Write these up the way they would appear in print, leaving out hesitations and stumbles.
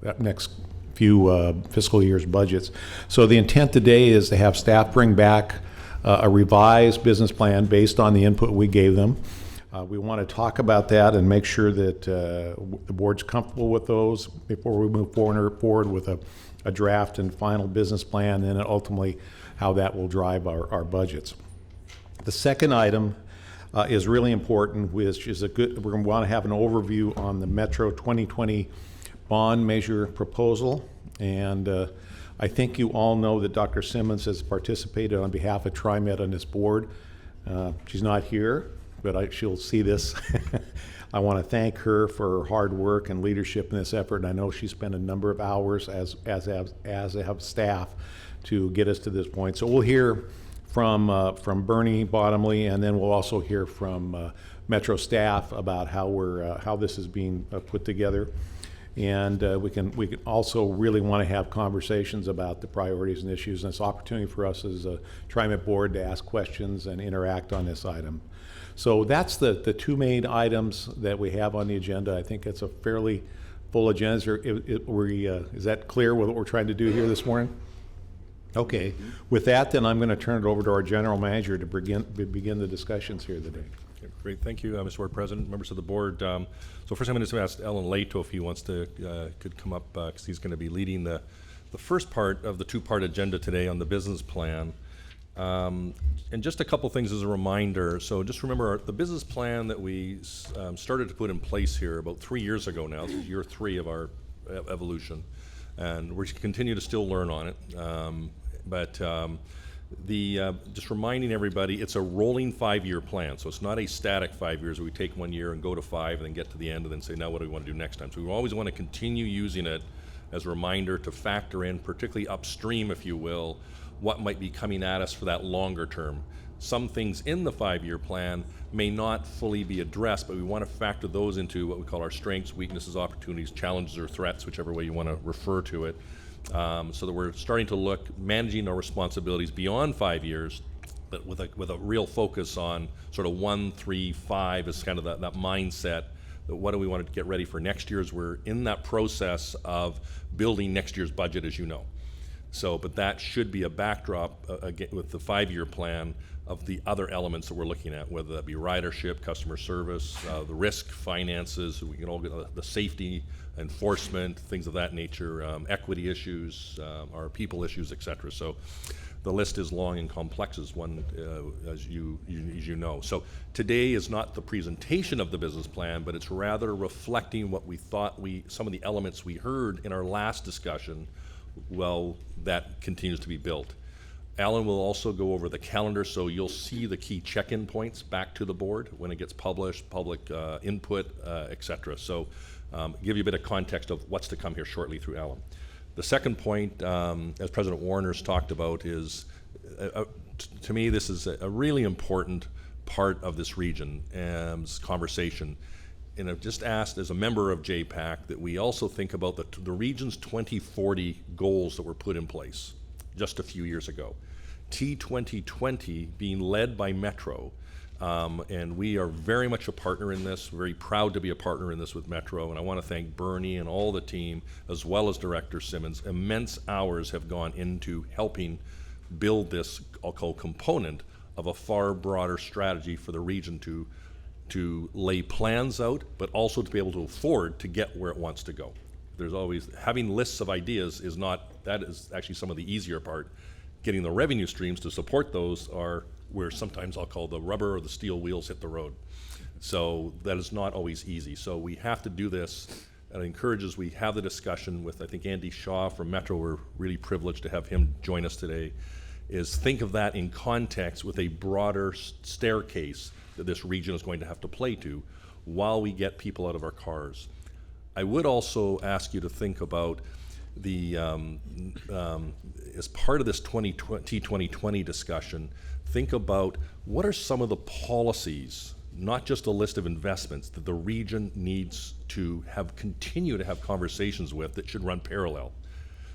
that next few fiscal year's budgets. So the intent today is to have staff bring back a revised business plan based on the input we gave them. We want to talk about that and make sure that the board's comfortable with those before we move forward with a draft and final business plan, and ultimately how that will drive our budgets. The second item is really important, which is we're going to want to have an overview on the Metro 2020 bond measure proposal. And I think you all know that Dr. Simmons has participated on behalf of TriMet on this board. She's not here, but she'll see this. I want to thank her for her hard work and leadership in this effort. And I know she spent a number of hours, as have staff, to get us to this point. So we'll hear from Bernie Bottomley, and then we'll also hear from Metro staff about how this is being put together. And we can also really want to have conversations about the priorities and issues, and it's an opportunity for us as a TriMet board to ask questions and interact on this item. So that's the two main items that we have on the agenda. I think it's a fairly full agenda. Is that clear with what we're trying to do here this morning? Okay. With that, then I'm going to turn it over to our general manager to begin the discussions here today. Okay, great. Thank you, Mr. Board President, members of the board. So first I'm going to ask Alan Lato if he wants to could come up, because he's going to be leading the first part of the two-part agenda today on the business plan. And just a couple things as a reminder. So just remember the business plan that we started to put in place here about 3 years ago now. This is year 3 of our evolution, and we continue to still learn on it. Just reminding everybody, it's a rolling 5-year plan, so it's not a static 5 years where we take 1 year and go to 5 and then get to the end and then say, now what do we want to do next time? So we always want to continue using it as a reminder to factor in, particularly upstream, if you will, what might be coming at us for that longer term. Some things in the 5-year plan may not fully be addressed, but we want to factor those into what we call our strengths, weaknesses, opportunities, challenges, or threats, whichever way you want to refer to it. So that we're starting to look, managing our responsibilities beyond 5 years, but with a real focus on sort of 1, 3, 5 is kind of that mindset. That what do we want to get ready for next year, as we're in that process of building next year's budget, as you know. So, but that should be a backdrop again with the 5-year plan of the other elements that we're looking at, whether that be ridership, customer service, the risk, finances, we can all get the safety, enforcement, things of that nature, equity issues, our people issues, etc. So the list is long and complex as one, as you know. So today is not the presentation of the business plan, but it's rather reflecting what we thought some of the elements we heard in our last discussion. Well, that continues to be built. Alan will also go over the calendar, so you'll see the key check-in points back to the board when it gets published, public input, etc. So give you a bit of context of what's to come here shortly through Alan. The second point, as President Warner's talked about, is, to me, this is a really important part of this region's conversation. And I've just asked, as a member of JPAC, that we also think about the region's 2040 goals that were put in place just a few years ago. T2020 being led by Metro, and we are very much a partner in this, very proud to be a partner in this with Metro, and I want to thank Bernie and all the team, as well as Director Simmons. Immense hours have gone into helping build this, I'll call, component of a far broader strategy for the region to lay plans out, but also to be able to afford to get where it wants to go. There's always, having lists of ideas is not, that is actually some of the easier part. Getting the revenue streams to support those are where sometimes I'll call the rubber or the steel wheels hit the road. So that is not always easy. So we have to do this, and it encourages we have the discussion with, I think, Andy Shaw from Metro. We're really privileged to have him join us today, is think of that in context with a broader staircase that this region is going to have to play to while we get people out of our cars. I would also ask you to think about the, as part of this T2020 discussion, think about what are some of the policies, not just a list of investments, that the region needs to continue to have conversations with that should run parallel.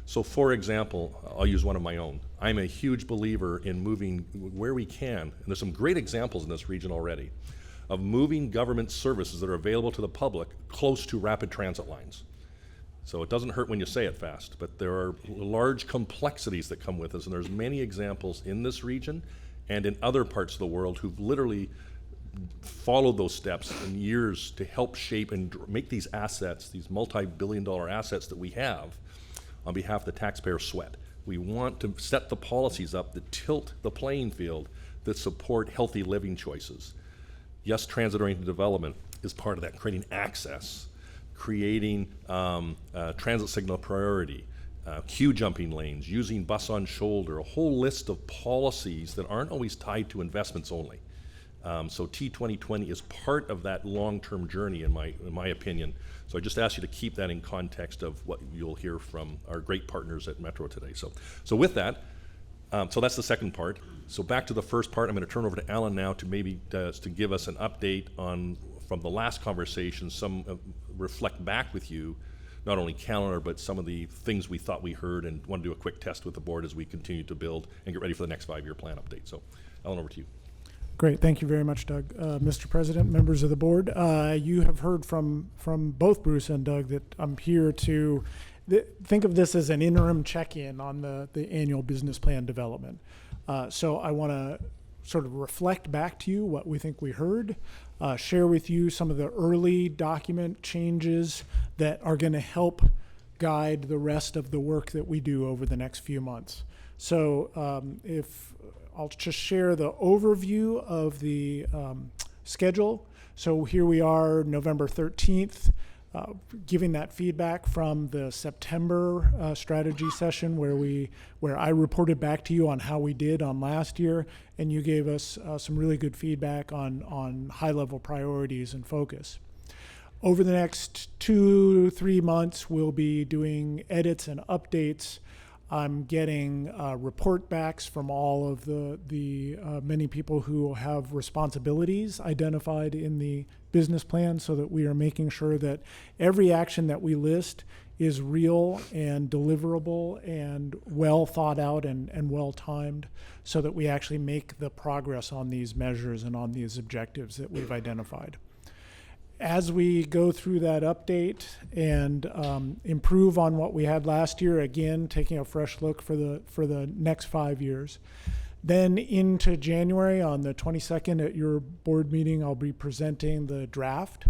So for example, I'll use one of my own. I'm a huge believer in moving where we can, and there's some great examples in this region already, of moving government services that are available to the public close to rapid transit lines. So it doesn't hurt when you say it fast, but there are large complexities that come with this, and there's many examples in this region and in other parts of the world who've literally followed those steps in years to help shape and make these assets, these multi-billion-dollar assets that we have, on behalf of the taxpayer sweat. We want to set the policies up that tilt the playing field, that support healthy living choices. Yes, transit-oriented development is part of that, creating access, creating transit signal priority, queue jumping lanes, using bus on shoulder, a whole list of policies that aren't always tied to investments only. So T2020 is part of that long-term journey, in my opinion. So I just ask you to keep that in context of what you'll hear from our great partners at Metro today. So with that, so that's the second part. So back to the first part, I'm going to turn over to Alan now to maybe to give us an update on, from the last conversation, some reflect back with you, not only calendar, but some of the things we thought we heard, and want to do a quick test with the board as we continue to build and get ready for the next 5-year plan update. So Alan, over to you. Great, thank you very much, Doug. Mr. President, members of the board, you have heard from both Bruce and Doug that I'm here to think of this as an interim check-in on the annual business plan development. So I want to sort of reflect back to you what we think we heard, share with you some of the early document changes that are going to help guide the rest of the work that we do over the next few months. So if I'll just share the overview of the schedule. So here we are, November 13th, giving that feedback from the September strategy session where I reported back to you on how we did on last year, and you gave us some really good feedback on high-level priorities and focus. Over the next 2-3 months, we'll be doing edits and updates. I'm getting report backs from all of the many people who have responsibilities identified in the business plan, so that we are making sure that every action that we list is real and deliverable and well thought out and well timed, so that we actually make the progress on these measures and on these objectives that we've identified. As we go through that update and improve on what we had last year, again, taking a fresh look for the next 5 years, then into January on the 22nd at your board meeting, I'll be presenting the draft.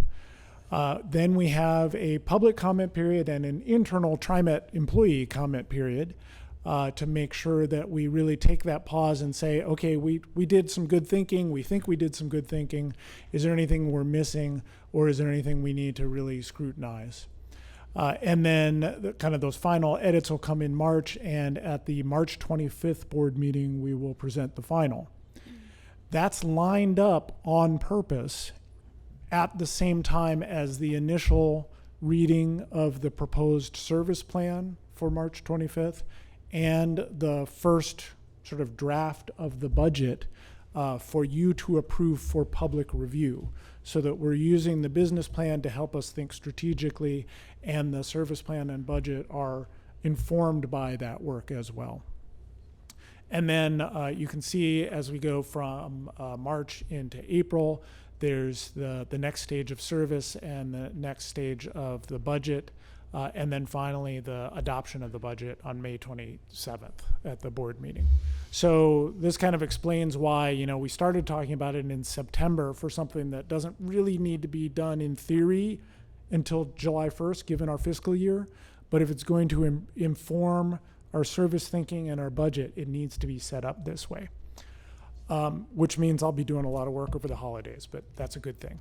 Then we have a public comment period and an internal TriMet employee comment period to make sure that we really take that pause and say, okay, we did some good thinking. We think we did some good thinking. Is there anything we're missing, or is there anything we need to really scrutinize? And then kind of those final edits will come in March, and at the March 25th board meeting, we will present the final. That's lined up on purpose at the same time as the initial reading of the proposed service plan for March 25th and the first sort of draft of the budget for you to approve for public review, so that we're using the business plan to help us think strategically, and the service plan and budget are informed by that work as well. And then you can see as we go from March into April, there's the next stage of service and the next stage of the budget. And then finally, the adoption of the budget on May 27th at the board meeting. So this kind of explains why, we started talking about it in September for something that doesn't really need to be done in theory until July 1st, given our fiscal year. But if it's going to inform our service thinking and our budget, it needs to be set up this way, which means I'll be doing a lot of work over the holidays, but that's a good thing.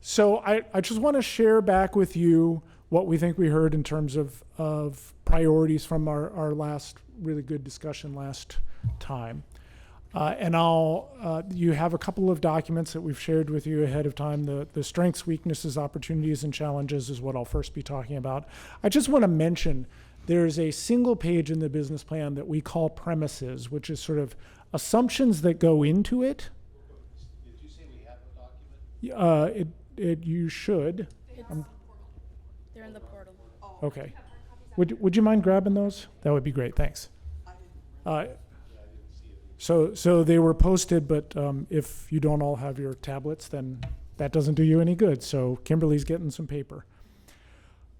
So I just want to share back with you what we think we heard in terms of priorities from our last really good discussion last time. And you have a couple of documents that we've shared with you ahead of time. The strengths, weaknesses, opportunities, and challenges is what I'll first be talking about. I just want to mention there's a single page in the business plan that we call premises, which is sort of assumptions that go into it. Did you say we have a document? You should. They're in the portal. Okay. Would you mind grabbing those? That would be great. Thanks. So they were posted, but if you don't all have your tablets, then that doesn't do you any good. So Kimberly's getting some paper.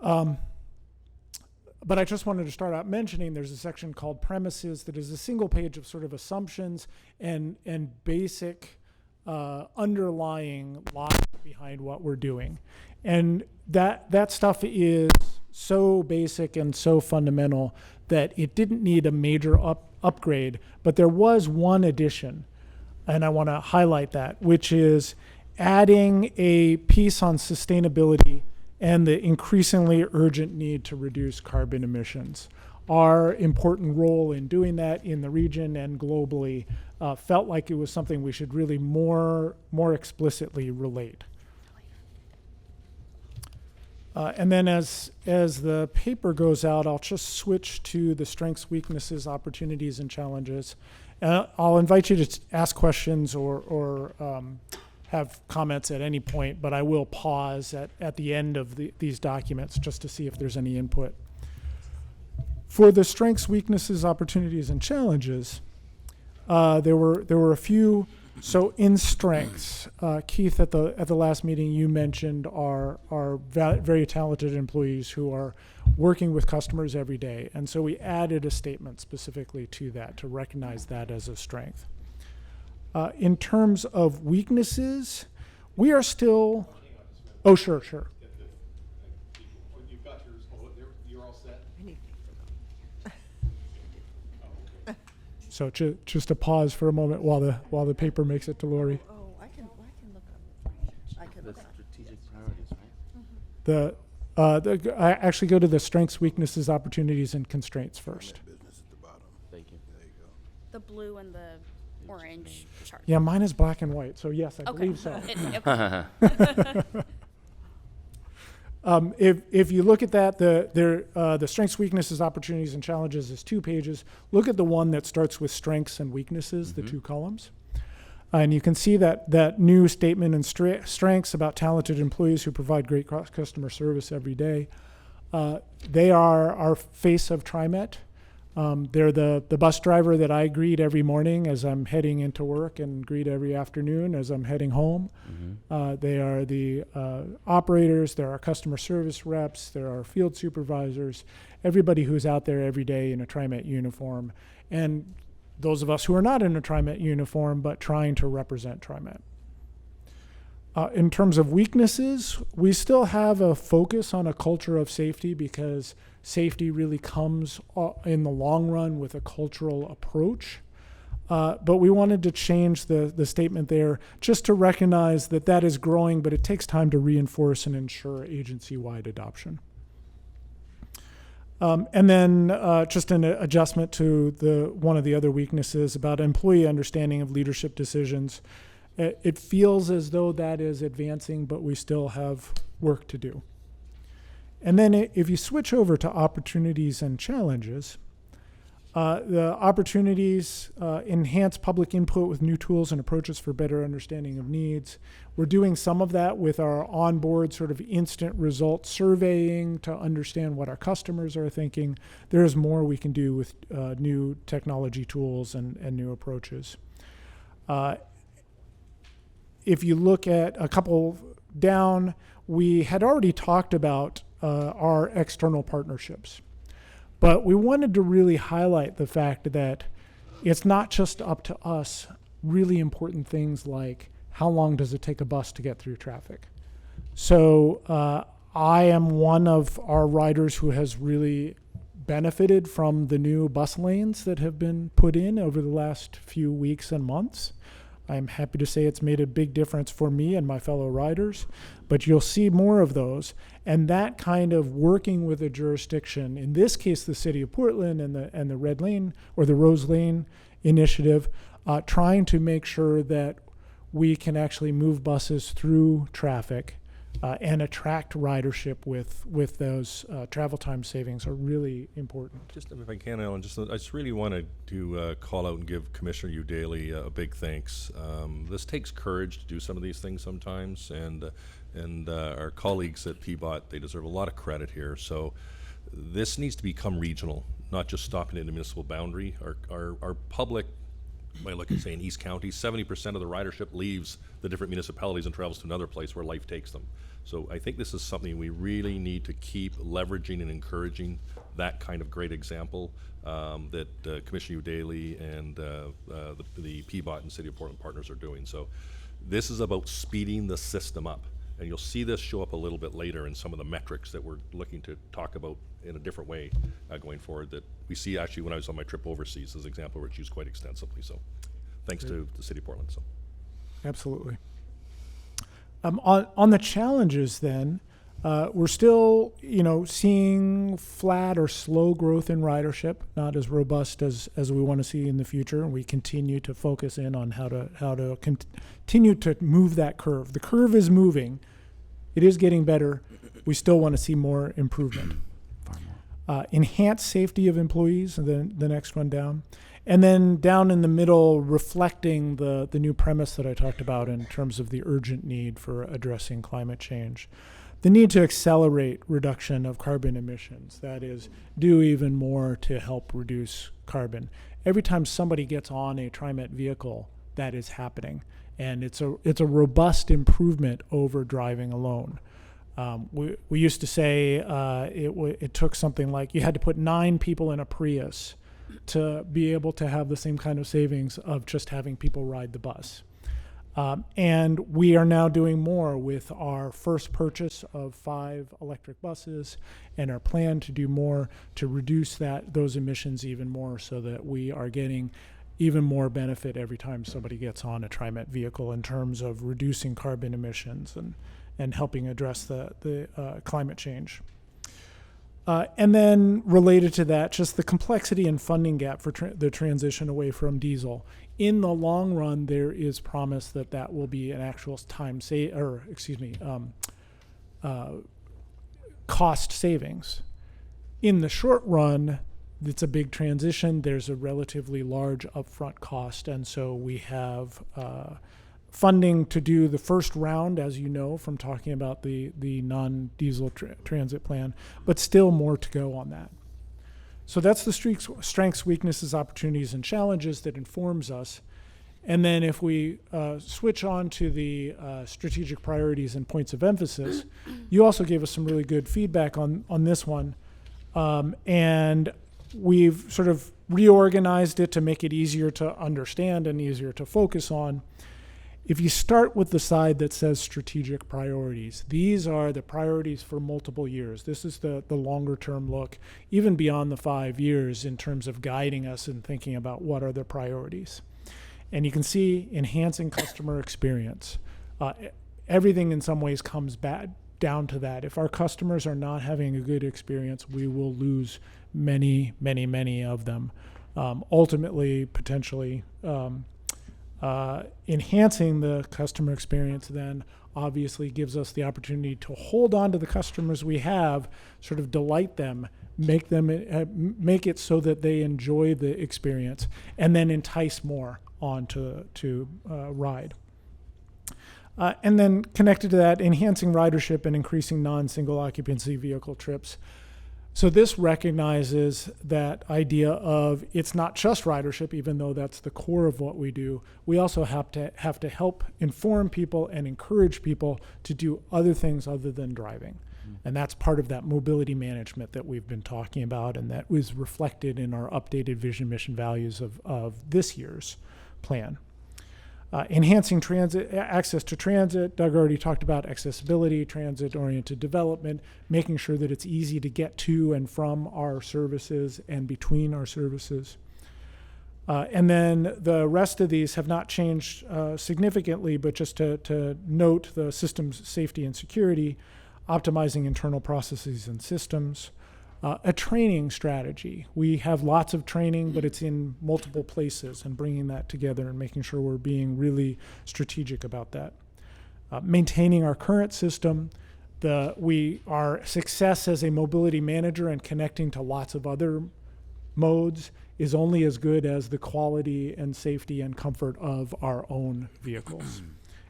But I just wanted to start out mentioning there's a section called premises that is a single page of sort of assumptions and basic underlying logic behind what we're doing. And that stuff is so basic and so fundamental that it didn't need a major upgrade, but there was one addition, and I want to highlight that, which is adding a piece on sustainability and the increasingly urgent need to reduce carbon emissions. Our important role in doing that in the region and globally felt like it was something we should really more explicitly relate. And then as the paper goes out, I'll just switch to the strengths, weaknesses, opportunities, and challenges. I'll invite you to ask questions or have comments at any point, but I will pause at the end of these documents just to see if there's any input. For the strengths, weaknesses, opportunities, and challenges, there were a few. So in strengths, Keith, at the last meeting, you mentioned our very talented employees who are working with customers every day, and so we added a statement specifically to that to recognize that as a strength. In terms of weaknesses, we are still. Oh, sure. You've got yours. You're all set. So just a pause for a moment while the paper makes it to Lori. Oh, I can look up. I can The look up. strategic priorities, right? I actually go to the strengths, weaknesses, opportunities, and constraints first. Business at the bottom. Thank you. There you go. The blue and the orange chart. Yeah, mine is black and white, so yes, I Okay. believe so. Okay. If you look at that, the strengths, weaknesses, opportunities, and challenges is 2 pages. Look at the one that starts with strengths and weaknesses, the 2 columns. And you can see that new statement and strengths about talented employees who provide great customer service every day. They are our face of TriMet. They're the bus driver that I greet every morning as I'm heading into work and greet every afternoon as I'm heading home. They are the operators, they're our customer service reps, they're our field supervisors, everybody who's out there every day in a TriMet uniform, and those of us who are not in a TriMet uniform but trying to represent TriMet. In terms of weaknesses, we still have a focus on a culture of safety because safety really comes in the long run with a cultural approach. But we wanted to change the statement there just to recognize that is growing, but it takes time to reinforce and ensure agency-wide adoption. And then just an adjustment to one of the other weaknesses about employee understanding of leadership decisions. It feels as though that is advancing, but we still have work to do. And then if you switch over to opportunities and challenges, the opportunities enhance public input with new tools and approaches for better understanding of needs. We're doing some of that with our onboard sort of instant result surveying to understand what our customers are thinking. There's more we can do with new technology tools and new approaches. If you look at a couple down, we had already talked about our external partnerships. But we wanted to really highlight the fact that it's not just up to us, really important things like how long does it take a bus to get through traffic. So I am one of our riders who has really benefited from the new bus lanes that have been put in over the last few weeks and months. I'm happy to say it's made a big difference for me and my fellow riders, but you'll see more of those. And that kind of working with a jurisdiction, in this case, the City of Portland and the Red Lane or the Rose Lane initiative, trying to make sure that we can actually move buses through traffic and attract ridership with those travel time savings are really important. Just if I can, Alan, I just really wanted to call out and give Commissioner Udaly a big thanks. This takes courage to do some of these things sometimes, and our colleagues at PBOT, they deserve a lot of credit here. So this needs to become regional, not just stopping at a municipal boundary. Our public might look at, say, in East County, 70% of the ridership leaves the different municipalities and travels to another place where life takes them. So I think this is something we really need to keep leveraging and encouraging, that kind of great example that Commissioner Daly and the PBOT and City of Portland partners are doing. So this is about speeding the system up. And you'll see this show up a little bit later in some of the metrics that we're looking to talk about in a different way going forward, that we see actually when I was on my trip overseas as an example, which used quite extensively. So thanks to the City of Portland. So. Absolutely. On the challenges then, we're still, seeing flat or slow growth in ridership, not as robust as we want to see in the future. And we continue to focus in on how to continue to move that curve. The curve is moving. It is getting better. We still want to see more improvement. Enhance safety of employees, and then the next one down. And then down in the middle, reflecting the new premise that I talked about in terms of the urgent need for addressing climate change. The need to accelerate reduction of carbon emissions, that is, do even more to help reduce carbon. Every time somebody gets on a TriMet vehicle, that is happening. And it's a robust improvement over driving alone. We used to say it took something like you had to put 9 people in a Prius to be able to have the same kind of savings of just having people ride the bus. And we are now doing more with our first purchase of 5 electric buses and our plan to do more to reduce those emissions even more, so that we are getting even more benefit every time somebody gets on a TriMet vehicle in terms of reducing carbon emissions and helping address the climate change. And then related to that, just the complexity and funding gap for the transition away from diesel. In the long run, there is promise that will be an actual cost savings. In the short run, it's a big transition. There's a relatively large upfront cost, and so we have funding to do the first round, as you know, from talking about the non-diesel transit plan, but still more to go on that. So that's the strengths, weaknesses, opportunities, and challenges that informs us. And then if we switch on to the strategic priorities and points of emphasis, you also gave us some really good feedback on this one. And we've sort of reorganized it to make it easier to understand and easier to focus on. If you start with the side that says strategic priorities, these are the priorities for multiple years. This is the longer term look, even beyond the 5 years, in terms of guiding us and thinking about what are the priorities. And you can see enhancing customer experience. Everything in some ways comes back down to that. If our customers are not having a good experience, we will lose many, many, many of them. Ultimately, potentially, enhancing the customer experience then obviously gives us the opportunity to hold on to the customers we have, sort of delight them, make it so that they enjoy the experience, and then entice more on to ride. And then connected to that, enhancing ridership and increasing non-single occupancy vehicle trips. So this recognizes that idea of it's not just ridership, even though that's the core of what we do. We also have to help inform people and encourage people to do other things other than driving. And that's part of that mobility management that we've been talking about, and that was reflected in our updated vision, mission, values of this year's plan. Enhancing transit, access to transit. Doug already talked about accessibility, transit-oriented development, making sure that it's easy to get to and from our services and between our services. And then the rest of these have not changed significantly, but just to note the systems safety and security, optimizing internal processes and systems, a training strategy. We have lots of training, but it's in multiple places, and bringing that together and making sure we're being really strategic about that. Maintaining our current system, our success as a mobility manager and connecting to lots of other modes is only as good as the quality and safety and comfort of our own vehicles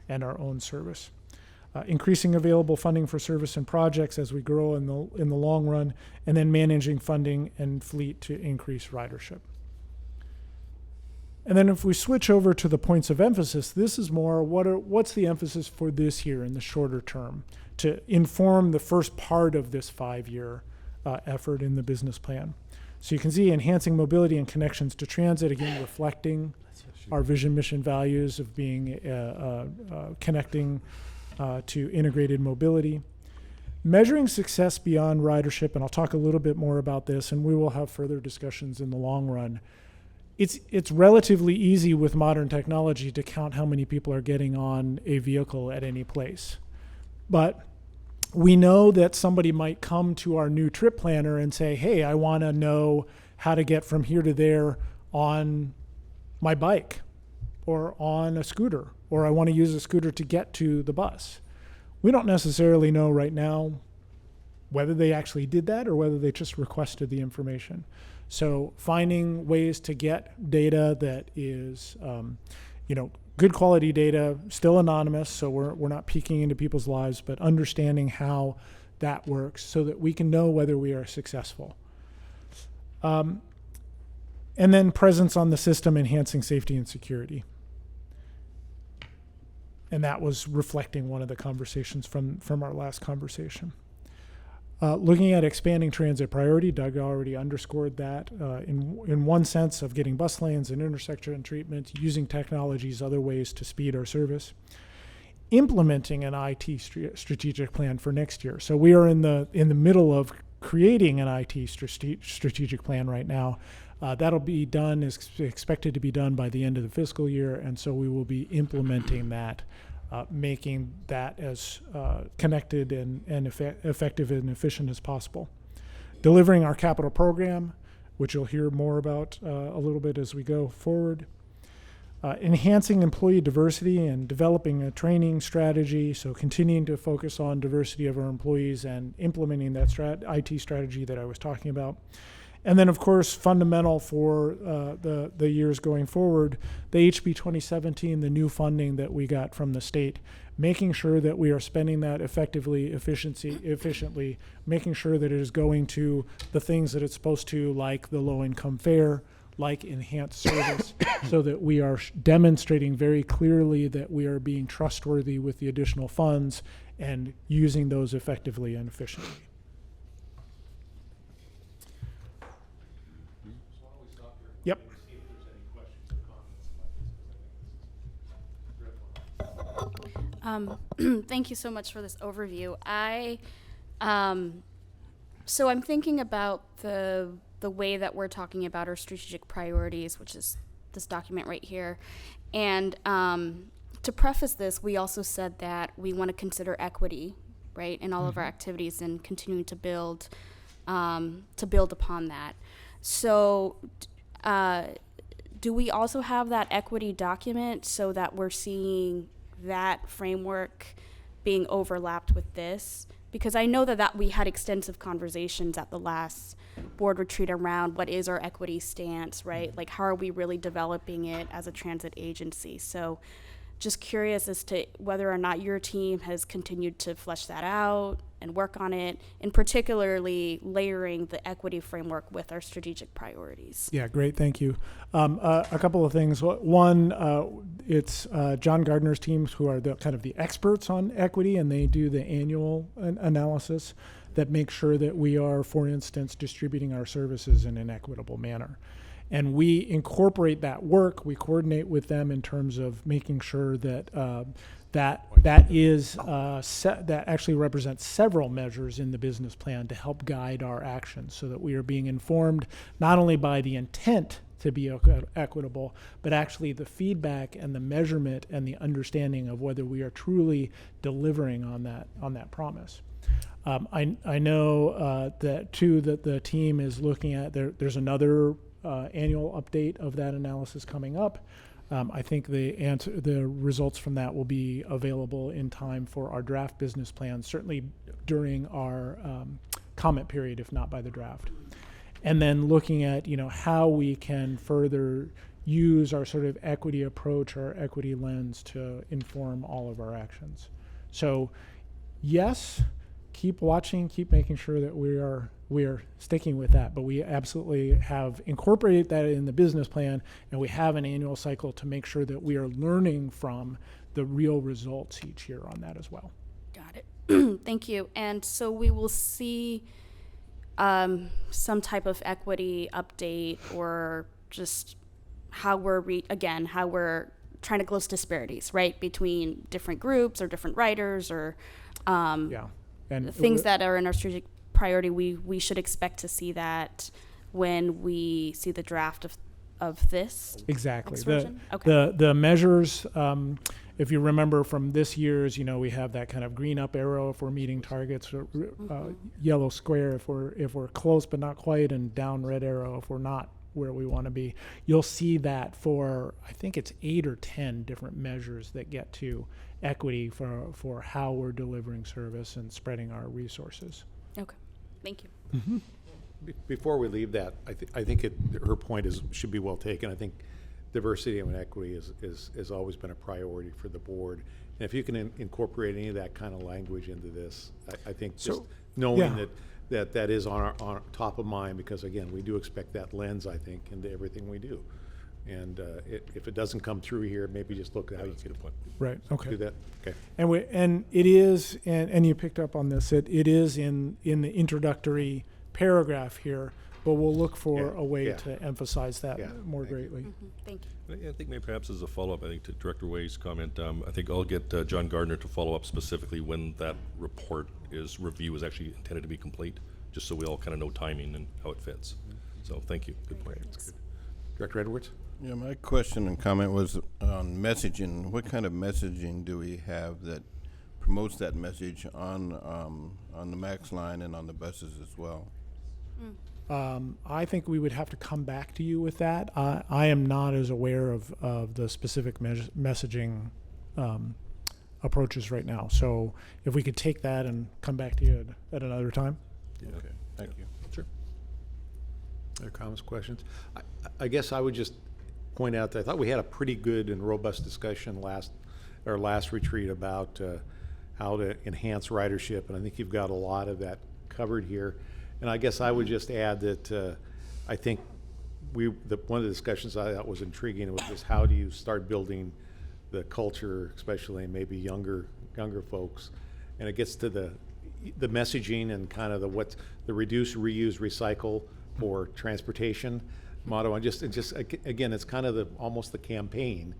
and our own service. Increasing available funding for service and projects as we grow in the long run, and then managing funding and fleet to increase ridership. And then if we switch over to the points of emphasis, this is more what's the emphasis for this year in the shorter term to inform the first part of this 5-year effort in the business plan. So you can see enhancing mobility and connections to transit, again, reflecting our vision, mission, values of being connecting to integrated mobility. Measuring success beyond ridership, and I'll talk a little bit more about this, and we will have further discussions in the long run. It's relatively easy with modern technology to count how many people are getting on a vehicle at any place. But we know that somebody might come to our new trip planner and say, hey, I want to know how to get from here to there on my bike or on a scooter, or I want to use a scooter to get to the bus. We don't necessarily know right now whether they actually did that or whether they just requested the information. So finding ways to get data that is, good quality data, still anonymous, so we're not peeking into people's lives, but understanding how that works so that we can know whether we are successful. And then presence on the system, enhancing safety and security. And that was reflecting one of the conversations from our last conversation. Looking at expanding transit priority, Doug already underscored that in one sense of getting bus lanes and intersection treatment, using technologies, other ways to speed our service. Implementing an IT strategic plan for next year. So we are in the middle of creating an IT strategic plan right now. That'll be done, is expected to be done by the end of the fiscal year, and so we will be implementing that, making that as connected and effective and efficient as possible. Delivering our capital program, which you'll hear more about a little bit as we go forward. Enhancing employee diversity and developing a training strategy, so continuing to focus on diversity of our employees and implementing that IT strategy that I was talking about. And then, of course, fundamental for the years going forward, the HB 2017, the new funding that we got from the state, making sure that we are spending that efficiently, making sure that it is going to the things that it's supposed to, like the low-income fare, like enhanced service, so that we are demonstrating very clearly that we are being trustworthy with the additional funds and using those effectively and efficiently. Yep. See if there's any questions or comments about this, because I think this is a great one. Thank you so much for this overview. So I'm thinking about the way that we're talking about our strategic priorities, which is this document right here. And to preface this, we also said that we want to consider equity, right, in all of our activities and continuing to build upon that. So do we also have that equity document so that we're seeing that framework being overlapped with this? Because I know that we had extensive conversations at the last board retreat around what is our equity stance, right? Like, how are we really developing it as a transit agency? So just curious as to whether or not your team has continued to flesh that out and work on it, and particularly layering the equity framework with our strategic priorities. Yeah, great, thank you. A couple of things. One, it's John Gardner's teams who are the kind of the experts on equity, and they do the annual analysis that makes sure that we are, for instance, distributing our services in an equitable manner. And we incorporate that work. We coordinate with them in terms of making sure that that actually represents several measures in the business plan to help guide our actions, so that we are being informed not only by the intent to be equitable, but actually the feedback and the measurement and the understanding of whether we are truly delivering on that promise. I know that too, that the team is looking at, there's another annual update of that analysis coming up. I think the results from that will be available in time for our draft business plan, certainly during our comment period, if not by the draft. And then looking at, how we can further use our sort of equity approach, our equity lens to inform all of our actions. So yes, keep watching, keep making sure that we are sticking with that. But we absolutely have incorporated that in the business plan, and we have an annual cycle to make sure that we are learning from the real results each year on that as well. Got it. Thank you. And so we will see some type of equity update, or just how we're how we're trying to close disparities, right, between different groups or different writers, or Yeah. And things that are in our strategic priority. We should expect to see that when we see the draft of this. Exactly. Next The, version? Okay. the measures, if you remember from this year's, we have that kind of green up arrow if we're meeting targets, or yellow square if we're close but not quite, and down red arrow if we're not where we want to be. You'll see that for, I think it's 8 or 10 different measures that get to equity for how we're delivering service and spreading our resources. Okay. Thank you. Before we leave that, I think her point should be well taken. I think diversity and equity has always been a priority for the board. And if you can incorporate any of that kind of language into this, I think just knowing that is on our top of mind, because again, we do expect that lens, I think, into everything we do. And if it doesn't come through here, maybe just look at how you could Right. Okay. do that. Okay. And it is, and you picked up on this, it is in the introductory paragraph here, but we'll look for a way to emphasize that more greatly. Thank you. I think maybe perhaps as a follow-up, I think to Director Way's comment, I think I'll get John Gardner to follow up specifically when that review is actually intended to be complete, just so we all kind of know timing and how it fits. So thank you. Good point. Director Edwards? Yeah, my question and comment was on messaging. What kind of messaging do we have that promotes that message on the MAX line and on the buses as well? I think we would have to come back to you with that. I am not as aware of the specific messaging approaches right now. So if we could take that and come back to you at another time. Yeah. Okay, thank you. Sure. Other comments, questions? I guess I would just point out that I thought we had a pretty good and robust discussion last retreat about how to enhance ridership, and I think you've got a lot of that covered here. And I guess I would just add that I think one of the discussions I thought was intriguing was just how do you start building the culture, especially in maybe younger folks, and it gets to the messaging and kind of the reduce, reuse, recycle for transportation motto. And just again, it's kind of almost the campaign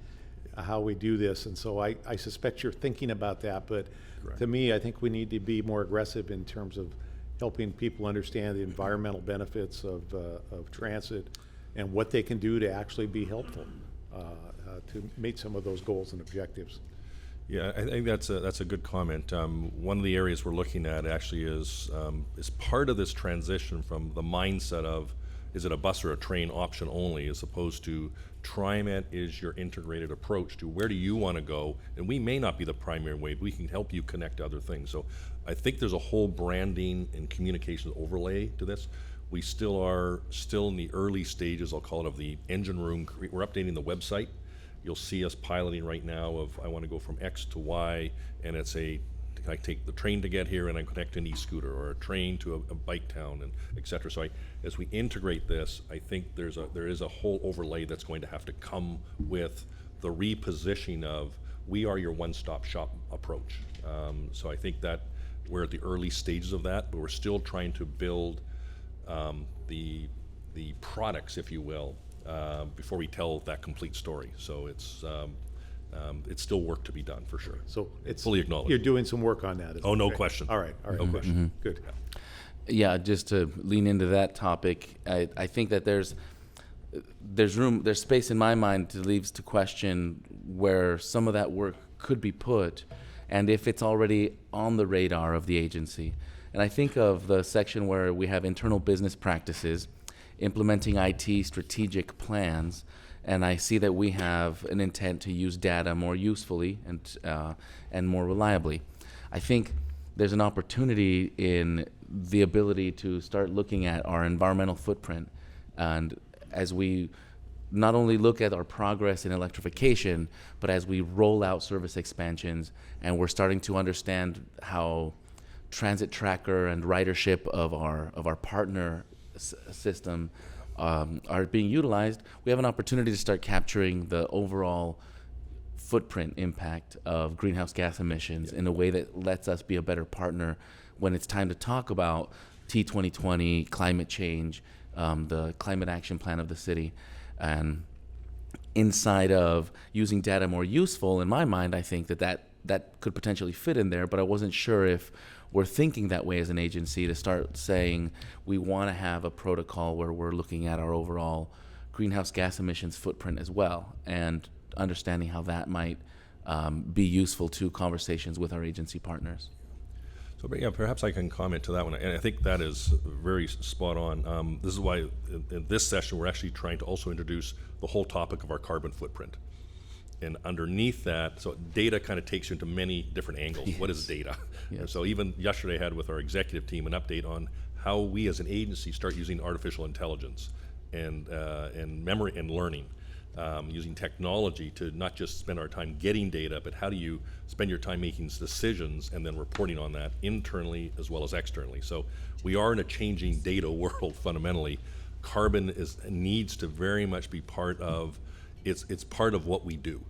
how we do this. And so I suspect you're thinking about that, but to me, I think we need to be more aggressive in terms of helping people understand the environmental benefits of transit and what they can do to actually be helpful to meet some of those goals and objectives. Yeah, I think that's a good comment. One of the areas we're looking at actually is part of this transition from the mindset of, is it a bus or a train option only, as opposed to TriMet is your integrated approach to where do you want to go, and we may not be the primary way, but we can help you connect to other things. So I think there's a whole branding and communications overlay to this. We still are in the early stages, I'll call it, of the engine room. We're updating the website. You'll see us piloting right now of I want to go from X to Y, and it's I take the train to get here and I connect an e-scooter, or a train to a bike town, and et cetera. So as we integrate this, I think there is a whole overlay that's going to have to come with the repositioning of we are your one-stop shop approach. So I think that we're at the early stages of that, but we're still trying to build the products, if you will, before we tell that complete story. So it's still work to be done for sure. So it's fully acknowledged. You're doing some work on that. Oh, no Okay. question. All right. No question. Good. Yeah, just to lean into that topic, I think that there's space in my mind to leaves to question where some of that work could be put, and if it's already on the radar of the agency. And I think of the section where we have internal business practices, implementing IT strategic plans, and I see that we have an intent to use data more usefully and more reliably. I think there's an opportunity in the ability to start looking at our environmental footprint, and as we not only look at our progress in electrification, but as we roll out service expansions and we're starting to understand how transit tracker and ridership of our partner system are being utilized, we have an opportunity to start capturing the overall footprint impact of greenhouse gas emissions in a way that lets us be a better partner when it's time to talk about T2020, climate change, the climate action plan of the city. And inside of using data more useful, in my mind, I think that could potentially fit in there, but I wasn't sure if we're thinking that way as an agency to start saying we want to have a protocol where we're looking at our overall greenhouse gas emissions footprint as well, and understanding how that might be useful to conversations with our agency partners. So, but yeah, perhaps I can comment to that one, and I think that is very spot on. This is why in this session we're actually trying to also introduce the whole topic of our carbon footprint. And underneath that, so data kind of takes you into many different angles. Yes. What is data? Yes. And so even yesterday I had with our executive team an update on how we as an agency start using artificial intelligence and memory and learning, using technology to not just spend our time getting data, but how do you spend your time making decisions and then reporting on that internally as well as externally. So we are in a changing data world fundamentally. Carbon needs to very much be part of, it's part of what we do.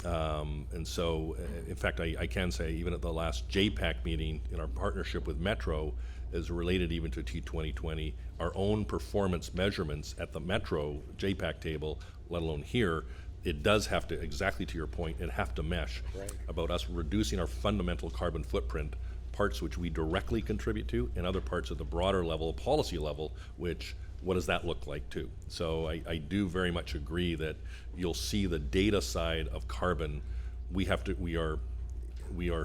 And so, in fact, I can say even at the last JPAC meeting in our partnership with Metro is related even to T2020, our own performance measurements at the Metro JPAC table, let alone here, it does have to, exactly to your point, it have to mesh about us reducing our fundamental carbon footprint, parts which we directly contribute to, and other parts at the broader level, policy level, which what does that look like too? So I do very much agree that you'll see the data side of carbon. We are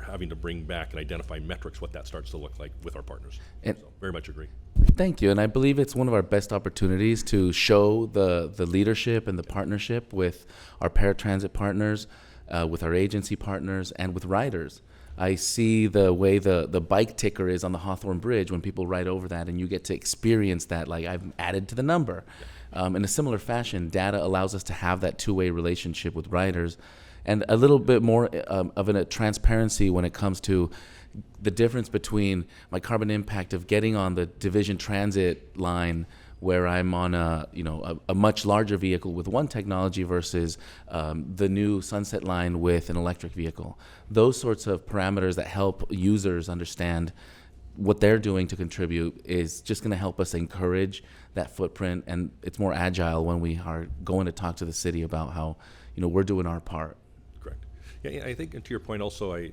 having to bring back and identify metrics, what that starts to look like with our partners. And so very much agree. thank you, and I believe it's one of our best opportunities to show the leadership and the partnership with our paratransit partners, with our agency partners, and with riders. I see the way the bike ticker is on the Hawthorne Bridge when people ride over that, and you get to experience that, like I've added to the number. In a similar fashion, data allows us to have that two-way relationship with riders, and a little bit more of a transparency when it comes to the difference between my carbon impact of getting on the Division Transit line, where I'm on a much larger vehicle with one technology versus the new Sunset line with an electric vehicle. Those sorts of parameters that help users understand what they're doing to contribute is just going to help us encourage that footprint, and it's more agile when we are going to talk to the city about how we're doing our part. Correct. Yeah, I think to your point also,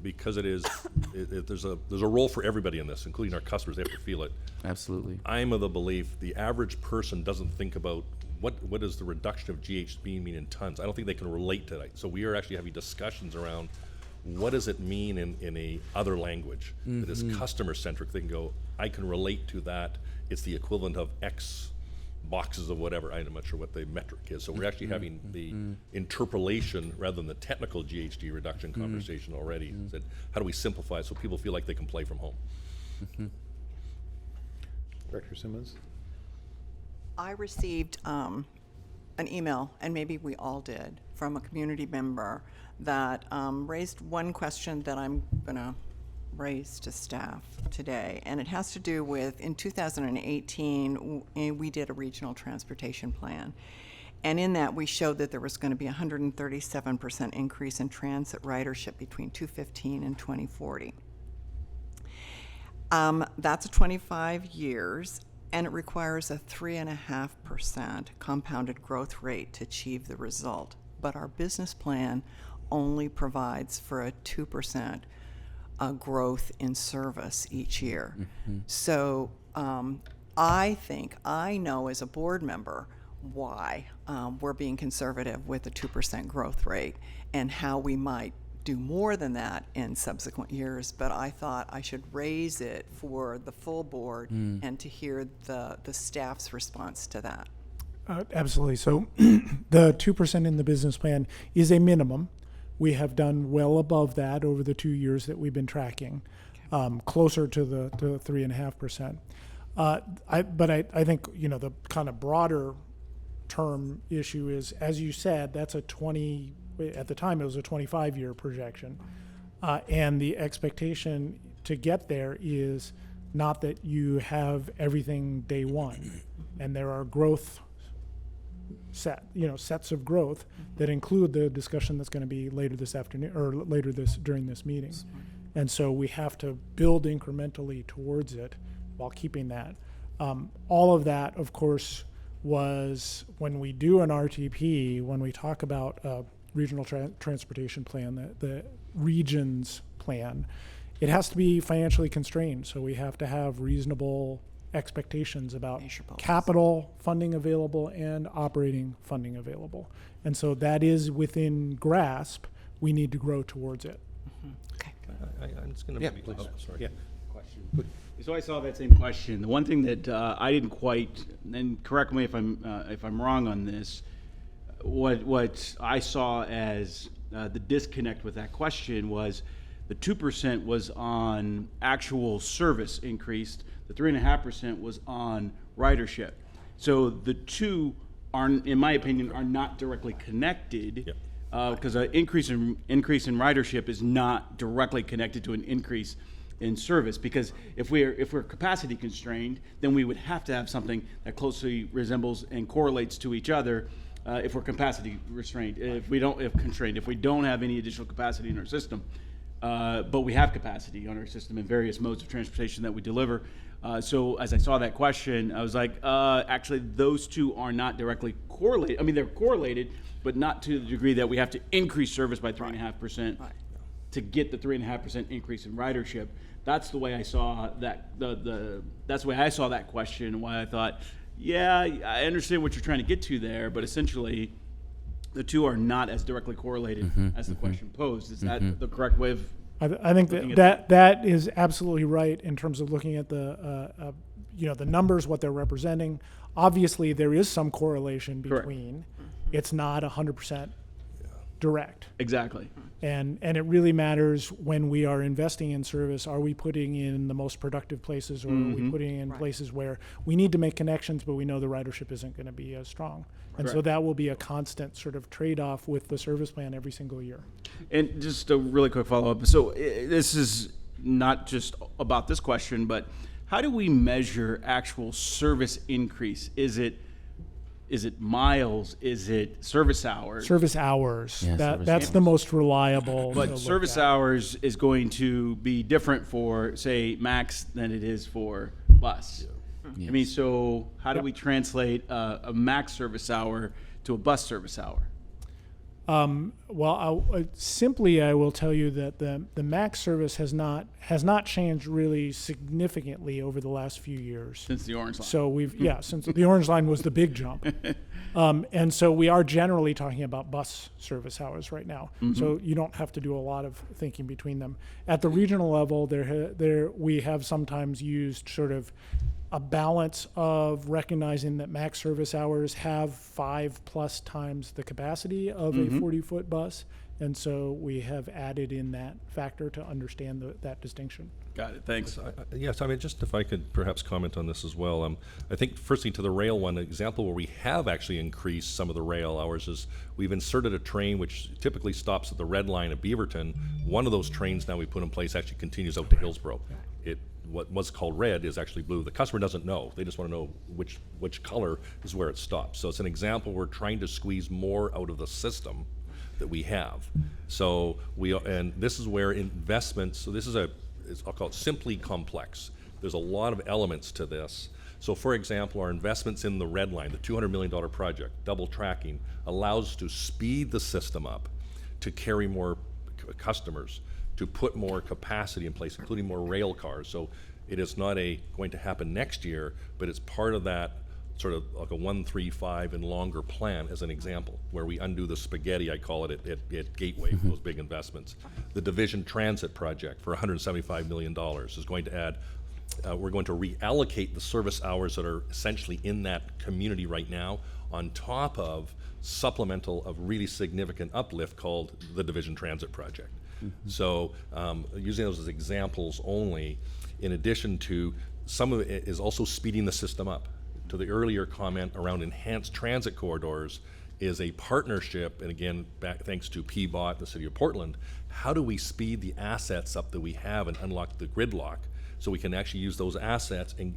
because there's a role for everybody in this, including our customers. They have to feel it. Absolutely. I'm of the belief the average person doesn't think about what is the reduction of GHG mean in tons. I don't think they can relate to that. So we are actually having discussions around what does it mean in a other language that is customer centric. They can go, I can relate to that. It's the equivalent of X boxes of whatever. I'm not sure what the metric is. So we're actually having the interpolation rather than the technical GHG reduction conversation already. That how do we simplify it so people feel like they can play from home? Director Simmons? I received an email, and maybe we all did, from a community member that raised one question that I'm going to raise to staff today. And it has to do with, in 2018, we did a regional transportation plan. And in that, we showed that there was going to be a 137% increase in transit ridership between 2015 and 2040. That's 25 years, and it requires a 3.5% compounded growth rate to achieve the result. But our business plan only provides for a 2% growth in service each year. So I know as a board member why we're being conservative with a 2% growth rate and how we might do more than that in subsequent years, but I thought I should raise it for the full board and to hear the staff's response to that. Absolutely. So the 2% in the business plan is a minimum. We have done well above that over the 2 years that we've been tracking, closer to the 3.5%. But I think the kind of broader term issue is, as you said, that's at the time it was a 25-year projection. And the expectation to get there is not that you have everything day one, and there are growth sets of growth that include the discussion that's going to be later this afternoon or during this meeting. And so we have to build incrementally towards it while keeping that. All of that, of course, was when we do an RTP, when we talk about a regional transportation plan, the regions plan, it has to be financially constrained. So we have to have reasonable expectations about capital funding available and operating funding available. And so that is within grasp. We need to grow towards it. Okay. I'm just going Yeah, to, please. sorry. Question. So I saw that same question. The one thing that I didn't quite, and correct me if I'm wrong on this, what I saw as the disconnect with that question was the 2% was on actual service increased, the 3.5% was on ridership. So the two are, in my opinion, are not directly connected. Because an increase in ridership is not directly connected to an increase in service. Because if we're capacity constrained, then we would have to have something that closely resembles and correlates to each other. If we're capacity restrained, if we don't have any additional capacity in our system, but we have capacity on our system in various modes of transportation that we deliver. So as I saw that question, I was like, actually, those two are not directly correlated. I mean, they're correlated, but not to the degree that we have to increase service by 3.5% to get the 3.5% increase in ridership. That's the way I saw that. That's the way I saw that question. Why I thought, yeah, I understand what you're trying to get to there, but essentially, the two are not as directly correlated as the question posed. Is that the correct way of? I think that is absolutely right in terms of looking at the the numbers, what they're representing. Obviously, there is some correlation between. It's not 100% direct. Exactly. And it really matters when we are investing in service. Are we putting in the most productive places, or are we putting in places where we need to make connections, but we know the ridership isn't going to be as strong? And so that will be a constant sort of trade-off with the service plan every single year. And just a really quick follow-up. So this is not just about this question, but how do we measure actual service increase? Is it miles? Is it service hours? Service hours. Yeah, That's the most reliable. But service hours is going to be different for, say, Max than it is for bus. Yes. I mean, so how do we translate a Max service hour to a bus service hour? Well, I will tell you that the Max service has not changed really significantly over the last few years. Since the Orange Line. So since the Orange Line was the big jump. And so we are generally talking about bus service hours right now. So you don't have to do a lot of thinking between them. At the regional level, we have sometimes used sort of a balance of recognizing that Max service hours have 5+ times the capacity of a 40-foot bus. And so we have added in that factor to understand that distinction. Got it. Thanks. Yes, I mean, just if I could perhaps comment on this as well. I think firstly to the rail one, an example where we have actually increased some of the rail hours is we've inserted a train which typically stops at the red line at Beaverton. One of those trains now we put in place actually continues out to Hillsborough. What was called red is actually blue. The customer doesn't know. They just want to know which color is where it stops. So it's an example we're trying to squeeze more out of the system that we have. So and this is where investments, so this is I'll call it simply complex. There's a lot of elements to this. So for example, our investments in the red line, the $200 million project, double tracking, allows us to speed the system up to carry more customers, to put more capacity in place, including more rail cars. So it is not going to happen next year, but it's part of that sort of like a 1, 3, 5 and longer plan as an example, where we undo the spaghetti, I call it, at Gateway, those big investments. The Division Transit project for $175 million is going to add, we're going to reallocate the service hours that are essentially in that community right now on top of supplemental of really significant uplift called the Division Transit project. So using those as examples only, in addition to some of it is also speeding the system up. To the earlier comment around enhanced transit corridors, is a partnership, and again, thanks to PBOT, the City of Portland, how do we speed the assets up that we have and unlock the gridlock so we can actually use those assets and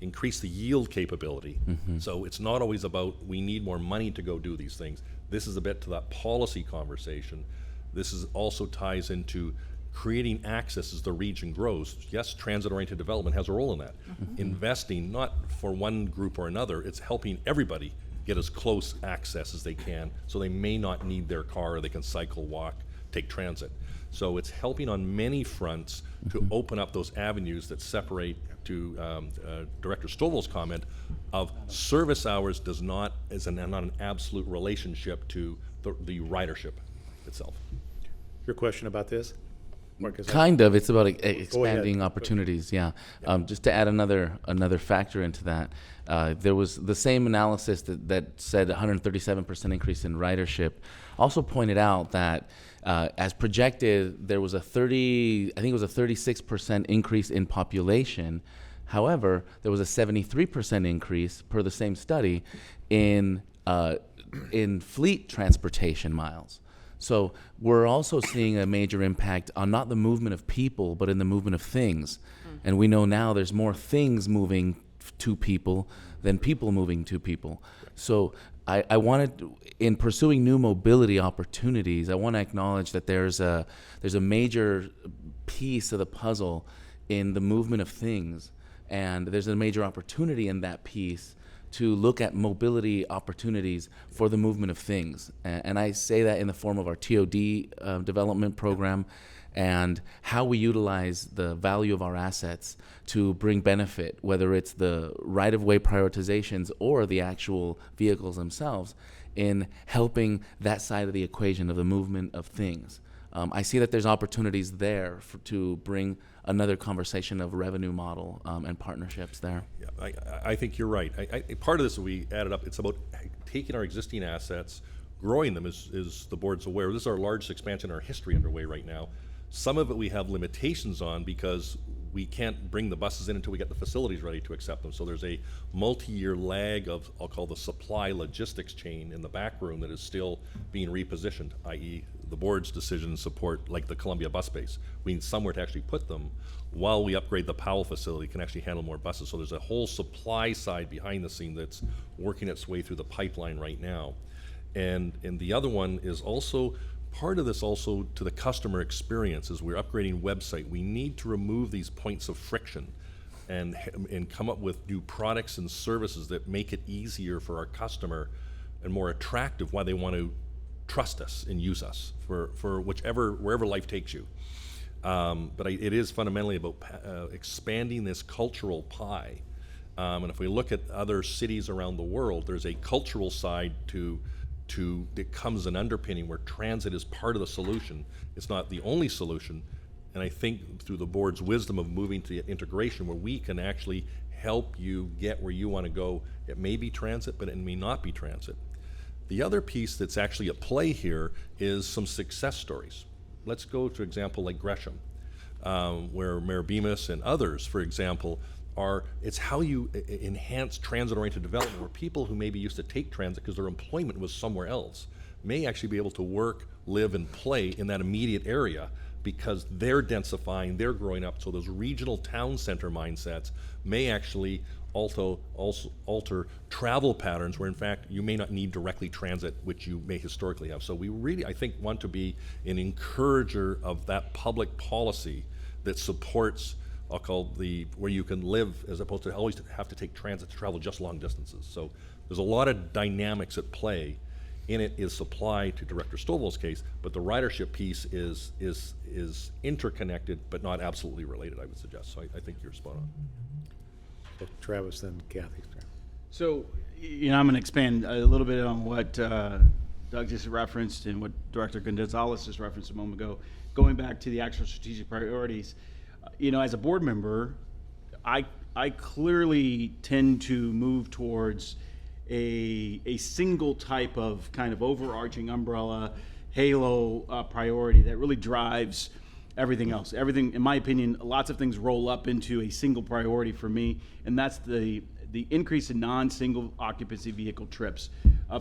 increase the yield capability. So it's not always about we need more money to go do these things. This is a bit to that policy conversation. This is also ties into creating access as the region grows. Yes, transit-oriented development has a role in that. Investing, not for one group or another, it's helping everybody get as close access as they can so they may not need their car, or they can cycle, walk, take transit. So it's helping on many fronts to open up those avenues that separate, to Director Stovall's comment, of service hours is not an absolute relationship to the ridership itself. Your question about this? Mark, is that- Kind of. It's about expanding ahead. opportunities. Yeah. Just to add another factor into that, there was the same analysis that said 137% increase in ridership. Also pointed out that as projected, there was a 36% increase in population. However, there was a 73% increase per the same study in fleet transportation miles. So we're also seeing a major impact on not the movement of people, but in the movement of things. And we know now there's more things moving to people than people moving to people. So I wanted, in pursuing new mobility opportunities, I want to acknowledge that there's a major piece of the puzzle in the movement of things. And there's a major opportunity in that piece to look at mobility opportunities for the movement of things. And I say that in the form of our TOD development program and how we utilize the value of our assets to bring benefit, whether it's the right-of-way prioritizations or the actual vehicles themselves, in helping that side of the equation of the movement of things. I see that there's opportunities there to bring another conversation of revenue model and partnerships there. Yeah, I think you're right. Part of this, we added up, it's about taking our existing assets, growing them, as the board's aware. This is our largest expansion in our history underway right now. Some of it we have limitations on because we can't bring the buses in until we get the facilities ready to accept them. So there's a multi-year lag of, I'll call the supply logistics chain in the back room that is still being repositioned, i.e. the board's decision and support, like the Columbia bus base. We need somewhere to actually put them while we upgrade the Powell facility, can actually handle more buses. So there's a whole supply side behind the scene that's working its way through the pipeline right now. And the other one is also, part of this also to the customer experience. As we're upgrading website, we need to remove these points of friction and come up with new products and services that make it easier for our customer and more attractive, why they want to trust us and use us for wherever life takes you. But it is fundamentally about expanding this cultural pie. And if we look at other cities around the world, there's a cultural side to that comes an underpinning where transit is part of the solution. It's not the only solution. And I think through the board's wisdom of moving to integration, where we can actually help you get where you want to go, it may be transit, but it may not be transit. The other piece that's actually at play here is some success stories. Let's go to an example like Gresham, where Mayor Bemis and others, for example, it's how you enhance transit-oriented development, where people who maybe used to take transit because their employment was somewhere else may actually be able to work, live, and play in that immediate area because they're densifying, they're growing up. So those regional town center mindsets may actually also alter travel patterns where in fact you may not need directly transit, which you may historically have. So we really, I think, want to be an encourager of that public policy that supports, I'll call where you can live as opposed to always have to take transit to travel just long distances. So there's a lot of dynamics at play. In it is supply, to Director Stovall's case, but the ridership piece is interconnected but not absolutely related, I would suggest. So I think you're spot on. Travis, then Kathy. So, I'm going to expand a little bit on what Doug just referenced and what Director Gonzalez just referenced a moment ago. Going back to the actual strategic priorities, as a board member, I clearly tend to move towards a single type of kind of overarching umbrella halo priority that really drives everything else. Everything, in my opinion, lots of things roll up into a single priority for me, and that's the the increase in non-single occupancy vehicle trips.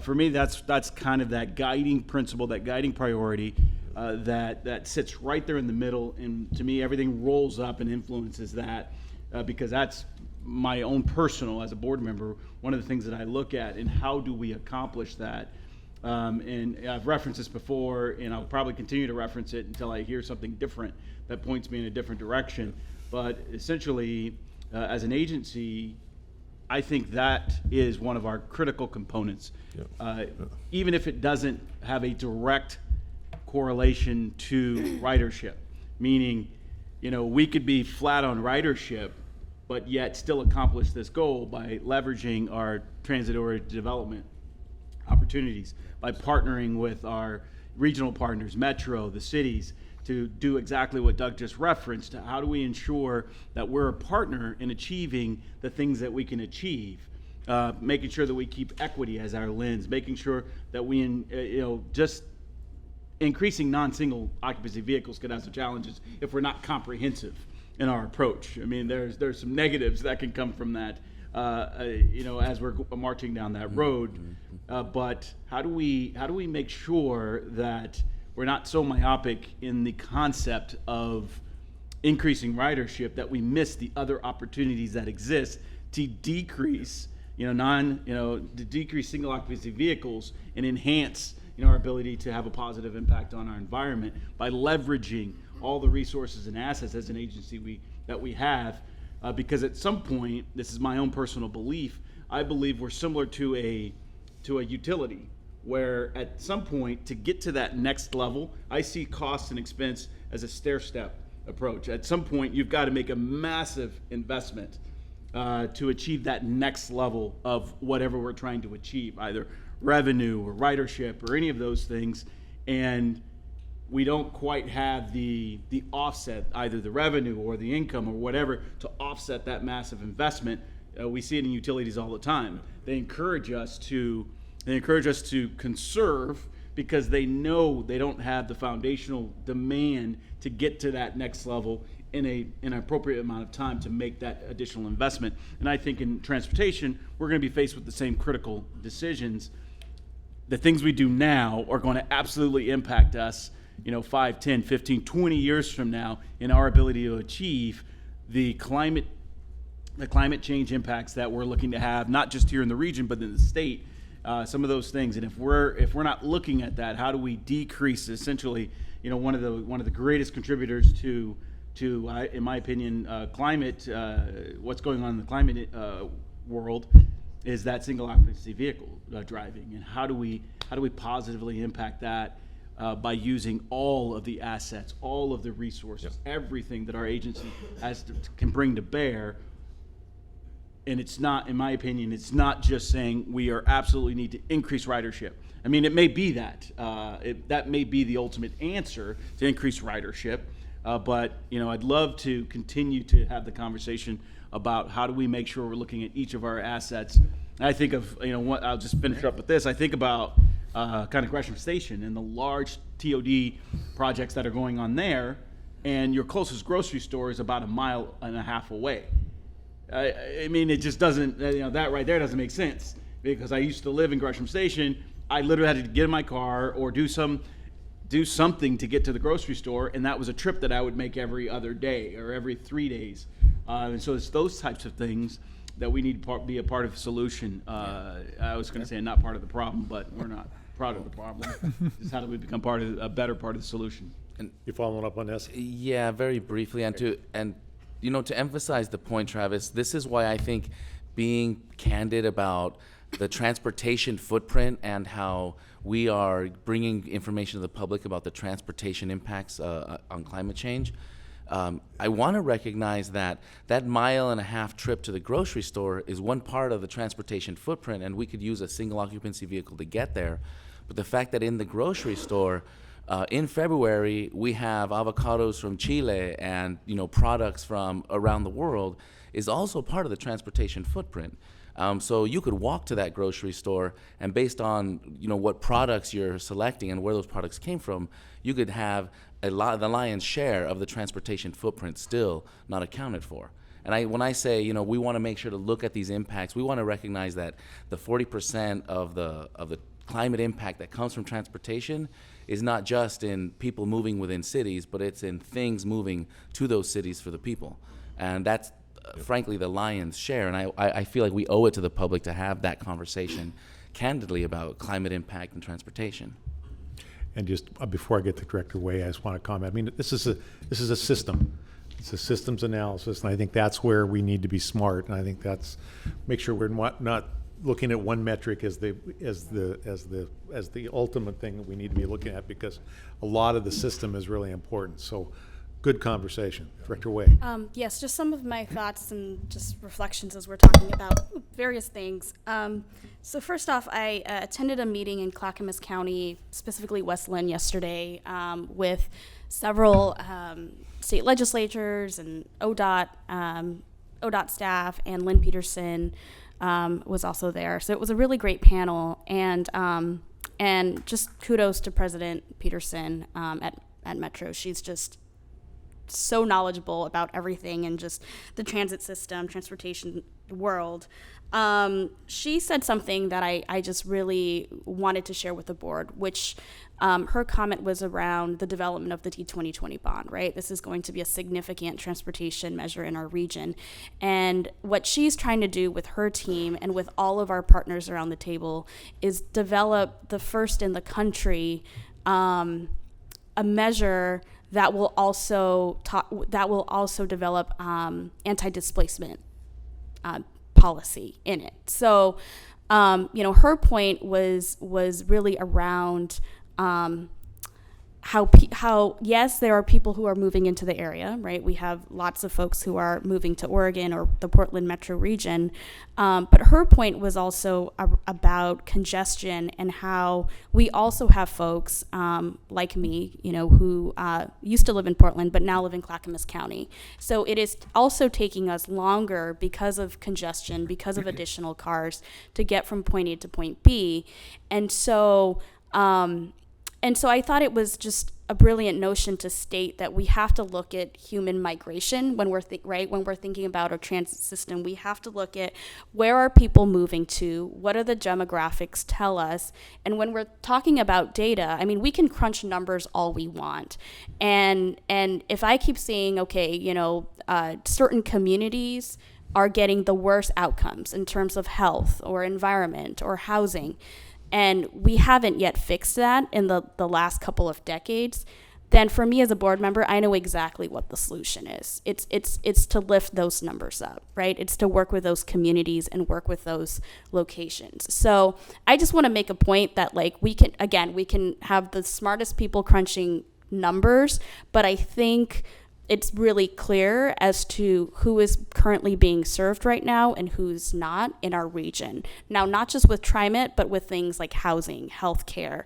For me, that's kind of that guiding principle, that guiding priority that sits right there in the middle. And to me, everything rolls up and influences that because that's my own personal, as a board member, one of the things that I look at and how do we accomplish that. And I've referenced this before, and I'll probably continue to reference it until I hear something different that points me in a different direction. But essentially, as an agency, I think that is one of our critical components. Even if it doesn't have a direct correlation to ridership, meaning, we could be flat on ridership, but yet still accomplish this goal by leveraging our transit-oriented development opportunities, by partnering with our regional partners, Metro, the cities, to do exactly what Doug just referenced. How do we ensure that we're a partner in achieving the things that we can achieve? Making sure that we keep equity as our lens, making sure that we, just increasing non-single occupancy vehicles could have some challenges if we're not comprehensive in our approach. I mean, there's some negatives that can come from that, as we're marching down that road. But how do we make sure that we're not so myopic in the concept of increasing ridership that we miss the other opportunities that exist to decrease, to decrease single occupancy vehicles and enhance, our ability to have a positive impact on our environment by leveraging all the resources and assets as an agency that we have, because at some point, this is my own personal belief, I believe we're similar to a utility, where at some point, to get to that next level, I see cost and expense as a stair-step approach. At some point, you've got to make a massive investment to achieve that next level of whatever we're trying to achieve, either revenue or ridership or any of those things. And we don't quite have the offset, either the revenue or the income or whatever, to offset that massive investment. We see it in utilities all the time. They encourage us to conserve because they know they don't have the foundational demand to get to that next level in an appropriate amount of time to make that additional investment. And I think in transportation, we're going to be faced with the same critical decisions. The things we do now are going to absolutely impact us, 5, 10, 15, 20 years from now in our ability to achieve the climate change impacts that we're looking to have, not just here in the region, but in the state. Some of those things, and if we're not looking at that, how do we decrease essentially, one of the greatest contributors to in my opinion, climate, what's going on in the climate world, is that single occupancy vehicle driving, and how do we positively impact that by using all of the assets, all of the resources, everything that our agency can bring to bear. And it's not, in my opinion, it's not just saying we absolutely need to increase ridership. I mean, it may be that. That may be the ultimate answer to increase ridership. But, I'd love to continue to have the conversation about how do we make sure we're looking at each of our assets. And I think of, I'll just finish up with this. I think about kind of Gresham Station and the large TOD projects that are going on there. And your closest grocery store is about 1.5 miles away. I mean, it just doesn't, that right there doesn't make sense, because I used to live in Gresham Station. I literally had to get in my car or do something to get to the grocery store, and that was a trip that I would make every other day or every 3 days. And so it's those types of things that we need to be a part of the solution. I was going to say not part of the problem, but we're not part of the problem. Just how do we become a better part of the solution? And you following up on this? Yeah, very briefly, and to emphasize the point, Travis, this is why I think being candid about the transportation footprint and how we are bringing information to the public about the transportation impacts on climate change. I want to recognize that 1.5 mile trip to the grocery store is one part of the transportation footprint, and we could use a single occupancy vehicle to get there. But the fact that in the grocery store, in February, we have avocados from Chile and products from around the world is also part of the transportation footprint. So you could walk to that grocery store, and based on what products you're selecting and where those products came from, you could have the lion's share of the transportation footprint still not accounted for. And when I say, you know, we want to make sure to look at these impacts, we want to recognize that the 40% of the climate impact that comes from transportation is not just in people moving within cities, but it's in things moving to those cities for the people. And that's frankly the lion's share. And I feel like we owe it to the public to have that conversation candidly about climate impact and transportation. And just before I get to Director Way, I just want to comment. I mean, this is a system. It's a systems analysis, and I think that's where we need to be smart. And I think that's make sure we're not looking at one metric as the ultimate thing that we need to be looking at, because a lot of the system is really important. So, good conversation, Director Way. Yes, just some of my thoughts and just reflections as we're talking about various things. So first off, I attended a meeting in Clackamas County, specifically West Lynn, yesterday with several state legislatures and ODOT staff, and Lynn Peterson was also there. So it was a really great panel, and just kudos to President Peterson at Metro. She's just so knowledgeable about everything and just the transit system, transportation world. She said something that I just really wanted to share with the board, which her comment was around the development of the T2020 bond, right? This is going to be a significant transportation measure in our region. And what she's trying to do with her team and with all of our partners around the table is develop the first in the country a measure that will also develop anti-displacement policy in it. So, her point was really around how yes, there are people who are moving into the area, right? We have lots of folks who are moving to Oregon or the Portland metro region. But her point was also about congestion and how we also have folks like me, who used to live in Portland but now live in Clackamas County. So it is also taking us longer because of congestion, because of additional cars to get from point A to point B. And so I thought it was just a brilliant notion to state that we have to look at human migration when we're when we're thinking about our transit system. We have to look at where are people moving to, what are the demographics tell us, and when we're talking about data, I mean, we can crunch numbers all we want, and if I keep saying, okay, certain communities are getting the worst outcomes in terms of health or environment or housing, and we haven't yet fixed that in the last couple of decades, then for me as a board member, I know exactly what the solution is. It's to lift those numbers up, right? It's to work with those communities and work with those locations. So I just want to make a point that we can have the smartest people crunching numbers, but I think it's really clear as to who is currently being served right now and who's not in our region. Now, not just with TriMet, but with things like housing, healthcare,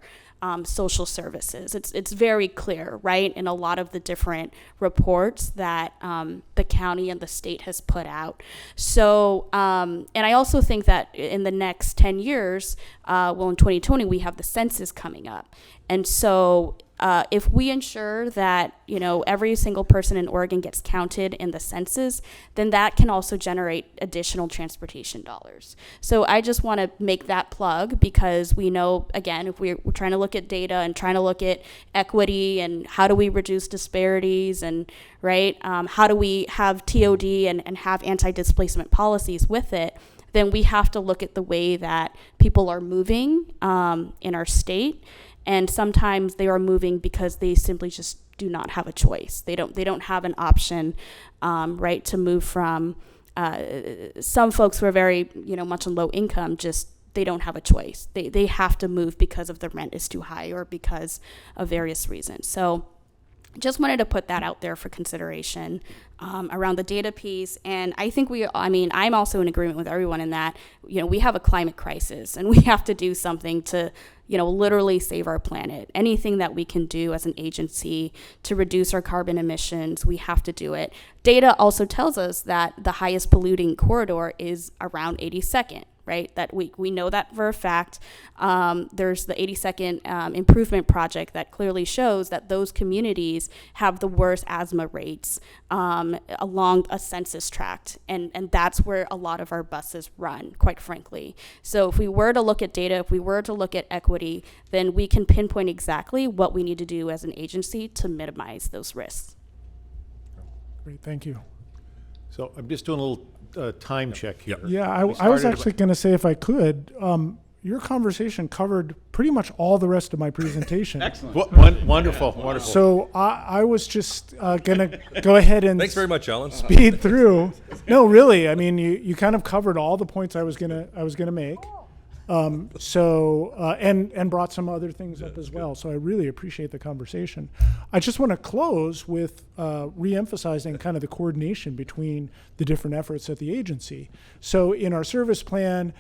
social services. It's very clear, right, in a lot of the different reports that the county and the state has put out. So, and I also think that in the next 10 years, in 2020, we have the census coming up. And so if we ensure that, every single person in Oregon gets counted in the census, then that can also generate additional transportation dollars. So I just want to make that plug, because we know, again, if we're trying to look at data and trying to look at equity and how do we reduce disparities and, right, how do we have TOD and have anti-displacement policies with it, then we have to look at the way that people are moving in our state. And sometimes they are moving because they simply just do not have a choice. They don't have an option, right, to move from. Some folks who are very, much on low income, just they don't have a choice. They have to move because of the rent is too high or because of various reasons. So just wanted to put that out there for consideration around the data piece. And I think I'm also in agreement with everyone in that, we have a climate crisis and we have to do something to, literally save our planet. Anything that we can do as an agency to reduce our carbon emissions, we have to do it. Data also tells us that the highest polluting corridor is around 82nd, right? That we know that for a fact. There's the 82nd improvement project that clearly shows that those communities have the worst asthma rates along a census tract. And that's where a lot of our buses run, quite frankly. So if we were to look at data, if we were to look at equity, then we can pinpoint exactly what we need to do as an agency to minimize those risks. Great, thank you. So I'm just doing a little time check here. Yep. Yeah, I was started actually going to say, if I could, your conversation covered pretty much all the rest of my presentation. Excellent. Wonderful, wonderful. So I was just going to go ahead and Thanks very much, Alan. speed through. No, really. I mean, you kind of covered all the points I was gonna make. And brought some other things up as well. So I really appreciate the conversation. I just want to close with re-emphasizing kind of the coordination between the different efforts at the agency. So in our service plan,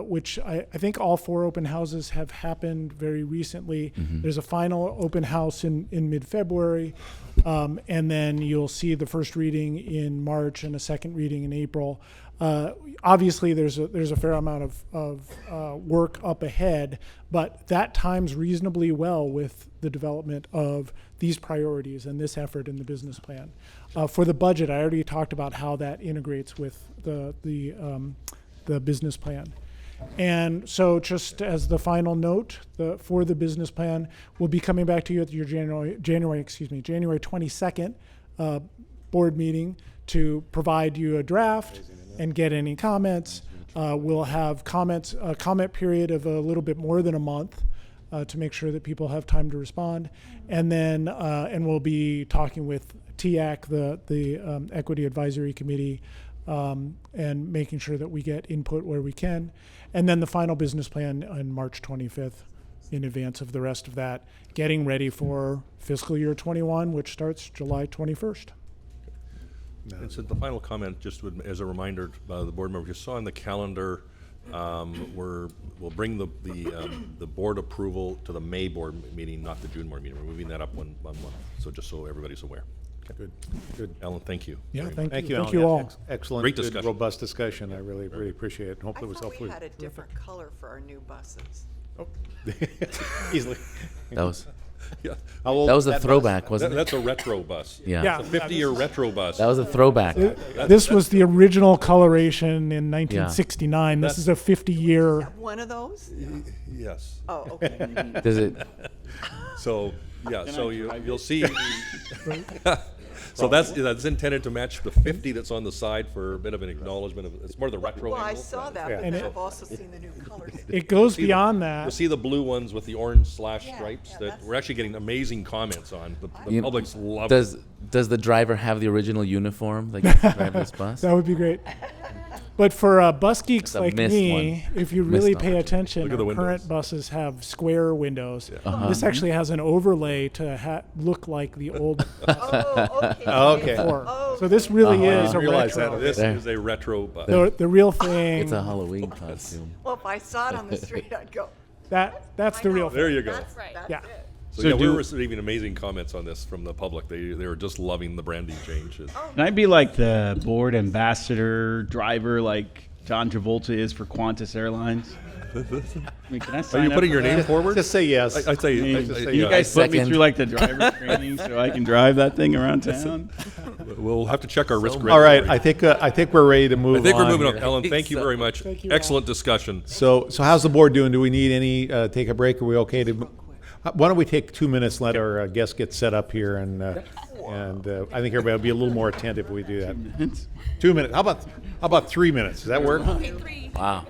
which I think all 4 open houses have happened very recently. There's a final open house in mid-February, and then you'll see the first reading in March and a second reading in April. Obviously, there's a fair amount of work up ahead, but that times reasonably well with the development of these priorities and this effort in the business plan. For the budget, I already talked about how that integrates with the business plan. And so just as the final note, for the business plan, we'll be coming back to you at your January 22nd board meeting to provide you a draft and get any comments. We'll have a comment period of a little bit more than a month to make sure that people have time to respond. And then, and we'll be talking with TAC, the Equity Advisory Committee, and making sure that we get input where we can. And then the final business plan on March 25th in advance of the rest of that, getting ready for fiscal year 21, which starts July 21st. And so the final comment, just as a reminder, the board members, you saw on the calendar, we'll bring the board approval to the May board meeting, not the June board meeting. We're moving that up one month. So just so everybody's aware. Good. Alan, thank you. Yeah, very thank much. you. Alan. Thank you all. Excellent, Great good, discussion. robust discussion. I really appreciate it. I Hopefully it was thought helpful. we had a different color for our new buses. Easily. That was Yeah. How old that is was a bus? throwback, wasn't it? That's a retro bus. Yeah. Yeah. It's a 50-year retro bus. That was a throwback. This was the original coloration in 1969. This That's- is a 50-year. One of those? Yes. Oh, okay. Does it? So, yeah, so you'll see. So that's intended to match the 50 that's on the side for a bit of an acknowledgement of, it's more the retro Well, I angle. saw that, Yeah. but And then it- I've also seen the new colors. It goes See the- beyond You'll that. see the blue ones with the orange slash Yeah, stripes yeah, that that's- we're actually getting amazing comments on. The You- public's love it. Does the driver have the original uniform that gets to drive this bus? That would be great. But for bus geeks It's a like missed me, one. if you Missed really pay opportunity. attention, Look at the our current windows. buses have square windows. Uh-huh. This actually has an overlay to look like the old Oh, okay. Oh, okay. before. Oh, So this really Uh-huh. is a Realize that. retro. This There. is a retro bus. The real thing. It's a Halloween costume. Well, if I saw it on the street, I'd go, That's I the know. real thing. There you go. That's right. that's Yeah. it. So yeah, we're receiving amazing comments on this from the public. They were just loving the branding change. Can I be like the board ambassador driver like John Travolta is for Qantas Airlines? I mean, can I Are sign you up putting for your name that? forward? Just say yes. I'd say, You, I'd say you yeah. guys put me Second. through like the driver training so I can drive that thing around town. We'll have to check our risk. All right, regulatory. I think we're ready to move on. I think we're moving on. here. Ellen, thank you very much. Thank you, Excellent discussion. So how's the board doing? Do we need any, take a break? Are we okay to? Why don't we take 2 minutes, let our guests get set up here, and I think everybody will be a little more attentive if we do that. 2 minutes. How about 3 minutes? Does that work? Wow.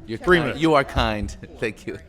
You're 3 kind. minutes. You are kind. Thank you.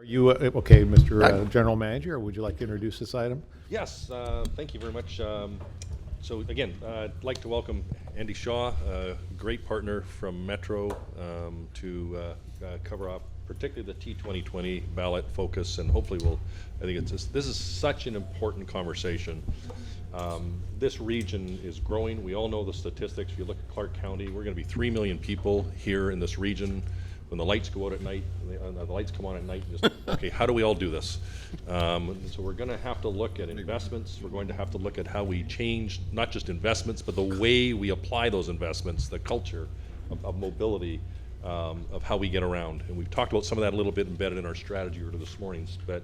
Are you, okay, Mr. General Manager, would you like to introduce this item? Yes, thank you very much. So again, I'd like to welcome Andy Shaw, a great partner from Metro, to cover up particularly the T2020 ballot focus, and hopefully I think this is such an important conversation. This region is growing. We all know the statistics. If you look at Clark County, we're going to be 3 million people here in this region. When the lights go out at night, the lights come on at night, and just, okay, how do we all do this? So we're going to have to look at investments. We're going to have to look at how we change not just investments, but the way we apply those investments, the culture of mobility, of how we get around. And we've talked about some of that a little bit embedded in our strategy order this morning. But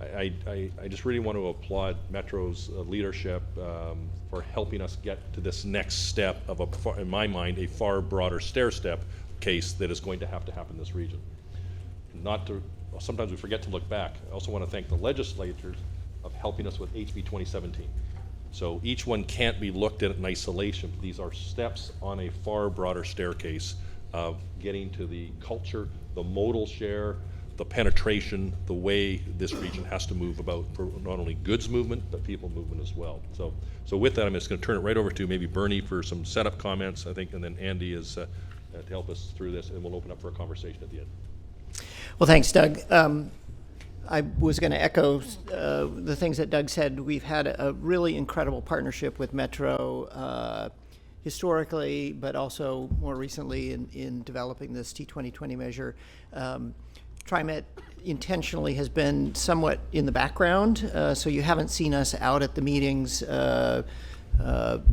I just really want to applaud Metro's leadership for helping us get to this next step of, in my mind, a far broader stair step case that is going to happen in this region. Sometimes we forget to look back. I also want to thank the legislators of helping us with HB 2017. So each one can't be looked at in isolation. These are steps on a far broader staircase of getting to the culture, the modal share, the penetration, the way this region has to move about for not only goods movement, but people movement as well. So with that, I'm just going to turn it right over to maybe Bernie for some setup comments, I think, and then Andy is to help us through this, and we'll open up for a conversation at the end. Well, thanks, Doug. I was going to echo the things that Doug said. We've had a really incredible partnership with Metro historically, but also more recently in developing this T2020 measure. TriMet intentionally has been somewhat in the background, so you haven't seen us out at the meetings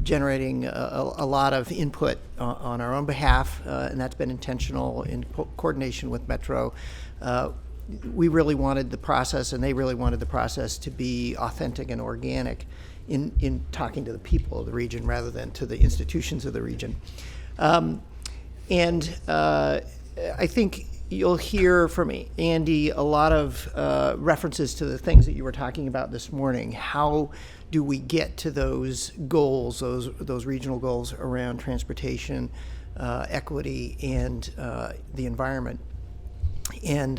generating a lot of input on our own behalf, and that's been intentional in coordination with Metro. We really wanted the process, and they really wanted the process to be authentic and organic in talking to the people of the region rather than to the institutions of the region. And I think you'll hear from Andy a lot of references to the things that you were talking about this morning. How do we get to those goals, those regional goals around transportation, equity, and the environment? And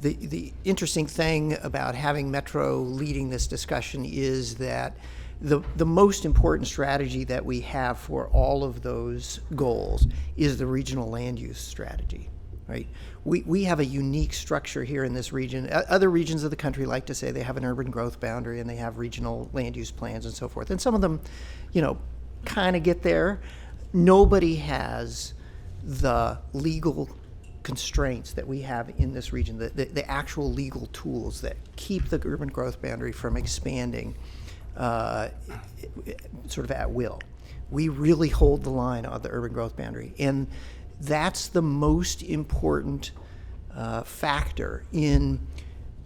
the interesting thing about having Metro leading this discussion is that the most important strategy that we have for all of those goals is the regional land use strategy. Right? We have a unique structure here in this region. Other regions of the country like to say they have an urban growth boundary and they have regional land use plans and so forth. And some of them, kind of get there. Nobody has the legal constraints that we have in this region, the actual legal tools that keep the urban growth boundary from expanding sort of at will. We really hold the line on the urban growth boundary. And that's the most important factor in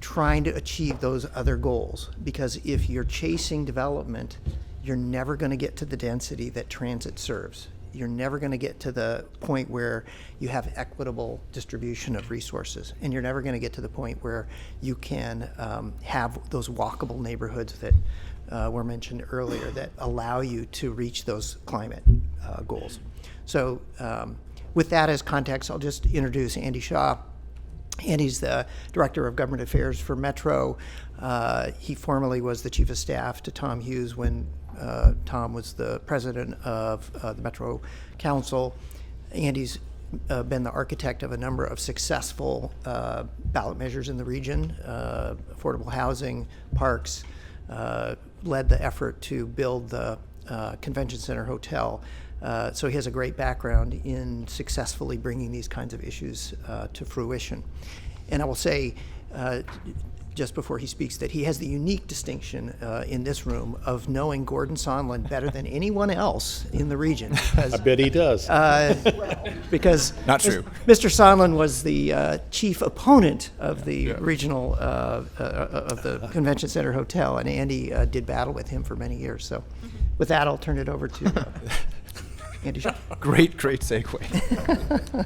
trying to achieve those other goals. Because if you're chasing development, you're never going to get to the density that transit serves. You're never going to get to the point where you have equitable distribution of resources. And you're never going to get to the point where you can have those walkable neighborhoods that were mentioned earlier that allow you to reach those climate goals. So with that as context, I'll just introduce Andy Shaw. Andy's the Director of Government Affairs for Metro. He formerly was the Chief of Staff to Tom Hughes when Tom was the President of the Metro Council. Andy's been the architect of a number of successful ballot measures in the region, affordable housing, parks, led the effort to build the Convention Center Hotel. So he has a great background in successfully bringing these kinds of issues to fruition. And I will say, just before he speaks, that he has the unique distinction in this room of knowing Gordon Sondland better than anyone else in the region. Because, I bet he does. Because Not true. Mr. Sondland was the chief opponent of the regional, of the Convention Center Hotel, and Andy did battle with him for many years. So with that, I'll turn it over to Andy Shaw. Great segue.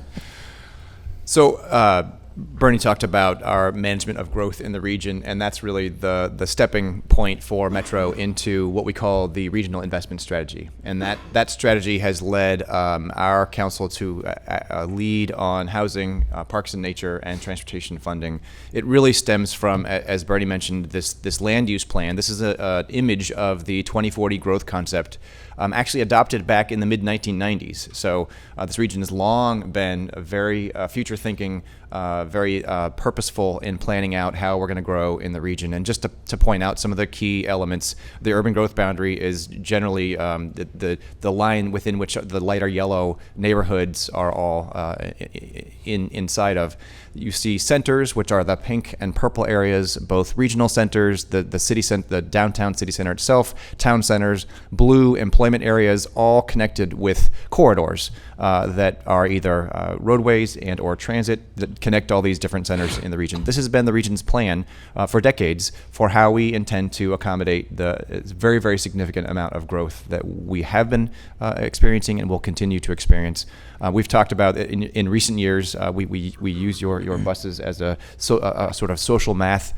So Bernie talked about our management of growth in the region, and that's really the stepping point for Metro into what we call the regional investment strategy. And that strategy has led our council to lead on housing, parks and nature, and transportation funding. It really stems from, as Bernie mentioned, this land use plan. This is an image of the 2040 growth concept, actually adopted back in the mid-1990s. So this region has long been very future-thinking, very purposeful in planning out how we're going to grow in the region. And just to point out some of the key elements, the urban growth boundary is generally the line within which the lighter yellow neighborhoods are all inside of. You see centers, which are the pink and purple areas, both regional centers, the city center, the downtown city center itself, town centers, blue employment areas, all connected with corridors that are either roadways and or transit that connect all these different centers in the region. This has been the region's plan for decades for how we intend to accommodate the very, very significant amount of growth that we have been experiencing and will continue to experience. We've talked about in recent years, we use your buses as a sort of social math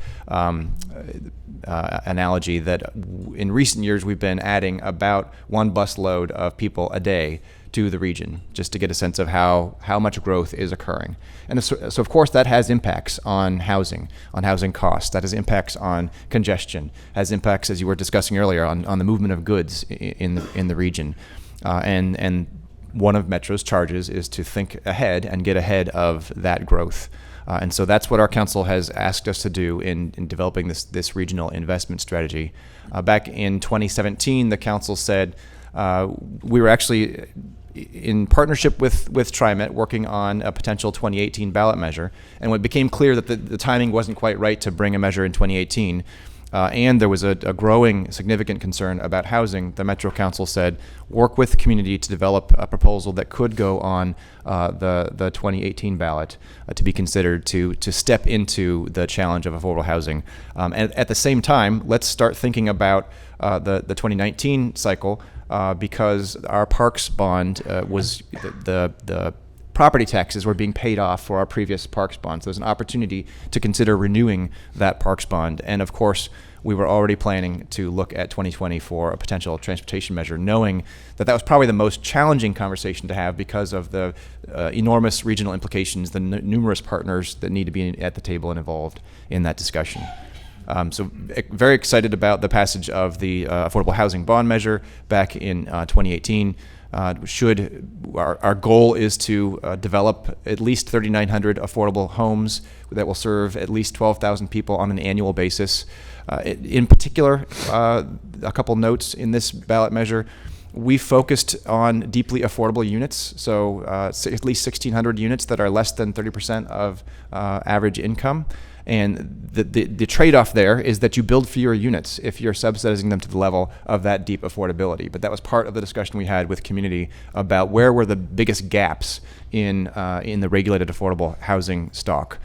analogy that in recent years we've been adding about one bus load of people a day to the region, just to get a sense of how much growth is occurring. And so of course that has impacts on housing costs, that has impacts on congestion, has impacts, as you were discussing earlier, on the movement of goods in the region. And one of Metro's charges is to think ahead and get ahead of that growth. And so that's what our council has asked us to do in developing this regional investment strategy. Back in 2017, the council said we were actually in partnership with TriMet working on a potential 2018 ballot measure. And when it became clear that the timing wasn't quite right to bring a measure in 2018, and there was a growing significant concern about housing, the Metro Council said, work with the community to develop a proposal that could go on the 2018 ballot to be considered to step into the challenge of affordable housing. And at the same time, let's start thinking about the 2019 cycle because our parks bond was the property taxes were being paid off for our previous parks bond. So there's an opportunity to consider renewing that parks bond. And of course, we were already planning to look at 2020 for a potential transportation measure, knowing that was probably the most challenging conversation to have because of the enormous regional implications, the numerous partners that need to be at the table and involved in that discussion. So very excited about the passage of the affordable housing bond measure back in 2018. Our goal is to develop at least 3,900 affordable homes that will serve at least 12,000 people on an annual basis. In particular, a couple notes in this ballot measure. We focused on deeply affordable units, so at least 1,600 units that are less than 30% of average income. And the trade-off there is that you build fewer units if you're subsidizing them to the level of that deep affordability. But that was part of the discussion we had with community about where were the biggest gaps in the regulated affordable housing stock.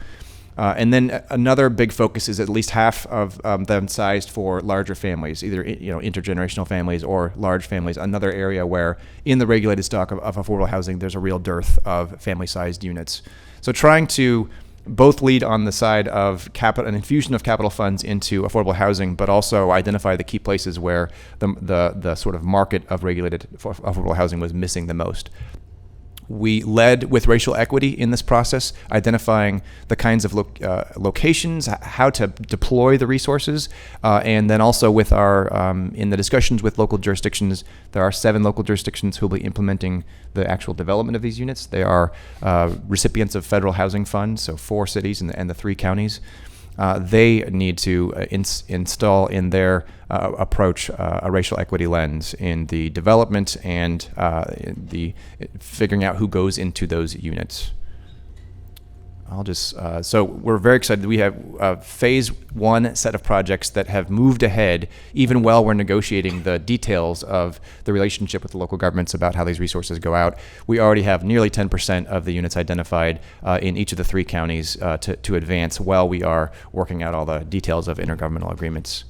And then another big focus is at least half of them sized for larger families, either intergenerational families or large families. Another area where in the regulated stock of affordable housing, there's a real dearth of family-sized units. So trying to both lead on the side of an infusion of capital funds into affordable housing, but also identify the key places where the sort of market of regulated affordable housing was missing the most. We led with racial equity in this process, identifying the kinds of locations, how to deploy the resources, and then also with our, in the discussions with local jurisdictions, there are 7 local jurisdictions who will be implementing the actual development of these units. They are recipients of federal housing funds, so 4 cities and the 3 counties. They need to install in their approach a racial equity lens in the development and the figuring out who goes into those units. So we're very excited. We have phase 1 set of projects that have moved ahead even while we're negotiating the details of the relationship with the local governments about how these resources go out. We already have nearly 10% of the units identified in each of the 3 counties to advance while we are working out all the details of intergovernmental agreements.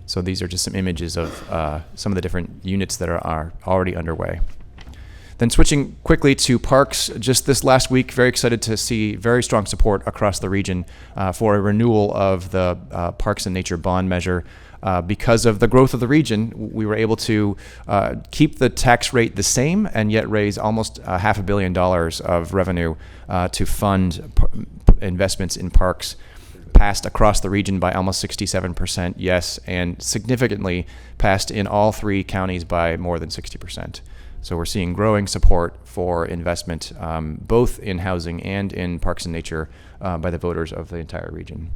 So these are just some images of some of the different units that are already underway. Then switching quickly to parks, just this last week, very excited to see very strong support across the region for a renewal of the Parks and Nature bond measure. Because of the growth of the region, we were able to keep the tax rate the same and yet raise almost $500 million of revenue to fund investments in parks, passed across the region by almost 67%, yes, and significantly passed in all 3 counties by more than 60%. So we're seeing growing support for investment, both in housing and in parks and nature by the voters of the entire region.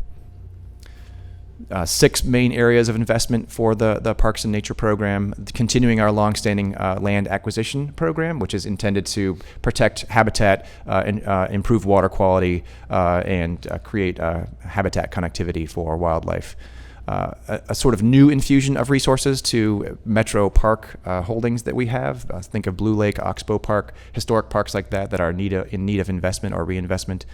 6 main areas of investment for the Parks and Nature program, continuing our longstanding land acquisition program, which is intended to protect habitat, and improve water quality, and create habitat connectivity for wildlife. A sort of new infusion of resources to metro park holdings that we have. Think of Blue Lake, Oxbow Park, historic parks like that are in need of investment or reinvestment.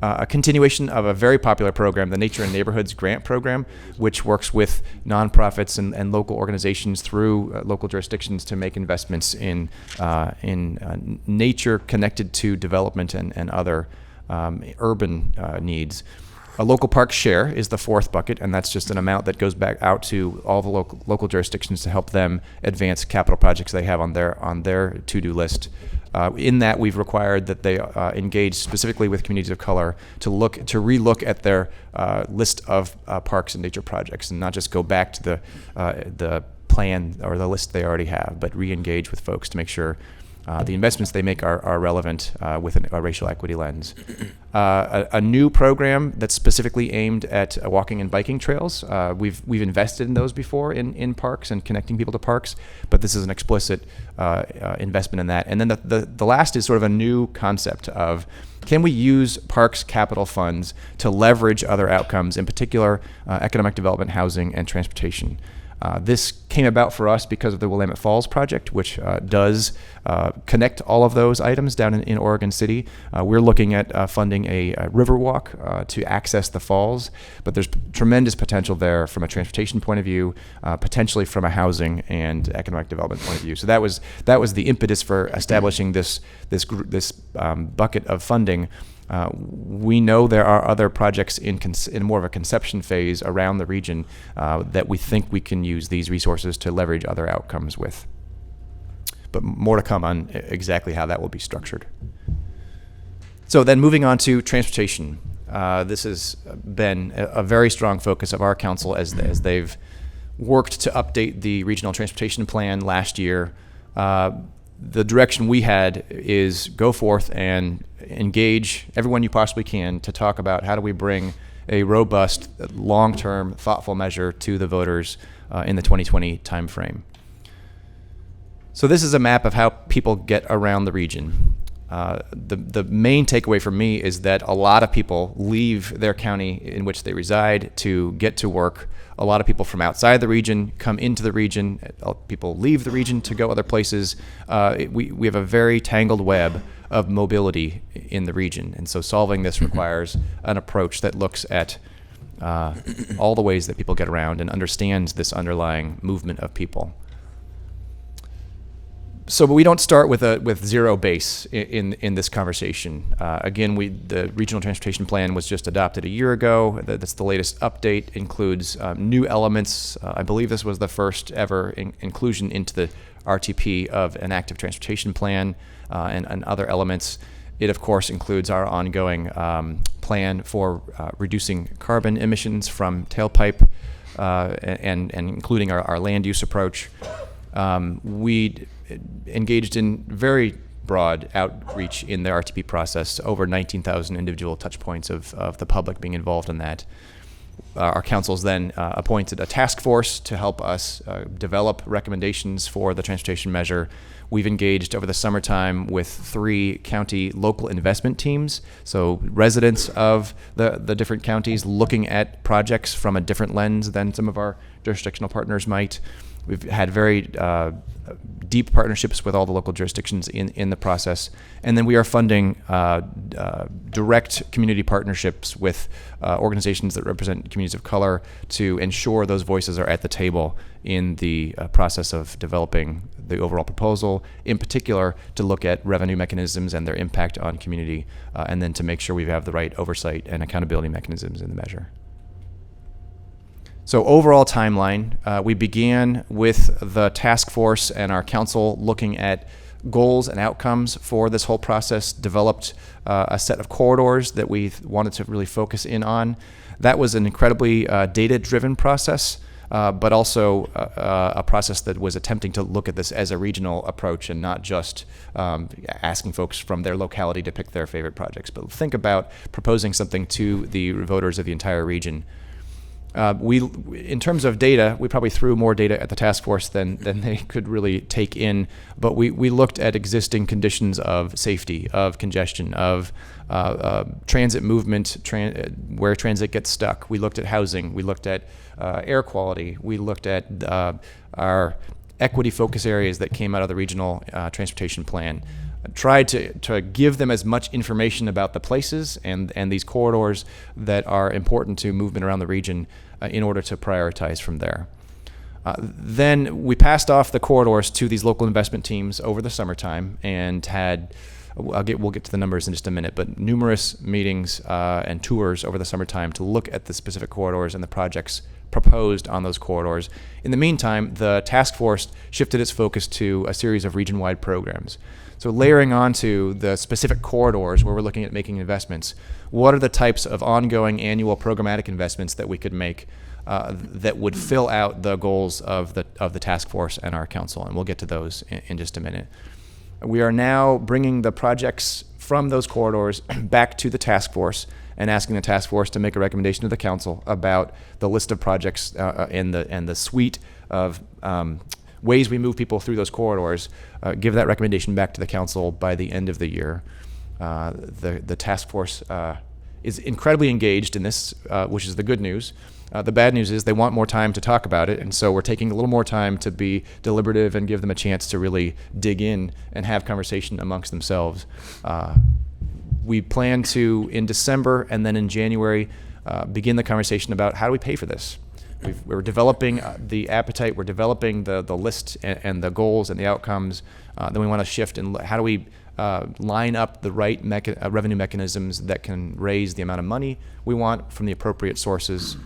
A continuation of a very popular program, the Nature and Neighborhoods Grant Program, which works with nonprofits and local organizations through local jurisdictions to make investments in nature connected to development and other urban needs. A local park share is the 4th bucket, and that's just an amount that goes back out to all the local jurisdictions to help them advance capital projects they have on their to-do list. In that, we've required that they engage specifically with communities of color to relook at their list of parks and nature projects, and not just go back to the plan or the list they already have, but re-engage with folks to make sure the investments they make are relevant with a racial equity lens. A new program that's specifically aimed at walking and biking trails. We've invested in those before in parks and connecting people to parks, but this is an explicit investment in that. And then the last is sort of a new concept of, can we use parks capital funds to leverage other outcomes, in particular economic development, housing, and transportation? This came about for us because of the Willamette Falls project, which does connect all of those items down in Oregon City. We're looking at funding a river walk to access the falls, but there's tremendous potential there from a transportation point of view, potentially from a housing and economic development point of view. So that was the impetus for establishing this bucket of funding. We know there are other projects in more of a conception phase around the region that we think we can use these resources to leverage other outcomes with. But more to come on exactly how that will be structured. So then moving on to transportation. This has been a very strong focus of our council as they've worked to update the regional transportation plan last year. The direction we had is go forth and engage everyone you possibly can to talk about how do we bring a robust, long-term, thoughtful measure to the voters in the 2020 timeframe. So this is a map of how people get around the region. The main takeaway for me is that a lot of people leave their county in which they reside to get to work. A lot of people from outside the region come into the region. People leave the region to go other places. We have a very tangled web of mobility in the region. And so solving this requires an approach that looks at all the ways that people get around and understands this underlying movement of people. So we don't start with zero base in this conversation. Again, the regional transportation plan was just adopted a year ago. That's the latest update. Includes new elements. I believe this was the first ever inclusion into the RTP of an active transportation plan and other elements. It of course includes our ongoing plan for reducing carbon emissions from tailpipe and including our land use approach. We engaged in very broad outreach in the RTP process, over 19,000 individual touch points of the public being involved in that. Our councils then appointed a task force to help us develop recommendations for the transportation measure. We've engaged over the summertime with 3 county local investment teams, so residents of the different counties looking at projects from a different lens than some of our jurisdictional partners might. We've had very deep partnerships with all the local jurisdictions in the process. And then we are funding direct community partnerships with organizations that represent communities of color to ensure those voices are at the table in the process of developing the overall proposal, in particular to look at revenue mechanisms and their impact on community, and then to make sure we have the right oversight and accountability mechanisms in the measure. So overall timeline, we began with the task force and our council looking at goals and outcomes for this whole process, developed a set of corridors that we wanted to really focus in on. That was an incredibly data-driven process, but also a process that was attempting to look at this as a regional approach and not just asking folks from their locality to pick their favorite projects, but think about proposing something to the voters of the entire region. In terms of data, we probably threw more data at the task force than they could really take in, but we looked at existing conditions of safety, of congestion, of transit movement, where transit gets stuck. We looked at housing. We looked at air quality. We looked at our equity focus areas that came out of the regional transportation plan. Tried to give them as much information about the places and these corridors that are important to movement around the region in order to prioritize from there. Then we passed off the corridors to these local investment teams over the summertime and had, we'll get to the numbers in just a minute, but numerous meetings and tours over the summertime to look at the specific corridors and the projects proposed on those corridors. In the meantime, the task force shifted its focus to a series of region-wide programs. So layering onto the specific corridors where we're looking at making investments, what are the types of ongoing annual programmatic investments that we could make that would fill out the goals of the task force and our council? And we'll get to those in just a minute. We are now bringing the projects from those corridors back to the task force and asking the task force to make a recommendation to the council about the list of projects and the suite of ways we move people through those corridors, give that recommendation back to the council by the end of the year. The task force is incredibly engaged in this, which is the good news. The bad news is they want more time to talk about it, and so we're taking a little more time to be deliberative and give them a chance to really dig in and have conversation amongst themselves. We plan to, in December and then in January, begin the conversation about how do we pay for this. We're developing the appetite, we're developing the list and the goals and the outcomes. Then we want to shift and how do we line up the right revenue mechanisms that can raise the amount of money we want from the appropriate sources.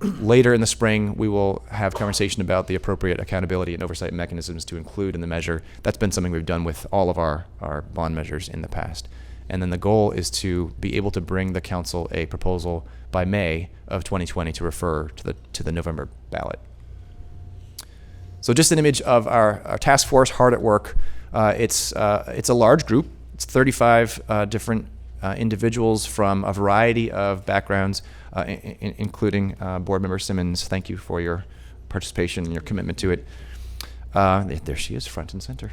Later in the spring, we will have conversation about the appropriate accountability and oversight mechanisms to include in the measure. That's been something we've done with all of our bond measures in the past. And then the goal is to be able to bring the council a proposal by May of 2020 to refer to the November ballot. So just an image of our task force hard at work. It's a large group. It's 35 different individuals from a variety of backgrounds, including Board Member Simmons. Thank you for your participation and your commitment to it. There she is, front and center.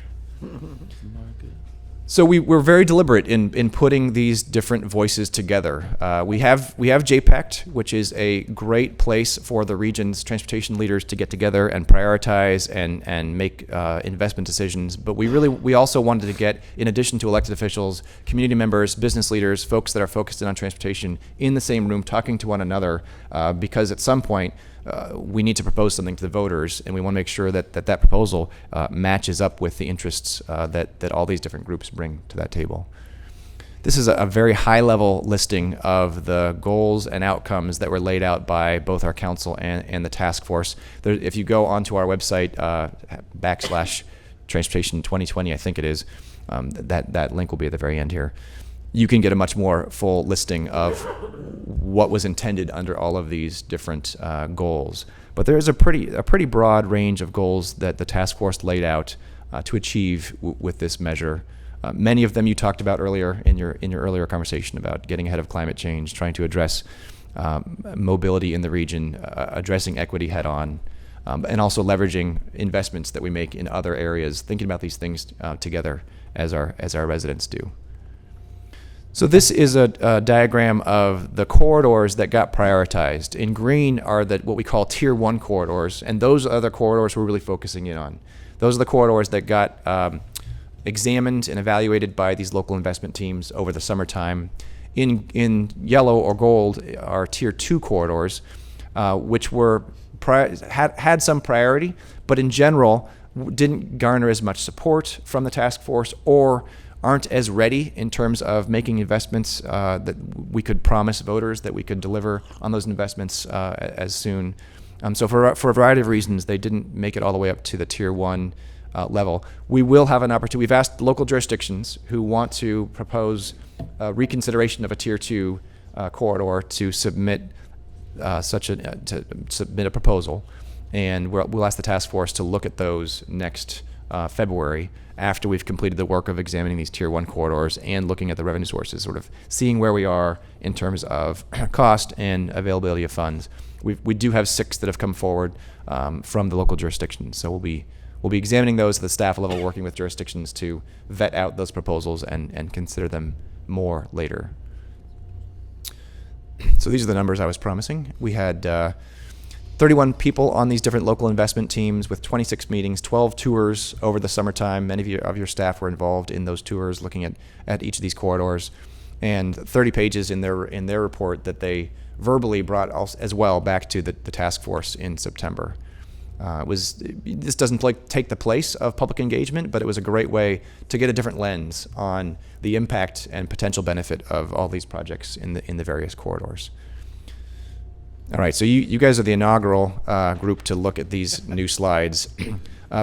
So we're very deliberate in putting these different voices together. We have JPACT, which is a great place for the region's transportation leaders to get together and prioritize and make investment decisions. But we also wanted to get, in addition to elected officials, community members, business leaders, folks that are focused in on transportation in the same room talking to one another, because at some point we need to propose something to the voters, and we want to make sure that that proposal matches up with the interests that all these different groups bring to that table. This is a very high-level listing of the goals and outcomes that were laid out by both our council and the task force. If you go onto our website, /transportation 2020, I think it is, that link will be at the very end here. You can get a much more full listing of what was intended under all of these different goals. But there is a pretty broad range of goals that the task force laid out to achieve with this measure. Many of them you talked about earlier in your earlier conversation about getting ahead of climate change, trying to address mobility in the region, addressing equity head on, and also leveraging investments that we make in other areas, thinking about these things together as our residents do. So this is a diagram of the corridors that got prioritized. In green are what we call Tier 1 corridors, and those are the corridors we're really focusing in on. Those are the corridors that got examined and evaluated by these local investment teams over the summertime. In yellow or gold are Tier 2 corridors, which were had some priority, but in general didn't garner as much support from the task force or aren't as ready in terms of making investments that we could promise voters that we could deliver on those investments as soon. So for a variety of reasons, they didn't make it all the way up to the Tier 1 level. We will have an opportunity. We've asked local jurisdictions who want to propose reconsideration of a Tier 2 corridor to submit submit a proposal, and we'll ask the task force to look at those next February after we've completed the work of examining these Tier 1 corridors and looking at the revenue sources, sort of seeing where we are in terms of cost and availability of funds. We do have 6 that have come forward from the local jurisdictions, so we'll be examining those at the staff level, working with jurisdictions to vet out those proposals and consider them more later. So these are the numbers I was promising. We had 31 people on these different local investment teams with 26 meetings, 12 tours over the summertime. Many of your staff were involved in those tours, looking at each of these corridors, and 30 pages in their report that they verbally brought as well back to the task force in September. This doesn't take the place of public engagement, but it was a great way to get a different lens on the impact and potential benefit of all these projects in the various corridors. All right, so you guys are the inaugural group to look at these new slides.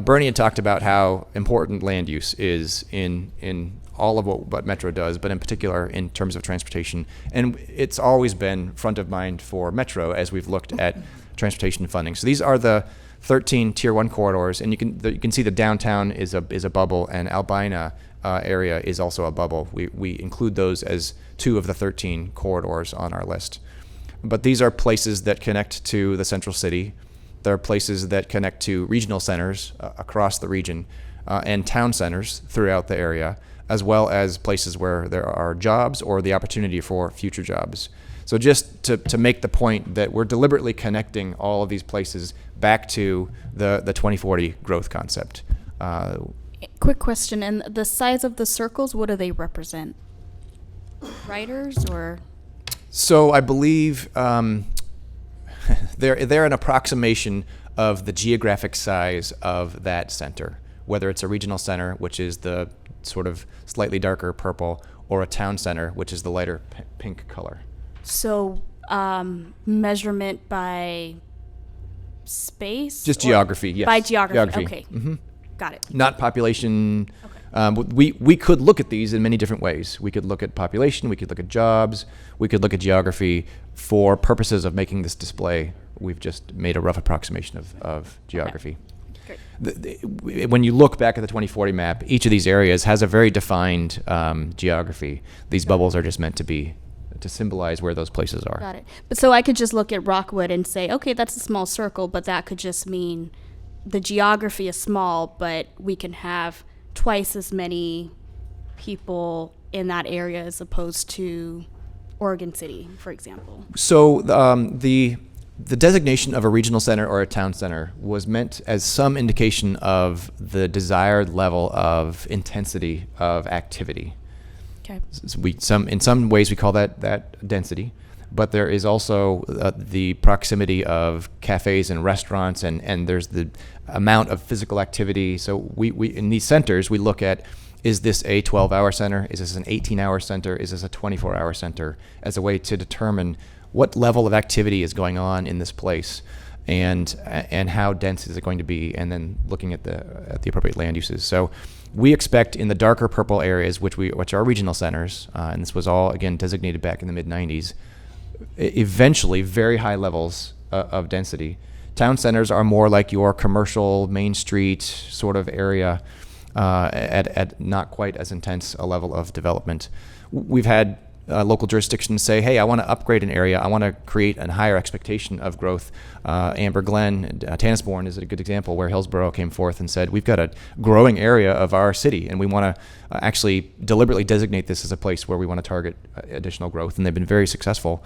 Bernie had talked about how important land use is in all of what Metro does, but in particular in terms of transportation. And it's always been front of mind for Metro as we've looked at transportation funding. So these are the 13 Tier 1 corridors, and you can see the downtown is a bubble, and Albina area is also a bubble. We include those as 2 of the 13 corridors on our list. But these are places that connect to the central city. There are places that connect to regional centers across the region and town centers throughout the area, as well as places where there are jobs or the opportunity for future jobs. So just to make the point that we're deliberately connecting all of these places back to the 2040 growth concept. Quick question, and the size of the circles, what do they represent? Riders or? So I believe they're an approximation of the geographic size of that center, whether it's a regional center, which is the sort of slightly darker purple, or a town center, which is the lighter pink color. So measurement by space? Just geography, yes. By geography. Okay. Mm-hmm. Got it. Not population. Okay. We could look at these in many different ways. We could look at population, we could look at jobs, we could look at geography. For purposes of making this display, we've just made a rough approximation of geography. Okay. Great. When you look back at the 2040 map, each of these areas has a very defined geography. These bubbles are just meant to symbolize where those places are. Got it. But so I could just look at Rockwood and say, okay, that's a small circle, but that could just mean the geography is small, but we can have twice as many people in that area as opposed to Oregon City, for example. So the designation of a regional center or a town center was meant as some indication of the desired level of intensity of activity. Okay. So in some ways we call that density, but there is also the proximity of cafes and restaurants, and there's the amount of physical activity. So we in these centers we look at, is this a 12-hour center? Is this an 18-hour center? Is this a 24-hour center? As a way to determine what level of activity is going on in this place, and how dense is it going to be, and then looking at the appropriate land uses. So we expect in the darker purple areas, which are regional centers, and this was all again designated back in the mid-90s, eventually very high levels of density. Town centers are more like your commercial Main Street sort of area, at not quite as intense a level of development. We've had local jurisdictions say, hey, I want to upgrade an area. I want to create a higher expectation of growth. Amber Glen, Tannisbourne is a good example where Hillsborough came forth and said, we've got a growing area of our city, and we want to actually deliberately designate this as a place where we want to target additional growth. And they've been very successful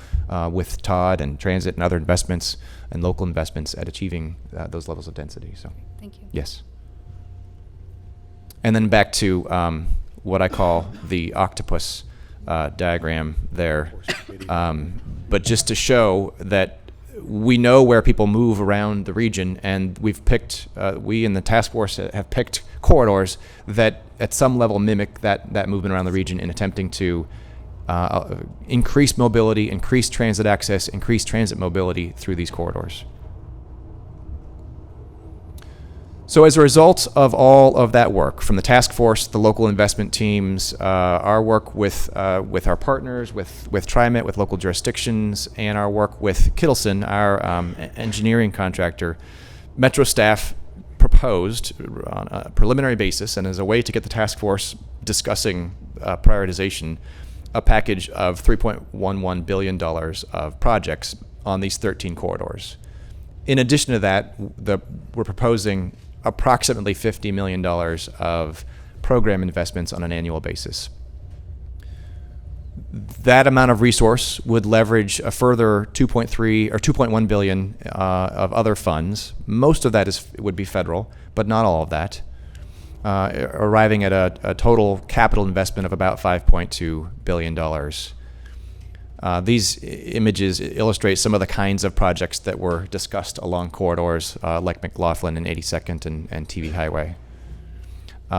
with TOD and transit and other investments and local investments at achieving those levels of density. So, Thank you. yes. And then back to what I call the octopus diagram there. But just to show that we know where people move around the region, and we've picked, we in the task force have picked corridors that at some level mimic that movement around the region in attempting to increase mobility, increase transit access, increase transit mobility through these corridors. So as a result of all of that work, from the task force, the local investment teams, our work with our partners, with TriMet, with local jurisdictions, and our work with Kittleson, our engineering contractor, Metro staff proposed on a preliminary basis and as a way to get the task force discussing prioritization, a package of $3.11 billion of projects on these 13 corridors. In addition to that, we're proposing approximately $50 million of program investments on an annual basis. That amount of resource would leverage a further 2.3 or 2.1 billion of other funds. Most of that would be federal, but not all of that, arriving at a total capital investment of about $5.2 billion. These images illustrate some of the kinds of projects that were discussed along corridors like McLaughlin and 82nd and TV Highway.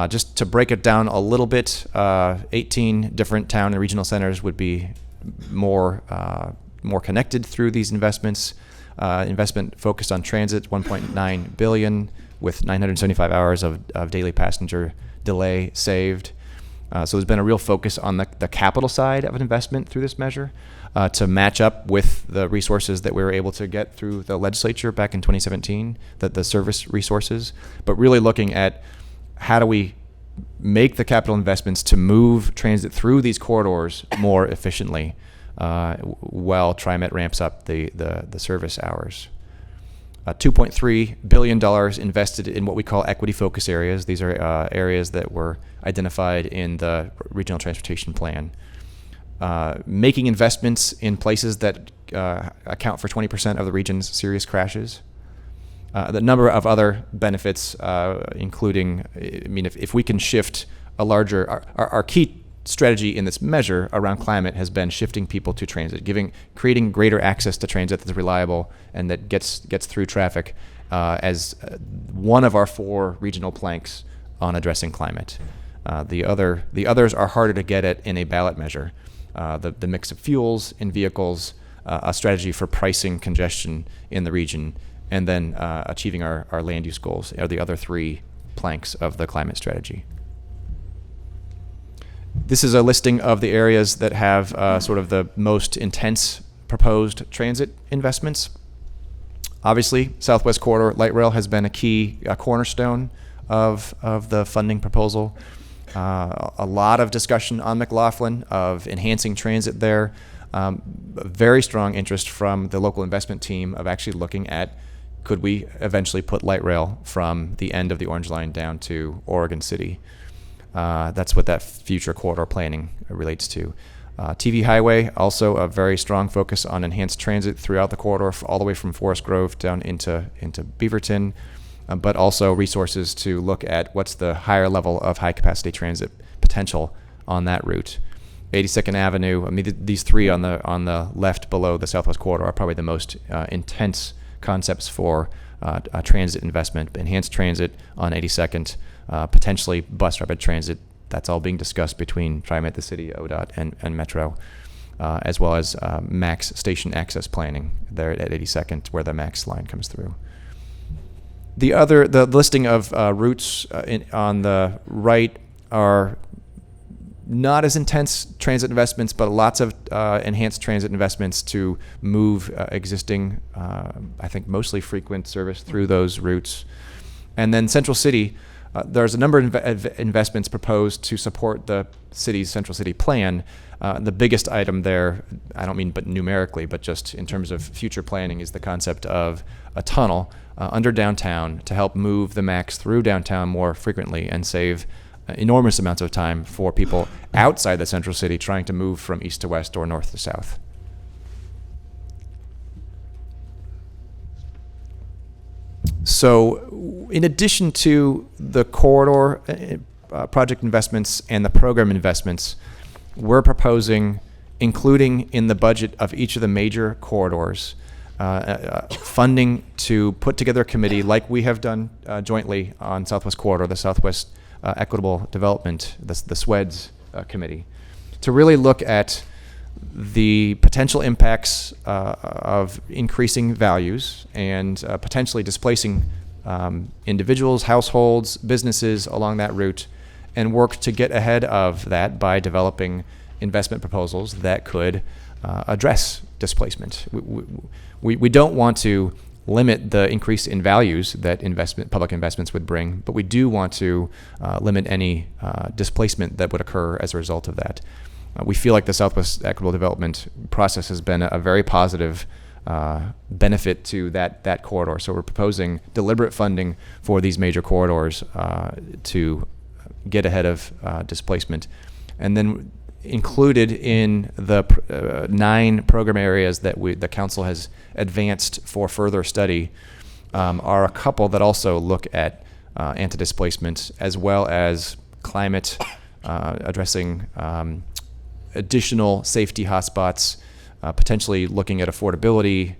Just to break it down a little bit, 18 different town and regional centers would be more connected through these investments. Investment focused on transit, $1.9 billion, with 975 hours of daily passenger delay saved. So there's been a real focus on the capital side of an investment through this measure to match up with the resources that we were able to get through the legislature back in 2017, the service resources, but really looking at how do we make the capital investments to move transit through these corridors more efficiently while TriMet ramps up the service hours. $2.3 billion invested in what we call equity focus areas. These are areas that were identified in the regional transportation plan. Making investments in places that account for 20% of the region's serious crashes. The number of other benefits, including, if we can shift a larger, our key strategy in this measure around climate has been shifting people to transit, creating greater access to transit that's reliable and that gets through traffic as one of our 4 regional planks on addressing climate. The others are harder to get at in a ballot measure. The mix of fuels in vehicles, a strategy for pricing congestion in the region, and then achieving our land use goals are the other 3 planks of the climate strategy. This is a listing of the areas that have sort of the most intense proposed transit investments. Obviously, Southwest Corridor Light Rail has been a key cornerstone of the funding proposal. A lot of discussion on McLaughlin of enhancing transit there. Very strong interest from the local investment team of actually looking at could we eventually put light rail from the end of the Orange Line down to Oregon City. That's what that future corridor planning relates to. TV Highway, also a very strong focus on enhanced transit throughout the corridor, all the way from Forest Grove down into Beaverton, but also resources to look at what's the higher level of high capacity transit potential on that route. 82nd Avenue, these 3 on the left below the Southwest Corridor are probably the most intense concepts for transit investment. Enhanced transit on 82nd, potentially bus rapid transit. That's all being discussed between TriMet, the city, ODOT, and Metro, as well as MAX station access planning there at 82nd, where the MAX line comes through. The listing of routes on the right are not as intense transit investments, but lots of enhanced transit investments to move existing, I think mostly frequent service through those routes. And then Central City, There's a number of investments proposed to support the city's central city plan. The biggest item there, I don't mean but numerically, but just in terms of future planning, is the concept of a tunnel under downtown to help move the MAX through downtown more frequently and save enormous amounts of time for people outside the central city trying to move from east to west or north to south. So in addition to the corridor project investments and the program investments, we're proposing, including in the budget of each of the major corridors, funding to put together a committee like we have done jointly on Southwest Corridor, the Southwest Equitable Development, the SWEDS committee, to really look at the potential impacts of increasing values and potentially displacing individuals, households, businesses along that route, and work to get ahead of that by developing investment proposals that could address displacement. We don't want to limit the increase in values that public investments would bring, but we do want to limit any displacement that would occur as a result of that. We feel like the Southwest Equitable Development process has been a very positive benefit to that corridor. So we're proposing deliberate funding for these major corridors to get ahead of displacement. And then included in the 9 program areas that the council has advanced for further study are a couple that also look at anti-displacement as well as climate, addressing additional safety hotspots, potentially looking at affordability.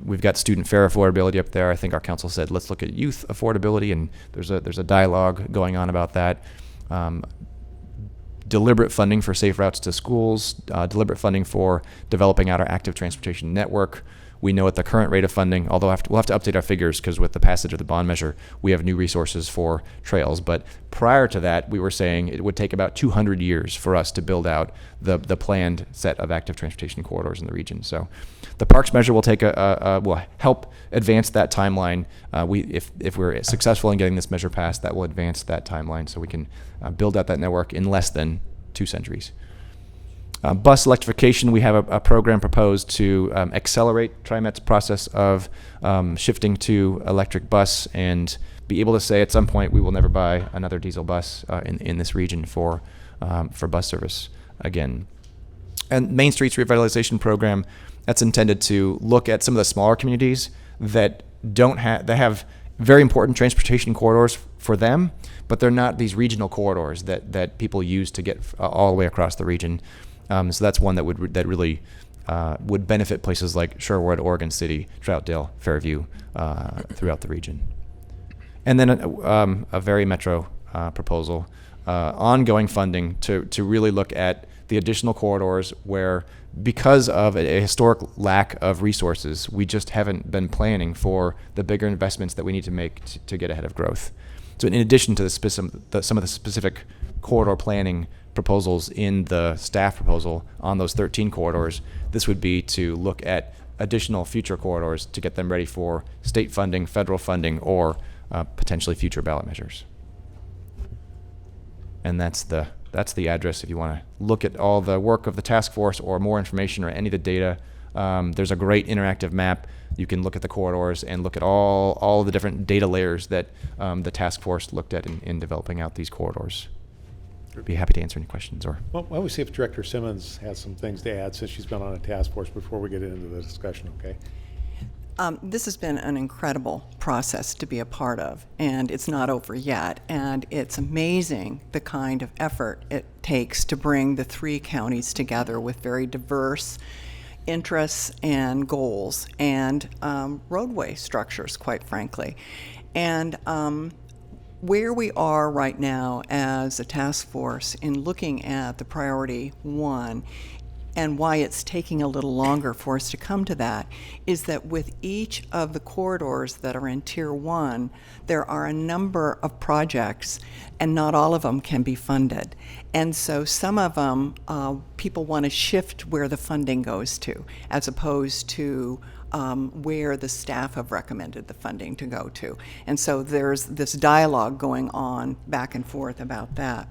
We've got student fare affordability up there. I think our council said, let's look at youth affordability, and there's a dialogue going on about that. Deliberate funding for safe routes to schools, deliberate funding for developing out our active transportation network. We know at the current rate of funding, although we'll have to update our figures because with the passage of the bond measure, we have new resources for trails. But prior to that, we were saying it would take about 200 years for us to build out the planned set of active transportation corridors in the region. So the parks measure will will help advance that timeline. If we're successful in getting this measure passed, that will advance that timeline so we can build out that network in less than 2 centuries. Bus electrification, we have a program proposed to accelerate TriMet's process of shifting to electric bus and be able to say at some point we will never buy another diesel bus in this region for bus service again. And Main Streets Revitalization Program, that's intended to look at some of the smaller communities that they have very important transportation corridors for them, but they're not these regional corridors that people use to get all the way across the region. So that's one that really would benefit places like Sherwood, Oregon City, Troutdale, Fairview, throughout the region. And then a very metro proposal, ongoing funding to really look at the additional corridors where, because of a historic lack of resources, we just haven't been planning for the bigger investments that we need to make to get ahead of growth. So in addition to some of the specific corridor planning proposals in the staff proposal on those 13 corridors, this would be to look at additional future corridors to get them ready for state funding, federal funding, or potentially future ballot measures. And that's the address if you want to look at all the work of the task force or more information or any of the data. There's a great interactive map. You can look at the corridors and look at all the different data layers that the task force looked at in developing out these corridors. I'd be happy to answer any questions. Well, why don't we see if Director Simmons has some things to add since she's been on a task force before we get into the discussion, okay? This has been an incredible process to be a part of, and it's not over yet. And it's amazing the kind of effort it takes to bring the 3 counties together with very diverse interests and goals and roadway structures, quite frankly. And where we are right now as a task force in looking at the priority 1 and why it's taking a little longer for us to come to that is that with each of the corridors that are in Tier 1, there are a number of projects, and not all of them can be funded. And so some of them, people want to shift where the funding goes to, as opposed to where the staff have recommended the funding to go to. And so there's this dialogue going on back and forth about that.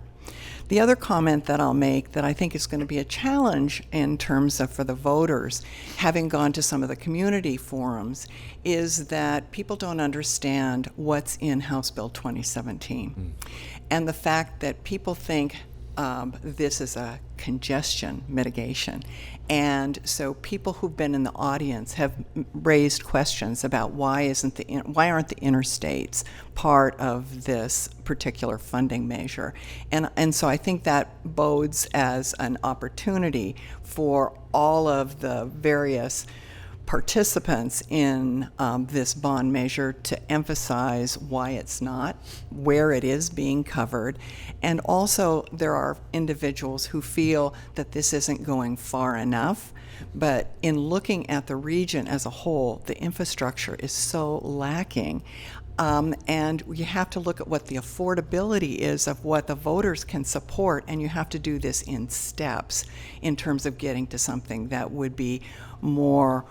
The other comment that I'll make that I think is going to be a challenge in terms of for the voters, having gone to some of the community forums, is that people don't understand what's in House Bill 2017. And the fact that people think this is a congestion mitigation. And so people who've been in the audience have raised questions about why aren't the interstates part of this particular funding measure? And so I think that bodes as an opportunity for all of the various participants in this bond measure to emphasize why it's not, where it is being covered, and also there are individuals who feel that this isn't going far enough. But in looking at the region as a whole, the infrastructure is so lacking. And you have to look at what the affordability is of what the voters can support, and you have to do this in steps in terms of getting to something that would be more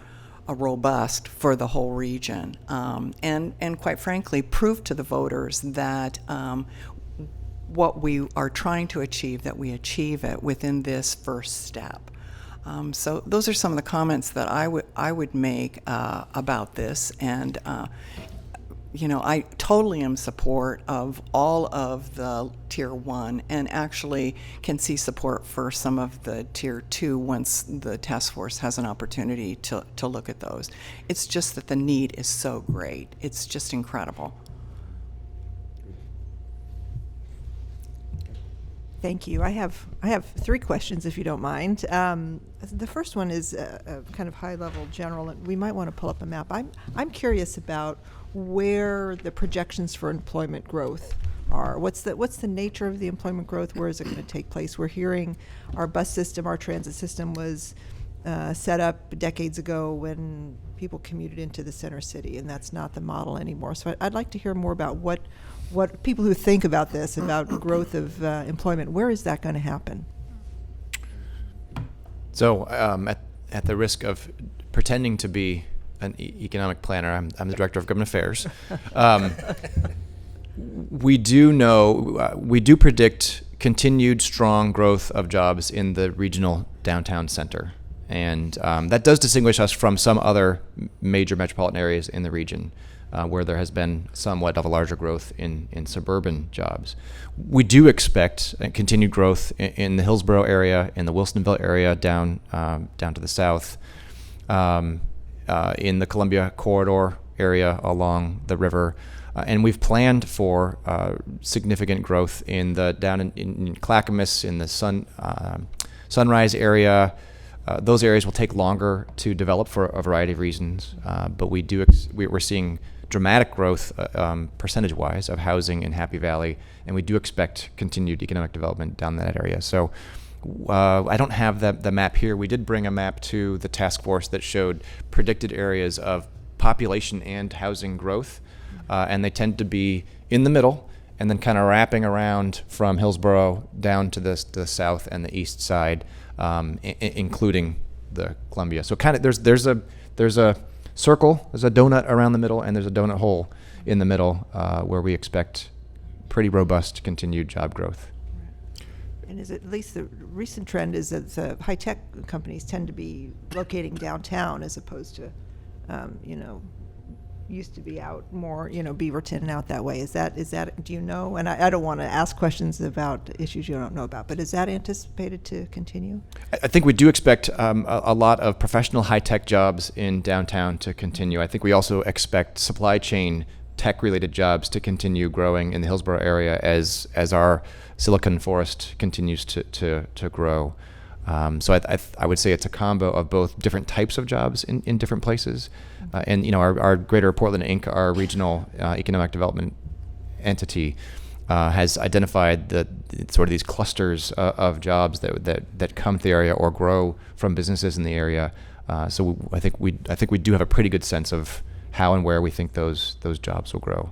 robust for the whole region, and quite frankly, prove to the voters that what we are trying to achieve, that we achieve it within this first step. So those are some of the comments that I would make about this, and I totally am support of all of the Tier 1, and actually can see support for some of the Tier 2 once the task force has an opportunity to look at those. It's just that the need is so great. It's just incredible. Thank you. I have 3 questions, if you don't mind. The first one is a kind of high-level general, and we might want to pull up a map. I'm curious about where the projections for employment growth are. What's the nature of the employment growth? Where is it going to take place? We're hearing our bus system, our transit system was set up decades ago when people commuted into the center city, and that's not the model anymore. So I'd like to hear more about what people who think about this, about growth of employment, where is that going to happen? So at the risk of pretending to be an economic planner, I'm the director of government affairs. We do predict continued strong growth of jobs in the regional downtown center. And that does distinguish us from some other major metropolitan areas in the region, where there has been somewhat of a larger growth in suburban jobs. We do expect continued growth in the Hillsborough area, in the Wilsonville area, down to the south, in the Columbia Corridor area along the river. And we've planned for significant growth in Clackamas, in the Sunrise area. Those areas will take longer to develop for a variety of reasons, but we're seeing dramatic growth percentage-wise of housing in Happy Valley, and we do expect continued economic development down that area. So I don't have the map here. We did bring a map to the task force that showed predicted areas of population and housing growth, and they tend to be in the middle and then kind of wrapping around from Hillsborough down to the south and the east side, including the Columbia. So kind of there's a circle, there's a donut around the middle, and there's a donut hole in the middle where we expect pretty robust continued job growth. And is it, at least the recent trend is that the high-tech companies tend to be locating downtown as opposed to, used to be out more, Beaverton and out that way. Is that, do you know? And I don't want to ask questions about issues you don't know about, but is that anticipated to continue? I think we do expect a lot of professional high-tech jobs in downtown to continue. I think we also expect supply chain tech-related jobs to continue growing in the Hillsborough area as our Silicon Forest continues to grow. So I would say it's a combo of both different types of jobs in different places. And our Greater Portland Inc., our regional economic development entity, has identified sort of these clusters of jobs that come to the area or grow from businesses in the area. So I think we do have a pretty good sense of how and where we think those jobs will grow.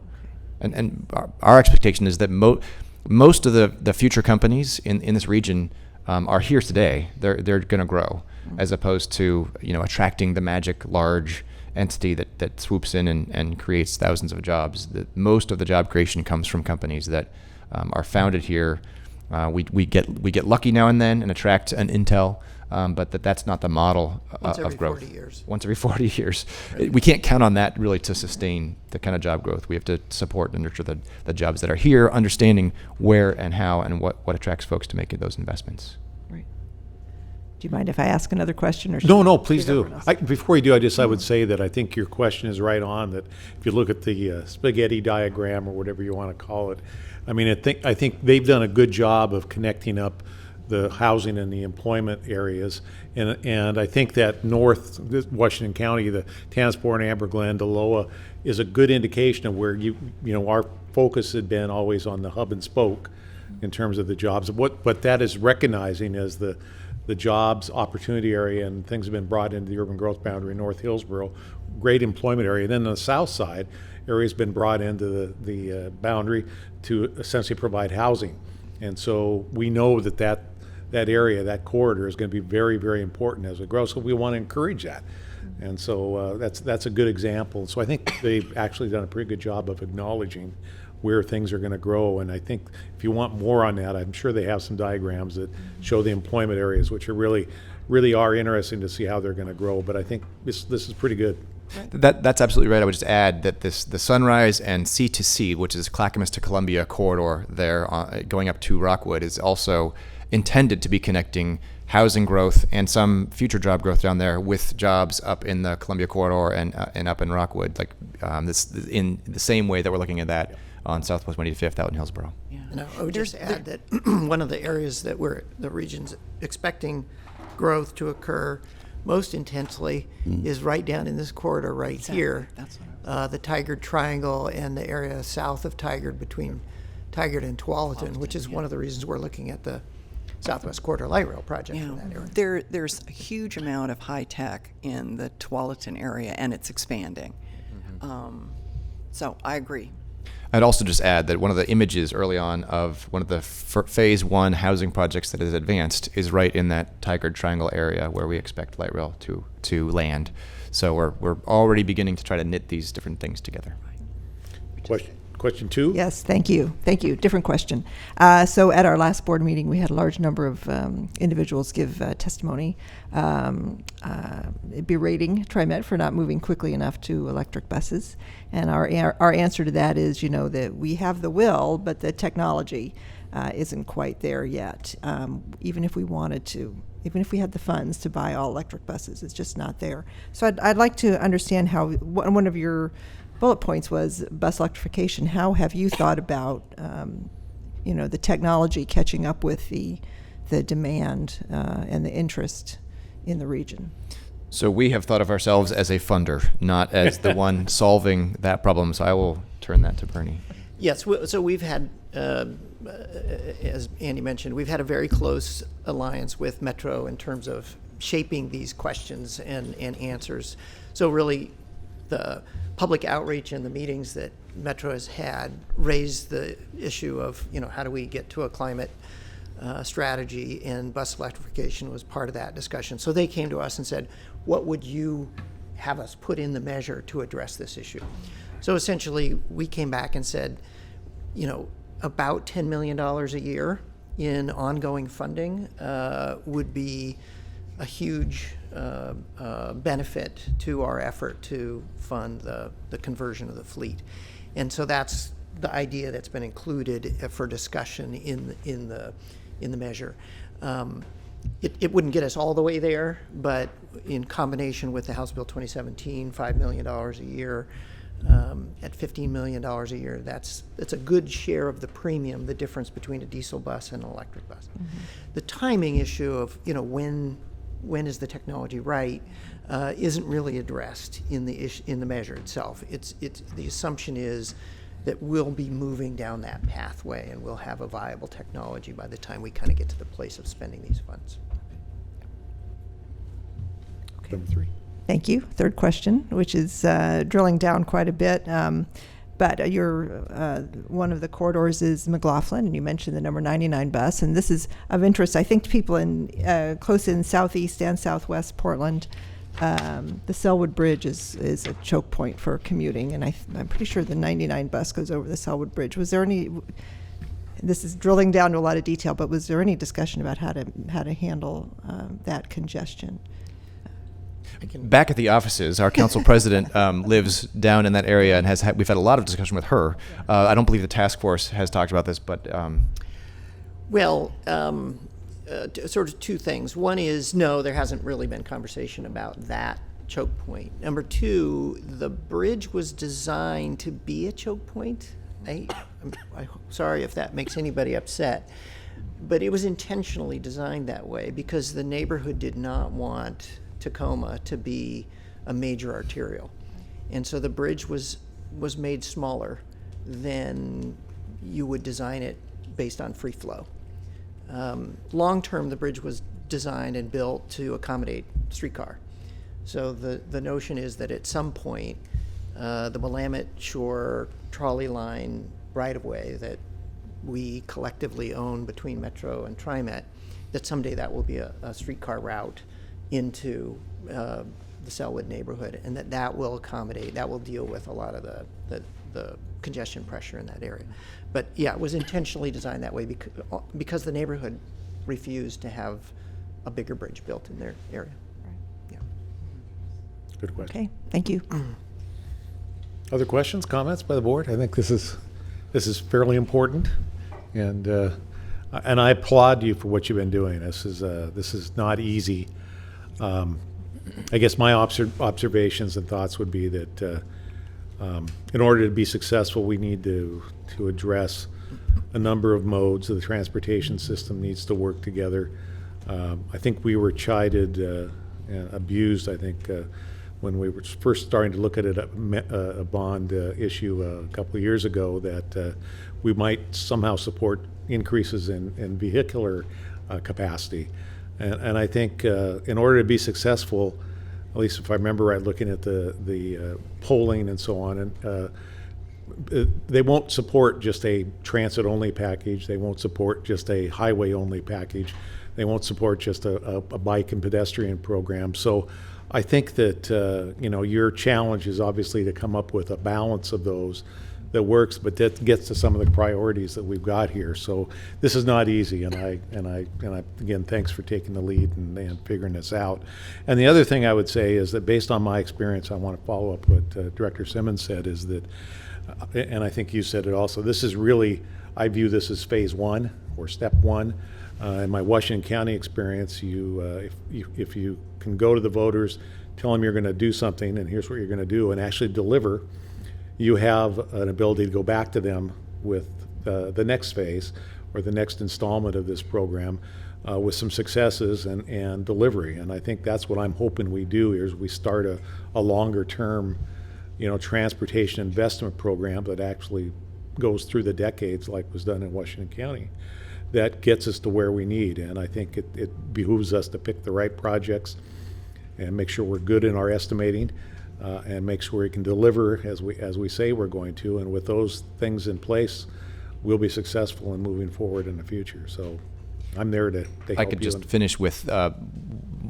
And our expectation is that most of the future companies in this region are here today. They're going to grow, as opposed to attracting the magic large entity that swoops in and creates thousands of jobs. Most of the job creation comes from companies that are founded here. We get lucky now and then and attract an Intel, but that's not the model of growth. 40 years. Once every 40 years. We can't count on that really to sustain the kind of job growth. We have to support and nurture the jobs that are here, understanding where and how and what attracts folks to making those investments. Do you mind if I ask another question? Or No, please do. Before you do, I would say that I think your question is right on, that if you look at the spaghetti diagram or whatever you want to call it, I mean, I think they've done a good job of connecting up the housing and the employment areas. And I think that North Washington County, the Tansport, Amber Glen, Deloa, is a good indication of where our focus had been always on the hub and spoke in terms of the jobs. What that is recognizing as the jobs opportunity area, and things have been brought into the urban growth boundary in North Hillsborough, great employment area. Then on the south side, area's been brought into the boundary to essentially provide housing. And so we know that area, that corridor, is going to be very, very important as it grows. So we want to encourage that. And so that's a good example. So I think they've actually done a pretty good job of acknowledging where things are going to grow. And I think if you want more on that, I'm sure they have some diagrams that show the employment areas, which are really are interesting to see how they're going to grow. But I think this is pretty good. That's absolutely right. I would just add that the Sunrise and C2C, which is Clackamas to Columbia corridor there, going up to Rockwood, is also intended to be connecting housing growth and some future job growth down there with jobs up in the Columbia corridor and up in Rockwood, like this in the same way that we're looking at that on Southwest 185th out in Hillsborough. Yeah. And I would just add that one of the areas that the region's expecting growth to occur most intensely is right down in this corridor right here. That's The Tigard Triangle and the area south of Tigard, between Tigard and Tualatin, which is one of the reasons we're looking at the Southwest Corridor Light Rail project in that area. There's a huge amount of high tech in the Tualatin area, and it's expanding. So I agree. I'd also just add that one of the images early on of one of the phase one housing projects that is advanced is right in that Tigard Triangle area where we expect light rail to land. So we're already beginning to try to knit these different things together. Question two? Yes, thank you. Thank you. Different question. So at our last board meeting, we had a large number of individuals give testimony berating TriMet for not moving quickly enough to electric buses. And our answer to that is, that we have the will, but the technology isn't quite there yet. Even if we wanted to, even if we had the funds to buy all electric buses, it's just not there. So I'd like to understand how one of your bullet points was bus electrification. How have you thought about, the technology catching up with the demand and the interest in the region? So we have thought of ourselves as a funder, not as the one solving that problem. So I will turn that to Bernie. Yes, so we've had, as Andy mentioned, we've had a very close alliance with Metro in terms of shaping these questions and answers. So really, the public outreach and the meetings that Metro has had raised the issue of, how do we get to a climate strategy, and bus electrification was part of that discussion. So they came to us and said, what would you have us put in the measure to address this issue? So essentially, we came back and said, about $10 million a year in ongoing funding would be a huge benefit to our effort to fund the conversion of the fleet. And so that's the idea that's been included for discussion in the measure. It wouldn't get us all the way there, but in combination with the House Bill 2017, $5 million a year, at $15 million a year, that's a good share of the premium, the difference between a diesel bus and an electric bus. Mm-hmm. The timing issue of, when is the technology right, isn't really addressed in the measure itself. It's the assumption is, that we'll be moving down that pathway and we'll have a viable technology by the time we kind of get to the place of spending these funds. Number 3. Thank you. Third question, which is drilling down quite a bit. But one of the corridors is McLaughlin, and you mentioned the number 99 bus, and this is of interest, I think, to people in close in southeast and southwest Portland. The Selwood Bridge is a choke point for commuting, and I'm pretty sure the 99 bus goes over the Selwood Bridge. Was there any? This is drilling down to a lot of detail, but was there any discussion about how to handle that congestion? Back at the offices, our council president lives down in that area, and we've had a lot of discussion with her. I don't believe the task force has talked about this, but Sort of two things. One is, no, there hasn't really been conversation about that choke point. Number two, the bridge was designed to be a choke point. I'm sorry if that makes anybody upset, but it was intentionally designed that way because the neighborhood did not want Tacoma to be a major arterial. And so the bridge was made smaller than you would design it based on free flow. Long term, the bridge was designed and built to accommodate streetcar. So the notion is that at some point, the Willamette Shore trolley line right-of-way that we collectively own between Metro and TriMet, that someday that will be a streetcar route into the Selwood neighborhood, and that will accommodate, that will deal with a lot of the congestion pressure in that area. But yeah, it was intentionally designed that way because the neighborhood refused to have a bigger bridge built in their area. Yeah. Good question. Okay, thank you. Other questions, comments by the board? I think this is fairly important, and I applaud you for what you've been doing. This is not easy. I guess my observations and thoughts would be that in order to be successful, we need to address a number of modes. The transportation system needs to work together. I think we were chided and abused, I think, when we were first starting to look at a bond issue a couple of years ago, that we might somehow support increases in vehicular capacity. And I think in order to be successful, at least if I remember right, looking at the polling and so on, and they won't support just a transit-only package. They won't support just a highway-only package. They won't support just a bike and pedestrian program. So I think that your challenge is obviously to come up with a balance of those that works, but that gets to some of the priorities that we've got here. So this is not easy, and I again, thanks for taking the lead and figuring this out. And the other thing I would say is that based on my experience, I want to follow up what Director Simmons said, is that, and I think you said it also, this is really, I view this as phase one or step one. In my Washington County experience, if you can go to the voters, tell them you're going to do something, and here's what you're going to do, and actually deliver, you have an ability to go back to them with the next phase or the next installment of this program with some successes and delivery. And I think that's what I'm hoping we do here, is we start a longer term, transportation investment program that actually goes through the decades like was done in Washington County, that gets us to where we need. And I think it behooves us to pick the right projects and make sure we're good in our estimating, and make sure we can deliver as we say we're going to. And with those things in place, we'll be successful in moving forward in the future. So I'm there to help. I could just finish with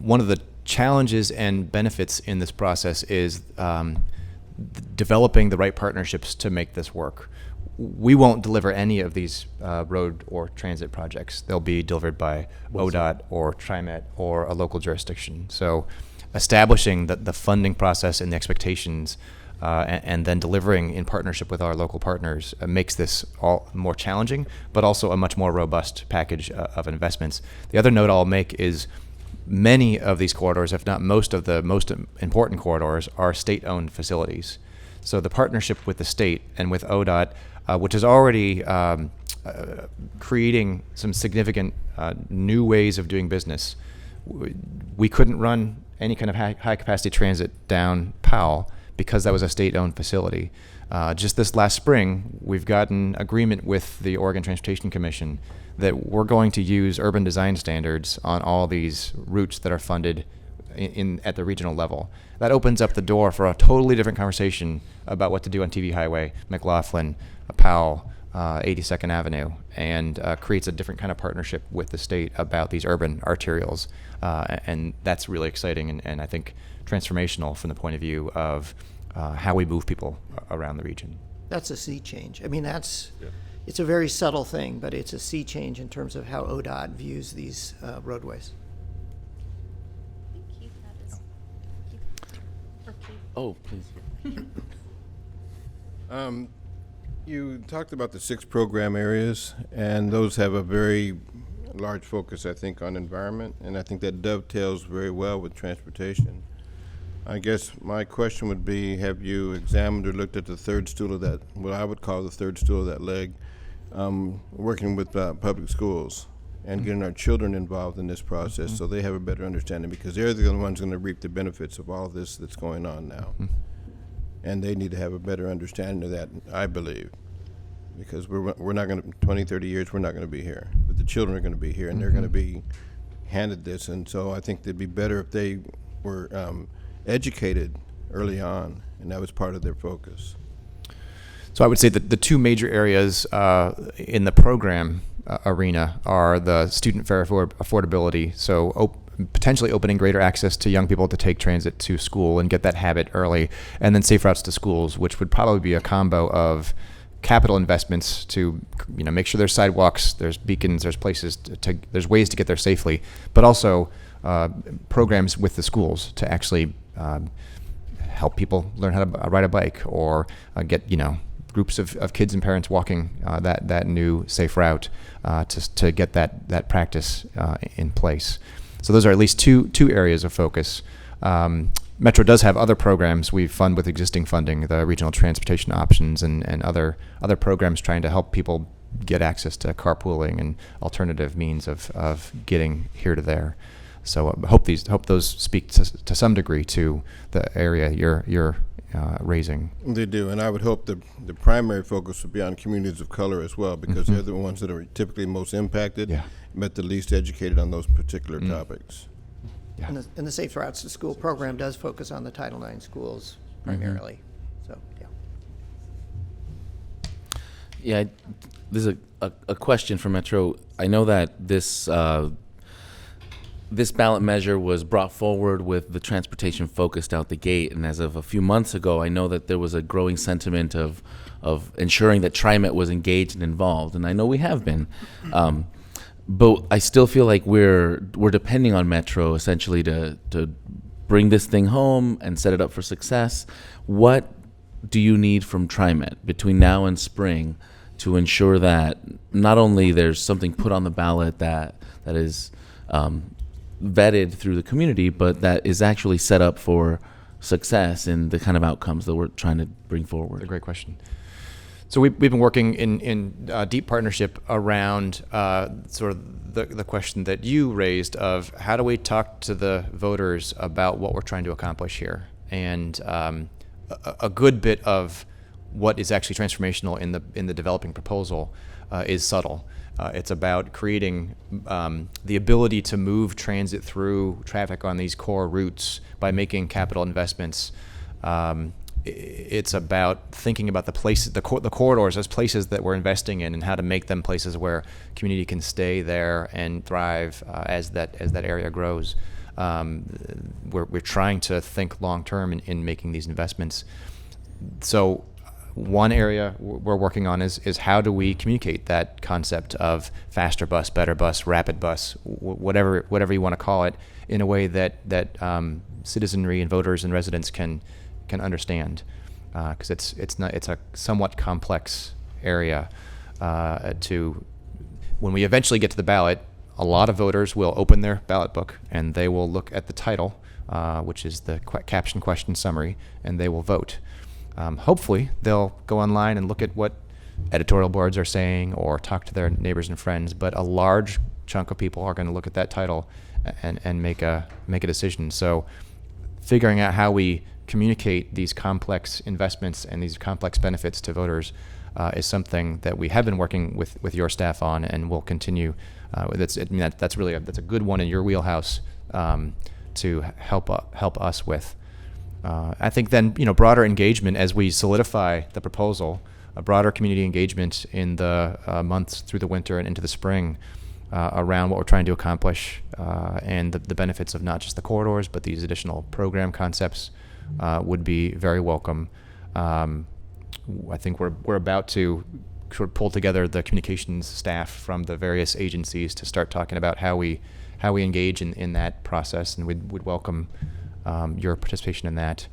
one of the challenges and benefits in this process is developing the right partnerships to make this work. We won't deliver any of these road or transit projects. They'll be delivered by ODOT or TriMet or a local jurisdiction. So establishing the funding process and the expectations and then delivering in partnership with our local partners makes this all more challenging, but also a much more robust package of investments. The other note I'll make is many of these corridors, if not most of the most important corridors, are state-owned facilities. So the partnership with the state and with ODOT, which is already creating some significant new ways of doing business. We couldn't run any kind of high-capacity transit down Powell because that was a state-owned facility. Just this last spring, we've gotten agreement with the Oregon Transportation Commission that we're going to use urban design standards on all these routes that are funded at the regional level. That opens up the door for a totally different conversation about what to do on TV Highway, McLaughlin, Powell, 82nd Avenue, and creates a different kind of partnership with the state about these urban arterials. And that's really exciting and I think transformational from the point of view of how we move people around the region. That's a sea change. I mean, it's a very subtle thing, but it's a sea change in terms of how ODOT views these roadways. Oh, please. You talked about the 6 program areas, and those have a very large focus, I think, on environment, and I think that dovetails very well with transportation. I guess my question would be, have you examined or looked at the third stool of that, what I would call the third stool of that leg, working with public schools and getting our children involved in this process so they have a better understanding, because they're the ones going to reap the benefits of all this that's going on now. And they need to have a better understanding of that, I believe, because we're not going to, 20, 30 years, we're not going to be here. But the children are going to be here, and they're going to be handed this. And so I think it'd be better if they were educated early on, and that was part of their focus. So I would say that the 2 major areas in the program arena are the student fare affordability, so potentially opening greater access to young people to take transit to school and get that habit early, and then safe routes to schools, which would probably be a combo of capital investments to make sure there's sidewalks, there's beacons, there's places there's ways to get there safely, but also programs with the schools to actually help people learn how to ride a bike or get groups of kids and parents walking that new safe route to get that practice in place. So those are at least two areas of focus. Metro does have other programs we fund with existing funding, the regional transportation options and other programs trying to help people get access to carpooling and alternative means of getting here to there. So hope those speak to some degree to the area you're raising. They do, and I would hope the primary focus would be on communities of color as well, because they're the ones that are typically most impacted, but the least educated on those particular topics. Yeah. And the Safe Routes to School program does focus on the Title IX schools primarily. So, Yeah, there's a question for Metro. I know that this ballot measure was brought forward with the transportation focused out the gate, and as of a few months ago, I know that there was a growing sentiment of ensuring that TriMet was engaged and involved, and I know we have been. But I still feel like we're depending on Metro essentially to bring this thing home and set it up for success. What do you need from TriMet between now and spring to ensure that not only there's something put on the ballot that is vetted through the community, but that is actually set up for success in the kind of outcomes that we're trying to bring forward? A great question. So we've been working in deep partnership around sort of the question that you raised of how do we talk to the voters about what we're trying to accomplish here. And a good bit of what is actually transformational in the developing proposal is subtle. It's about creating the ability to move transit through traffic on these core routes by making capital investments. It's about thinking about the places, the corridors as places that we're investing in, and how to make them places where community can stay there and thrive as that area grows. We're trying to think long term in making these investments. So one area we're working on is how do we communicate that concept of faster bus, better bus, rapid bus, whatever you want to call it, in a way that citizenry and voters and residents can understand, because it's a somewhat complex area. When we eventually get to the ballot, a lot of voters will open their ballot book and they will look at the title, which is the caption question summary, and they will vote. Hopefully they'll go online and look at what editorial boards are saying or talk to their neighbors and friends, but a large chunk of people are going to look at that title and make a decision. So figuring out how we communicate these complex investments and these complex benefits to voters is something that we have been working with your staff on, and will continue. That's a good one in your wheelhouse to help us with. I think then, broader engagement as we solidify the proposal, a broader community engagement in the months through the winter and into the spring around what we're trying to accomplish and the benefits of not just the corridors, but these additional program concepts would be very welcome. I think we're about to sort of pull together the communications staff from the various agencies to start talking about how we engage in that process, and we'd welcome your participation in that.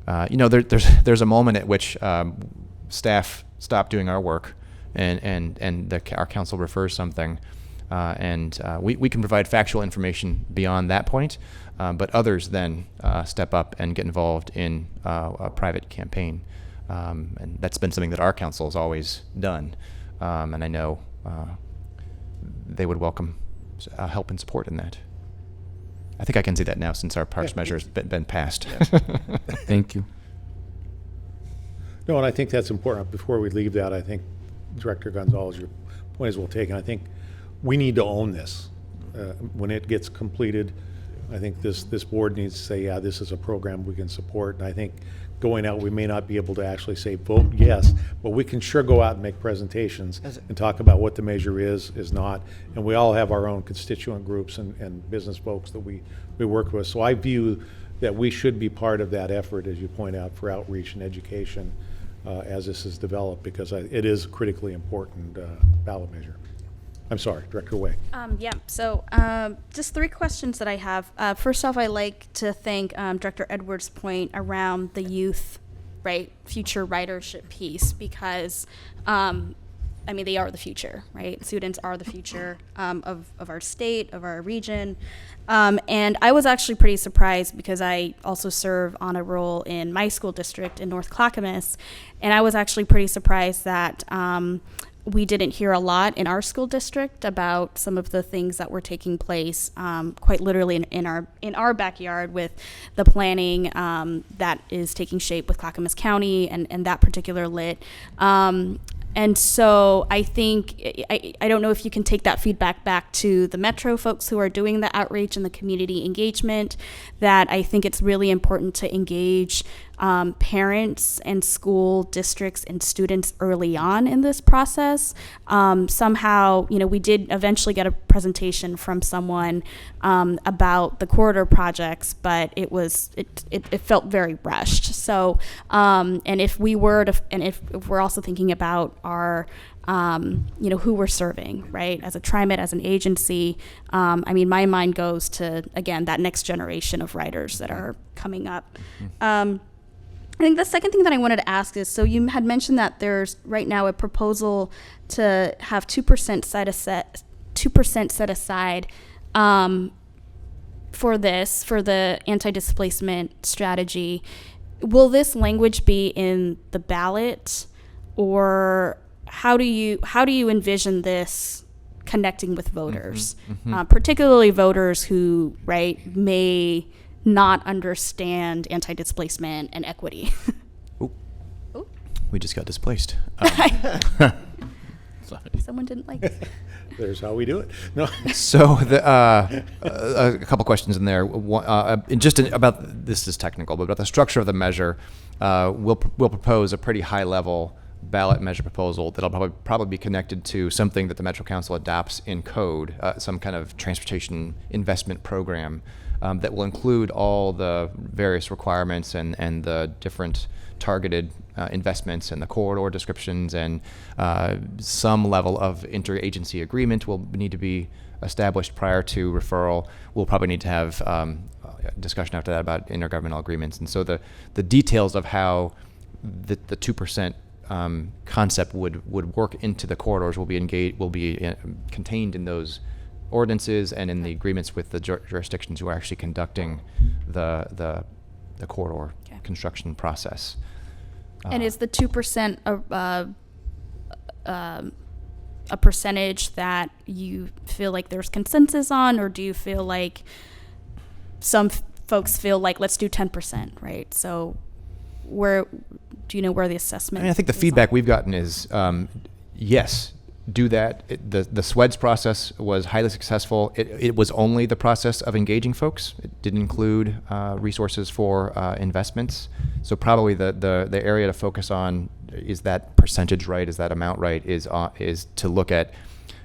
There's a moment at which staff stop doing our work, and our council refers something, and we can provide factual information beyond that point, but others then step up and get involved in a private campaign. And that's been something that our council has always done, and I know they would welcome help and support in that. I think I can say that now since our parks measure has been passed. Thank you. No, and I think that's important. Before we leave that, I think Director Gonzalez, your point is well taken. I think we need to own this. When it gets completed, I think this board needs to say, yeah, this is a program we can support. And I think going out, we may not be able to actually say vote yes, but we can sure go out and make presentations and talk about what the measure is not. And we all have our own constituent groups and business folks that we work with. So I view that we should be part of that effort, as you point out, for outreach and education as this is developed, because it is a critically important ballot measure. I'm sorry, Director Way. So just 3 questions that I have. First off, I like to thank Director Edwards' point around the youth, future ridership piece, because, they are the future, right? Students are the future of our state, of our region. And I was actually pretty surprised, because I also serve on a role in my school district in North Clackamas, and I was actually pretty surprised that we didn't hear a lot in our school district about some of the things that were taking place, quite literally in our backyard, with the planning that is taking shape with Clackamas County and that particular lit. And so I think, I don't know if you can take that feedback back to the Metro folks who are doing the outreach and the community engagement, that I think it's really important to engage parents and school districts and students early on in this process. Somehow, we did eventually get a presentation from someone about the corridor projects, but it felt very rushed. So, and if we're also thinking about our who we're serving, right? As a TriMet, as an agency, my mind goes to, again, that next generation of writers that are coming up. I think the second thing that I wanted to ask is, so you had mentioned that there's right now a proposal to have 2% set aside for the anti-displacement strategy. Will this language be in the ballot, or how do you envision this connecting with voters, particularly voters who may not understand anti-displacement and equity? We just got displaced. Someone didn't like it. There's how we do it. No. So a couple questions in there. About, this is technical, but about the structure of the measure, we'll propose a pretty high level ballot measure proposal that'll probably be connected to something that the Metro Council adopts in code, some kind of transportation investment program that will include all the various requirements and the different targeted investments and the corridor descriptions, and some level of interagency agreement will need to be established prior to referral. We'll probably need to have discussion after that about intergovernmental agreements. And so the details of how the 2% concept would work into the corridors will be contained in those ordinances and in the agreements with the jurisdictions who are actually conducting the corridor construction process. And is the 2% a percentage that you feel like there's consensus on, or do you feel like some folks feel like let's do 10%, right? So where do you know where the assessment? I mean, I think the is feedback on? we've gotten is yes, do that. The SWEDS process was highly successful. It was only the process of engaging folks. It didn't include resources for investments. So probably the area to focus on is that percentage right, is that amount right, is to look at.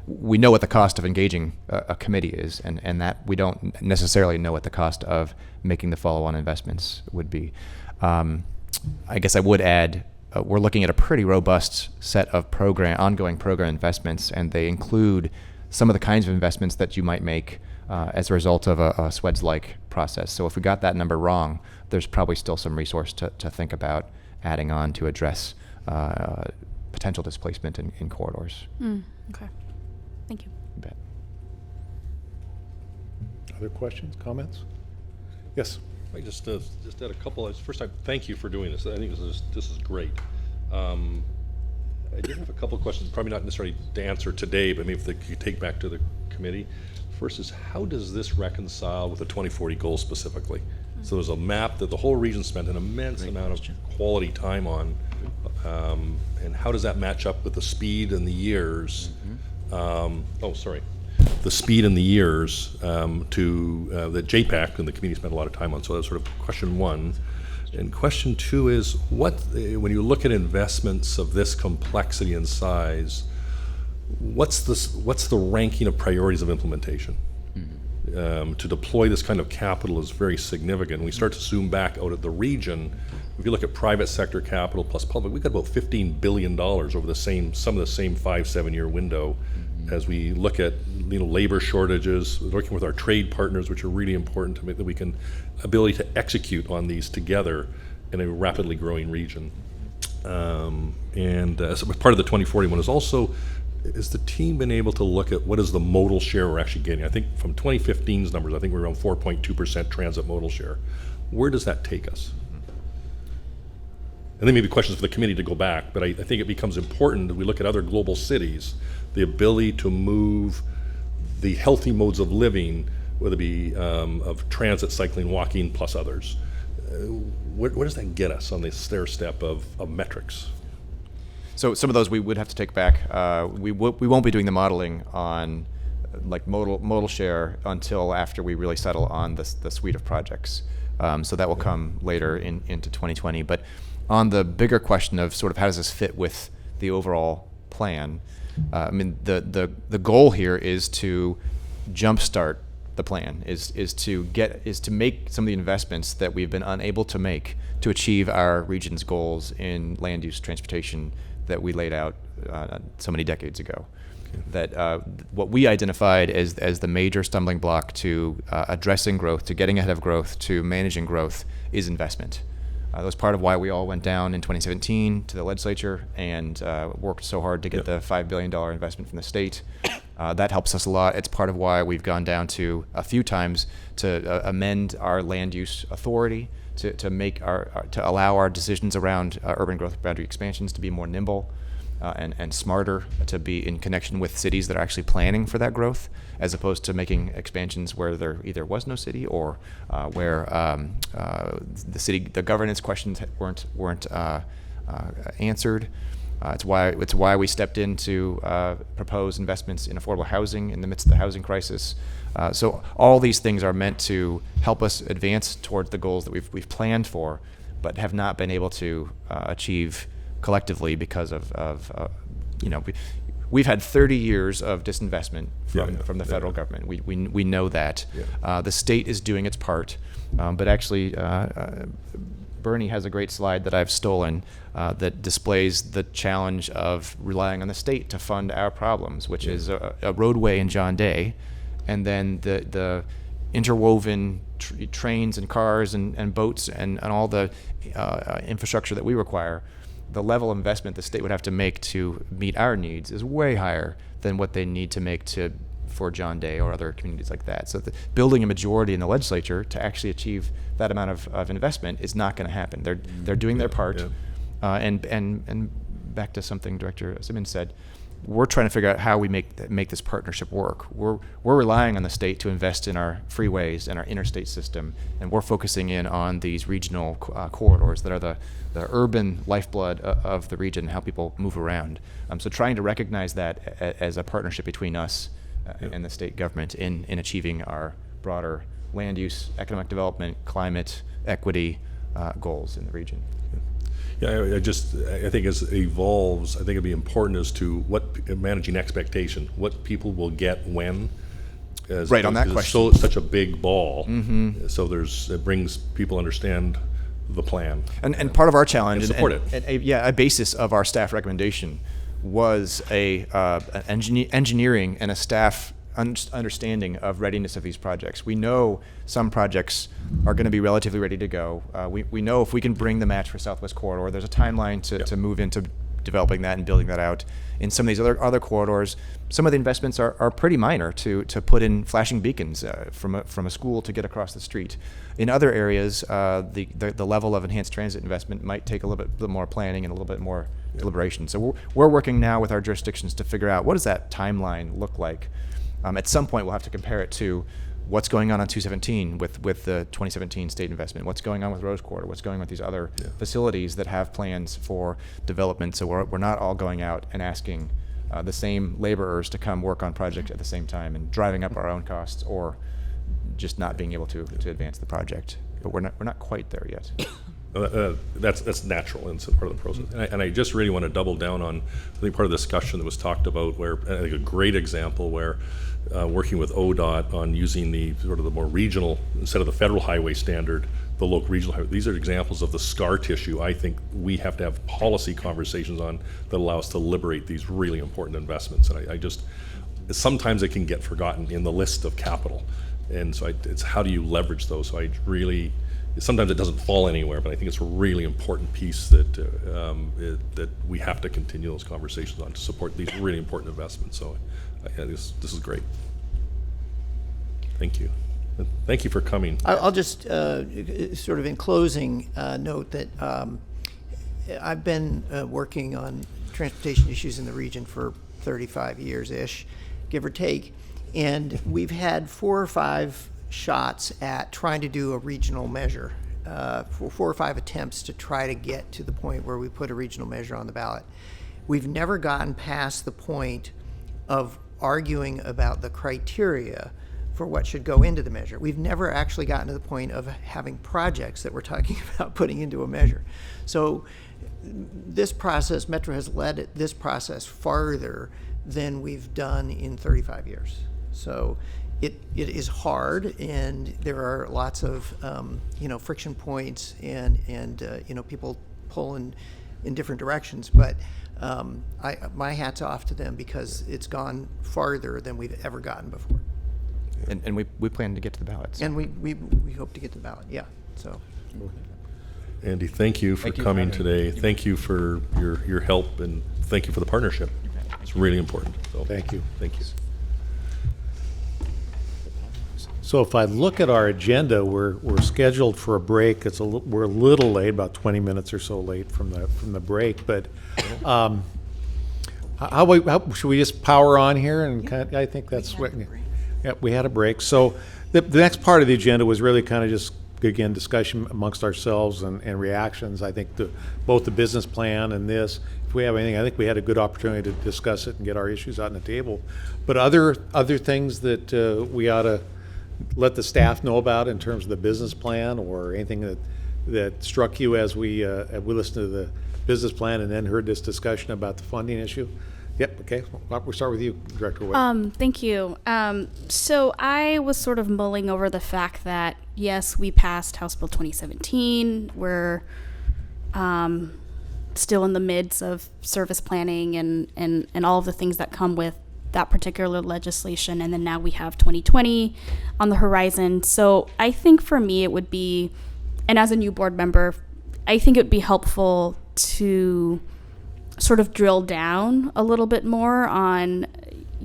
We know what the cost of engaging a committee is, and that we don't necessarily know what the cost of making the follow-on investments would be. I guess I would add, we're looking at a pretty robust set of ongoing program investments, and they include some of the kinds of investments that you might make as a result of a SWEDS-like process. So if we got that number wrong, there's probably still some resource to think about adding on to address potential displacement in corridors. Okay. Thank you. You bet. Other questions, comments? Yes. I just had a couple. First, thank you for doing this. I think this is great. I did have a couple of questions, probably not necessarily to answer today, but maybe if you take back to the committee. First is, how does this reconcile with the 2040 goals specifically? So there's a map that the whole region spent an immense amount of quality time on, and how does that match up with the speed and the years? The speed and the years that JPAC and the community spent a lot of time on. So that's sort of question one. And question two is, when you look at investments of this complexity and size, what's the ranking of priorities of implementation? To deploy this kind of capital is very significant. When we start to zoom back out at the region, if you look at private sector capital plus public, we've got about $15 billion over some of the same 5-7 year window. As we look at labor shortages, working with our trade partners, which are really important to make that we can ability to execute on these together in a rapidly growing region. So part of the 2040 one is also, is the team been able to look at what is the modal share we're actually getting? I think from 2015's numbers, I think we're around 4.2% transit modal share. Where does that take us? And then maybe questions for the committee to go back, but I think it becomes important that we look at other global cities, the ability to move the healthy modes of living, whether it be of transit, cycling, walking, plus others. Where does that get us on the stair step of metrics? So some of those we would have to take back. We won't be doing the modeling on like modal share until after we really settle on the suite of projects. So that will come later into 2020. But on the bigger question of sort of how does this fit with the overall plan, I mean the goal here is to jumpstart the plan, is to make some of the investments that we've been unable to make to achieve our region's goals in land use transportation that we laid out so many decades ago. Okay. That what we identified as the major stumbling block to addressing growth, to getting ahead of growth, to managing growth is investment. That was part of why we all went down in 2017 to the legislature and worked so hard to get the $5 billion investment from the state. That helps us a lot. It's part of why we've gone down to a few times to amend our land use authority to make to allow our decisions around urban growth boundary expansions to be more nimble and smarter, to be in connection with cities that are actually planning for that growth, as opposed to making expansions where there either was no city or where the governance questions weren't answered. It's why we stepped in to propose investments in affordable housing in the midst of the housing crisis. So all these things are meant to help us advance towards the goals that we've planned for, but have not been able to achieve collectively because of we've had 30 years of disinvestment from the federal government. We know that. The state is doing its part, but actually Bernie has a great slide that I've stolen that displays the challenge of relying on the state to fund our problems, which is a roadway in John Day, and then the interwoven trains and cars and boats and all the infrastructure that we require. The level of investment the state would have to make to meet our needs is way higher than what they need to make for John Day or other communities like that. So building a majority in the legislature to actually achieve that amount of investment is not going to happen. They're doing their part, and back to something Director Simmons said, we're trying to figure out how we make this partnership work. We're relying on the state to invest in our freeways and our interstate system, and we're focusing in on these regional corridors that are the urban lifeblood of the region and how people move around. So trying to recognize that as a partnership between us and the state government in achieving our broader land use, economic development, climate, equity goals in the region. Yeah, I think as it evolves, I think it'd be important as to what managing expectation, what people will get when. Right, on that question. It's such a big ball, so it brings people understand the plan. And part of our challenge and support it. A basis of our staff recommendation was an engineering and a staff understanding of readiness of these projects. We know some projects are going to be relatively ready to go. We know if we can bring the match for Southwest Corridor, there's a timeline to move into developing that and building that out. In some of these other corridors, some of the investments are pretty minor to put in flashing beacons from a school to get across the street. In other areas, the level of enhanced transit investment might take a little bit more planning and a little bit more deliberation. So we're working now with our jurisdictions to figure out what does that timeline look like. At some point, we'll have to compare it to what's going on 217 with the 2017 state investment, what's going on with Rose Quarter, what's going on with these other facilities that have plans for development. So we're not all going out and asking the same laborers to come work on projects at the same time and driving up our own costs or just not being able to advance the project. But we're not quite there yet. That's natural and it's part of the process. And I just really want to double down on, I think, part of the discussion that was talked about where, I think a great example where working with ODOT on using the sort of the more regional, instead of the federal highway standard, the local regional highway. These are examples of the scar tissue I think we have to have policy conversations on that allow us to liberate these really important investments. And I just, sometimes it can get forgotten in the list of capital. And so it's how do you leverage those? So I really, sometimes it doesn't fall anywhere, but I think it's a really important piece that that we have to continue those conversations on to support these really important investments. So this is great. Thank you. And thank you for coming. I'll just sort of in closing note that I've been working on transportation issues in the region for 35 years-ish, give or take, and we've had 4 or 5 shots at trying to do a regional measure, 4 or 5 attempts to try to get to the point where we put a regional measure on the ballot. We've never gotten past the point of arguing about the criteria for what should go into the measure. We've never actually gotten to the point of having projects that we're talking about putting into a measure. So this process, Metro has led this process farther than we've done in 35 years. So it is hard, and there are lots of friction points and people pull in different directions. But my hat's off to them because it's gone farther than we've ever gotten before. And we plan to get to the ballots. And we hope to get to the ballot. Yeah. So. Andy, thank you for coming today. Thank you for your help, and thank you for the partnership. It's really important. So, Thank you. Thank you. So if I look at our agenda, we're scheduled for a break. We're a little late, about 20 minutes or so late from the break. But how should we just power on here? And I think that's what. Yeah, we had a break. So the next part of the agenda was really kind of just, again, discussion amongst ourselves and reactions. I think both the business plan and this. If we have anything, I think we had a good opportunity to discuss it and get our issues out on the table. But other things that we ought to let the staff know about in terms of the business plan, or anything that struck you as we listened to the business plan and then heard this discussion about the funding issue? Yep. Okay. We'll start with you, Director Witt. Thank you. So I was sort of mulling over the fact that, yes, we passed House Bill 2017. We're still in the midst of service planning and all of the things that come with that particular legislation. And then now we have 2020 on the horizon. So I think for me it would be, and as a new board member, I think it would be helpful to sort of drill down a little bit more on,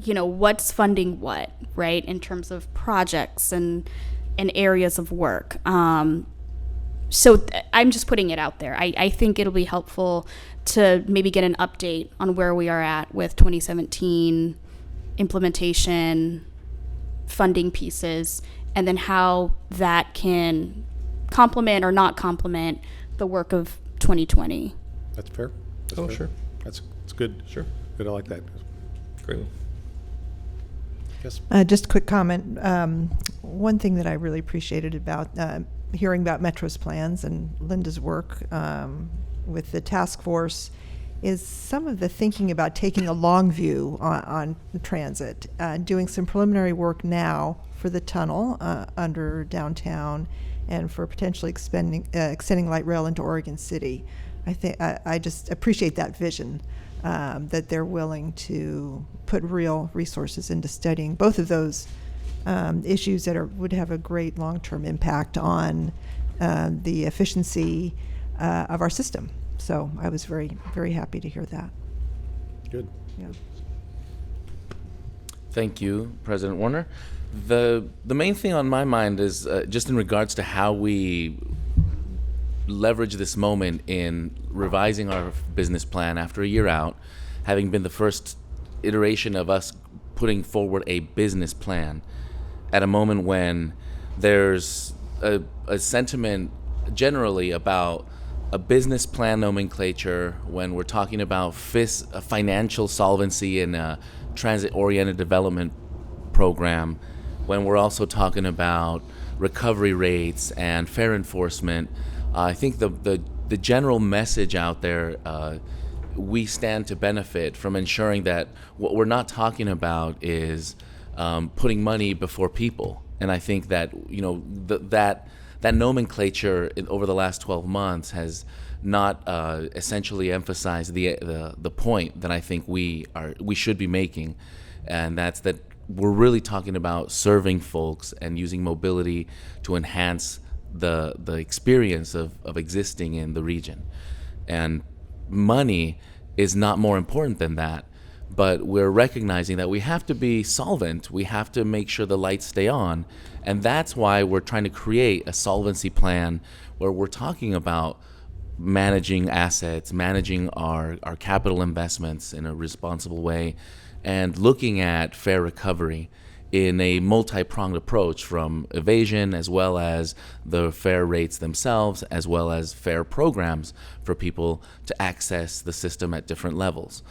what's funding what, right, in terms of projects and areas of work. I'm just putting it out there. I think it'll be helpful to maybe get an update on where we are at with 2017 implementation, funding pieces, and then how that can complement or not complement the work of 2020. That's fair. That's Oh, fair. sure. That's good. Sure. Good, I like that. Great. Yes. Just a quick comment. One thing that I really appreciated about hearing about Metro's plans and Linda's work with the task force is some of the thinking about taking a long view on transit, doing some preliminary work now for the tunnel under downtown and for potentially extending light rail into Oregon City. I think I just appreciate that vision, that they're willing to put real resources into studying both of those issues that would have a great long-term impact on the efficiency of our system. So I was very, very happy to hear that. Good. Yeah. Thank you, President Warner. The main thing on my mind is just in regards to how we leverage this moment in revising our business plan after a year out, having been the first iteration of us putting forward a business plan at a moment when there's a sentiment generally about a business plan nomenclature when we're talking about financial solvency in a transit-oriented development program, when we're also talking about recovery rates and fare enforcement. I think the general message out there, we stand to benefit from ensuring that what we're not talking about is putting money before people. And I think that that nomenclature over the last 12 months has not essentially emphasized the point that I think we should be making, and that's that we're really talking about serving folks and using mobility to enhance the experience of existing in the region. And money is not more important than that, but we're recognizing that we have to be solvent. We have to make sure the lights stay on, and that's why we're trying to create a solvency plan where we're talking about managing assets, managing our capital investments in a responsible way, and looking at fare recovery in a multi-pronged approach, from evasion as well as the fare rates themselves, as well as fare programs for people to access the system at different levels.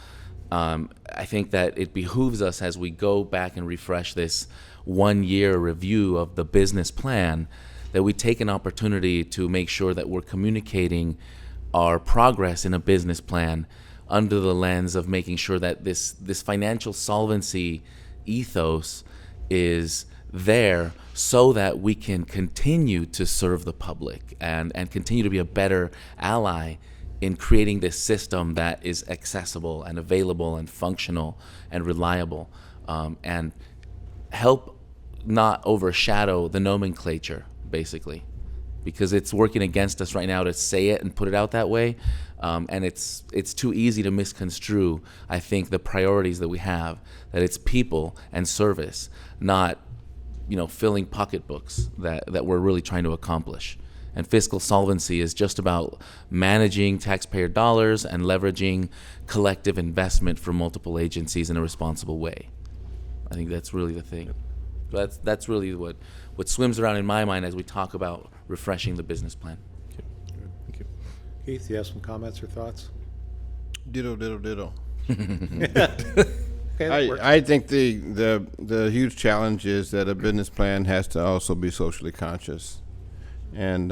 I think that it behooves us, as we go back and refresh this one-year review of the business plan, that we take an opportunity to make sure that we're communicating our progress in a business plan under the lens of making sure that this financial solvency ethos is there so that we can continue to serve the public and continue to be a better ally in creating this system that is accessible and available and functional and reliable, and help not overshadow the nomenclature, basically, because it's working against us right now to say it and put it out that way, and it's too easy to misconstrue, I think, the priorities that we have, that it's people and service, not filling pocketbooks that we're really trying to accomplish. And fiscal solvency is just about managing taxpayer dollars and leveraging collective investment for multiple agencies in a responsible way. I think that's really the thing. That's really what swims around in my mind as we talk about refreshing the business plan. Okay, good. Thank you. Keith, you have some comments or thoughts? Ditto, ditto, ditto. Okay, that works. I think the huge challenge is that a business plan has to also be socially conscious. And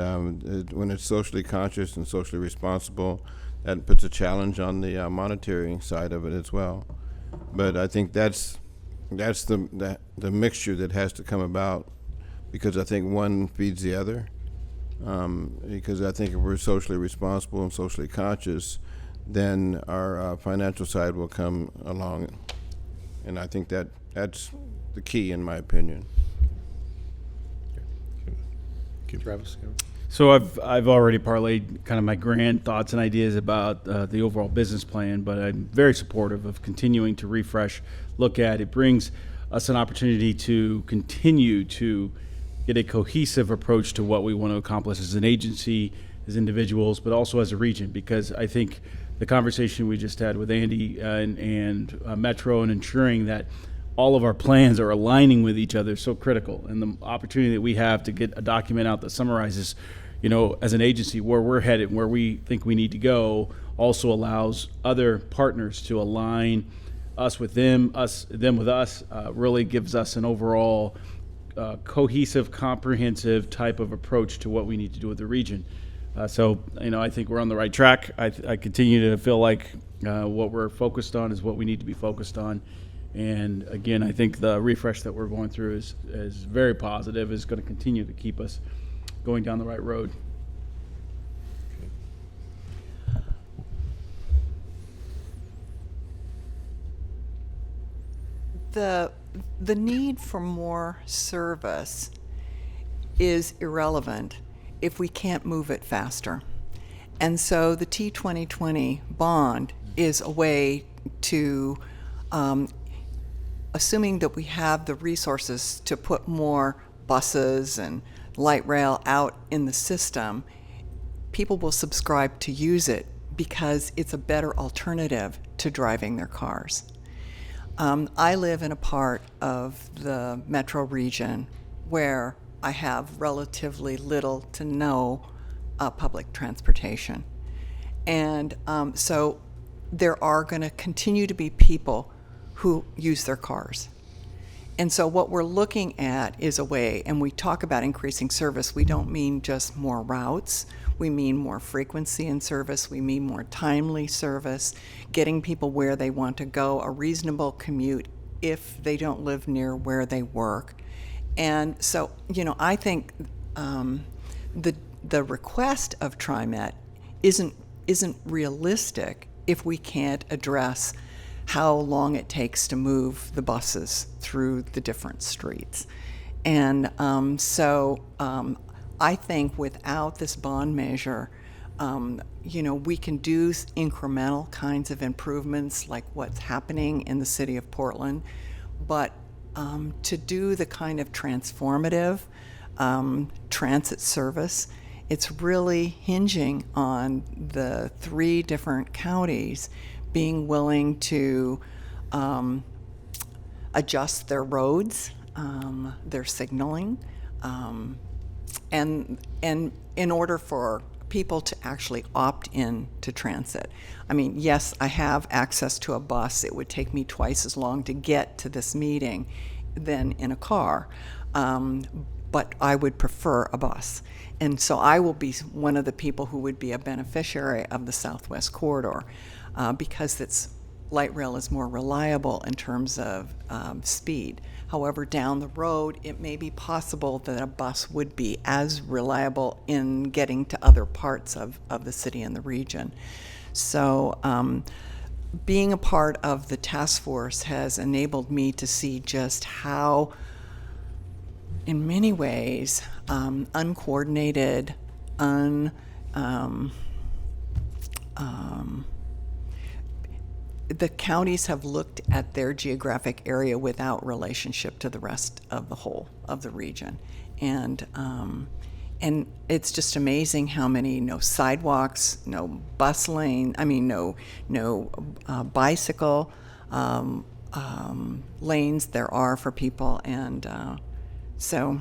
when it's socially conscious and socially responsible, that puts a challenge on the monetary side of it as well. But I think that's the mixture that has to come about, because I think one feeds the other. Because I think if we're socially responsible and socially conscious, then our financial side will come along. And I think that's the key, in my opinion. Travis? So I've already parlayed kind of my grand thoughts and ideas about the overall business plan, but I'm very supportive of continuing to refresh, look at. It brings us an opportunity to continue to get a cohesive approach to what we want to accomplish as an agency, as individuals, but also as a region, because I think the conversation we just had with Andy and Metro and ensuring that all of our plans are aligning with each other is so critical. And the opportunity that we have to get a document out that summarizes, as an agency, where we're headed, where we think we need to go, also allows other partners to align us with them, them with us, really gives us an overall cohesive, comprehensive type of approach to what we need to do with the region. So I think we're on the right track. I continue to feel like what we're focused on is what we need to be focused on. And again, I think the refresh that we're going through is very positive, is going to continue to keep us going down the right road. The need for more service is irrelevant if we can't move it faster. And so the T2020 bond is a way to, assuming that we have the resources to put more buses and light rail out in the system, people will subscribe to use it because it's a better alternative to driving their cars. I live in a part of the metro region where I have relatively little to no public transportation. And so there are going to continue to be people who use their cars. And so what we're looking at is a way, and we talk about increasing service, we don't mean just more routes. We mean more frequency in service. We mean more timely service, getting people where they want to go, a reasonable commute if they don't live near where they work. And so, I think the request of TriMet isn't realistic if we can't address how long it takes to move the buses through the different streets. And I think without this bond measure, we can do incremental kinds of improvements like what's happening in the city of Portland, but to do the kind of transformative transit service, it's really hinging on the 3 different counties being willing to adjust their roads, their signaling, and in order for people to actually opt in to transit. I mean, yes, I have access to a bus. It would take me twice as long to get to this meeting than in a car, but I would prefer a bus. And so I will be one of the people who would be a beneficiary of the Southwest Corridor because light rail is more reliable in terms of speed. However, down the road, it may be possible that a bus would be as reliable in getting to other parts of the city and the region. So being a part of the task force has enabled me to see just how, in many ways, uncoordinated, the counties have looked at their geographic area without relationship to the rest of the whole of the region. And it's just amazing how many no sidewalks, no bus lane, no bicycle lanes there are for people. And so,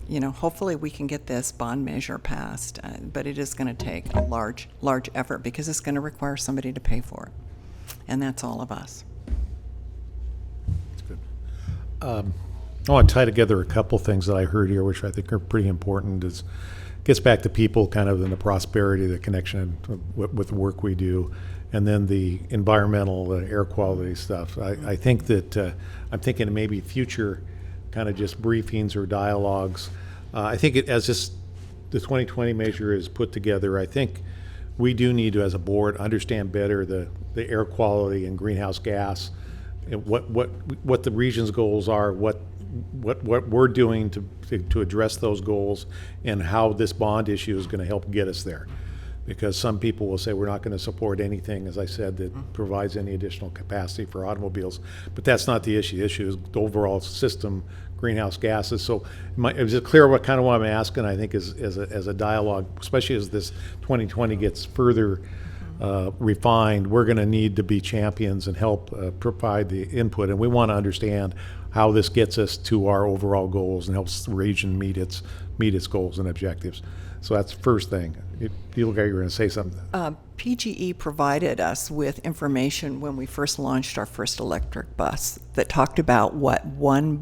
hopefully we can get this bond measure passed, but it is going to take a large effort because it's going to require somebody to pay for it. And that's all of us. That's good. I want to tie together a couple things that I heard here, which I think are pretty important. Gets back to people, kind of, and the prosperity, the connection with the work we do, and then the environmental, air quality stuff. I think that I'm thinking of maybe future kind of just briefings or dialogues. I think as the 2020 measure is put together, I think we do need to, as a board, understand better the air quality and greenhouse gas, and what the region's goals are, what we're doing to address those goals, and how this bond issue is going to help get us there. Because some people will say, we're not going to support anything, as I said, that provides any additional capacity for automobiles. But that's not the issue. The issue is the overall system greenhouse gases. So is it clear what I'm asking, I think, is as a dialogue, especially as this 2020 gets further refined, we're going to need to be champions and help provide the input. And we want to understand how this gets us to our overall goals and helps the region meet its goals and objectives. So that's the first thing. You look like you're going to say something. PGE provided us with information when we first launched our first electric bus that talked about what one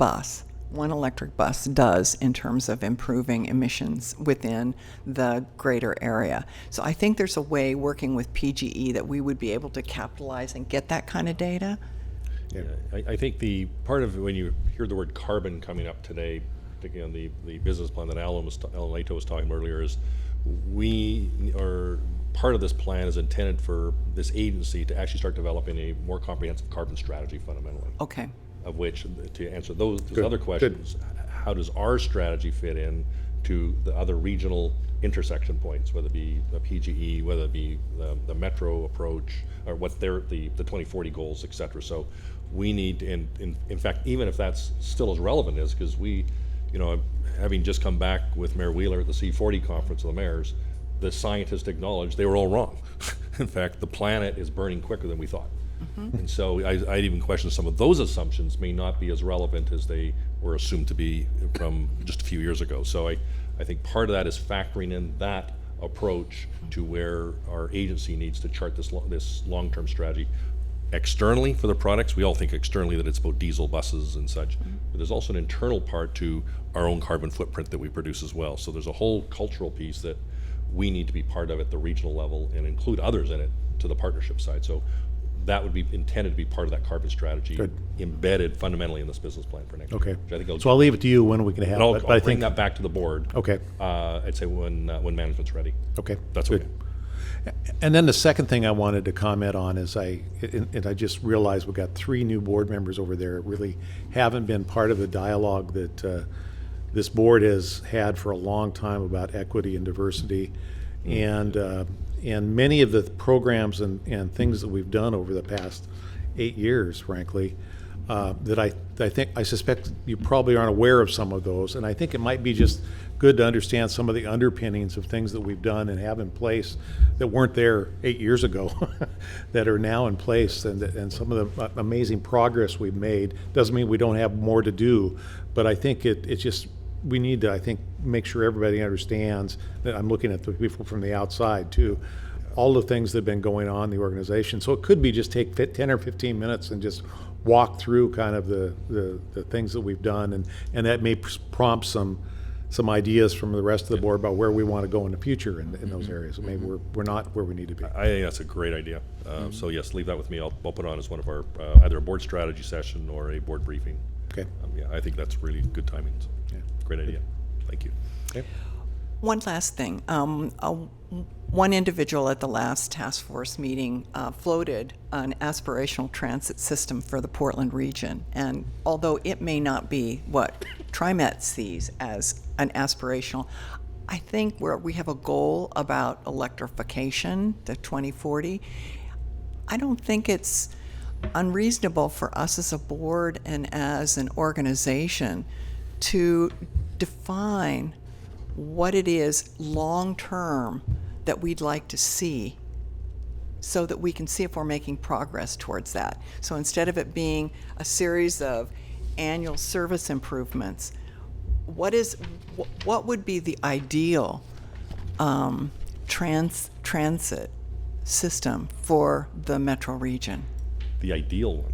electric bus does in terms of improving emissions within the greater area. So I think there's a way, working with PGE, that we would be able to capitalize and get that kind of data. Yeah, I think the part of when you hear the word carbon coming up today, particularly on the business plan that Alan Lato was talking about earlier, is part of this plan is intended for this agency to actually start developing a more comprehensive carbon strategy fundamentally. Okay. Of which, to answer those other questions, how does our strategy fit in to the other regional intersection points, whether it be the PGE, whether it be the metro approach, or what's the 2040 goals, et cetera. So we need, in fact, even if that's still as relevant as, because we, having just come back with Mayor Wheeler at the C40 conference of the mayors, the scientists acknowledged they were all wrong. In fact, the planet is burning quicker than we thought. And so I'd even question some of those assumptions may not be as relevant as they were assumed to be from just a few years ago. So I think part of that is factoring in that approach to where our agency needs to chart this long-term strategy. Externally for the products, we all think externally that it's about diesel buses and such, but there's also an internal part to our own carbon footprint that we produce as well. So there's a whole cultural piece that we need to be part of at the regional level and include others in it to the partnership side. So that would be intended to be part of that carbon strategy. Good. Embedded fundamentally in this business plan for next Okay. year. Which I think So I'll leave it to you when we can have I'll it. But I bring think that back to the board. Okay. I'd say when management's ready. Okay. That's good. okay. And then the second thing I wanted to comment on is I just realized we've got 3 new board members over there that really haven't been part of the dialogue that this board has had for a long time about equity and diversity. And many of the programs and things that we've done over the past 8 years, frankly, that I suspect you probably aren't aware of some of those. And I think it might be just good to understand some of the underpinnings of things that we've done and have in place that weren't there 8 years ago that are now in place, and some of the amazing progress we've made. Doesn't mean we don't have more to do, but I think it's just, we need to, I think, make sure everybody understands that. I'm looking at the people from the outside too, all the things that have been going on in the organization. So it could be just take 10 or 15 minutes and just walk through kind of the things that we've done, and that may prompt some ideas from the rest of the board about where we want to go in the future in those areas. Maybe we're not where we need to be. I think that's a great idea. So yes, leave that with me. I'll put it on as one of our either a board strategy session or a board briefing. Okay. Yeah, I think that's really good timing. So, Yeah. great idea. Thank you. Okay. One last thing. One individual at the last task force meeting floated an aspirational transit system for the Portland region. And although it may not be what TriMet sees as an aspirational, I think where we have a goal about electrification to 2040, I don't think it's unreasonable for us as a board and as an organization to define what it is long-term that we'd like to see, so that we can see if we're making progress towards that. So instead of it being a series of annual service improvements, what would be the ideal transit system for the metro region? The ideal one.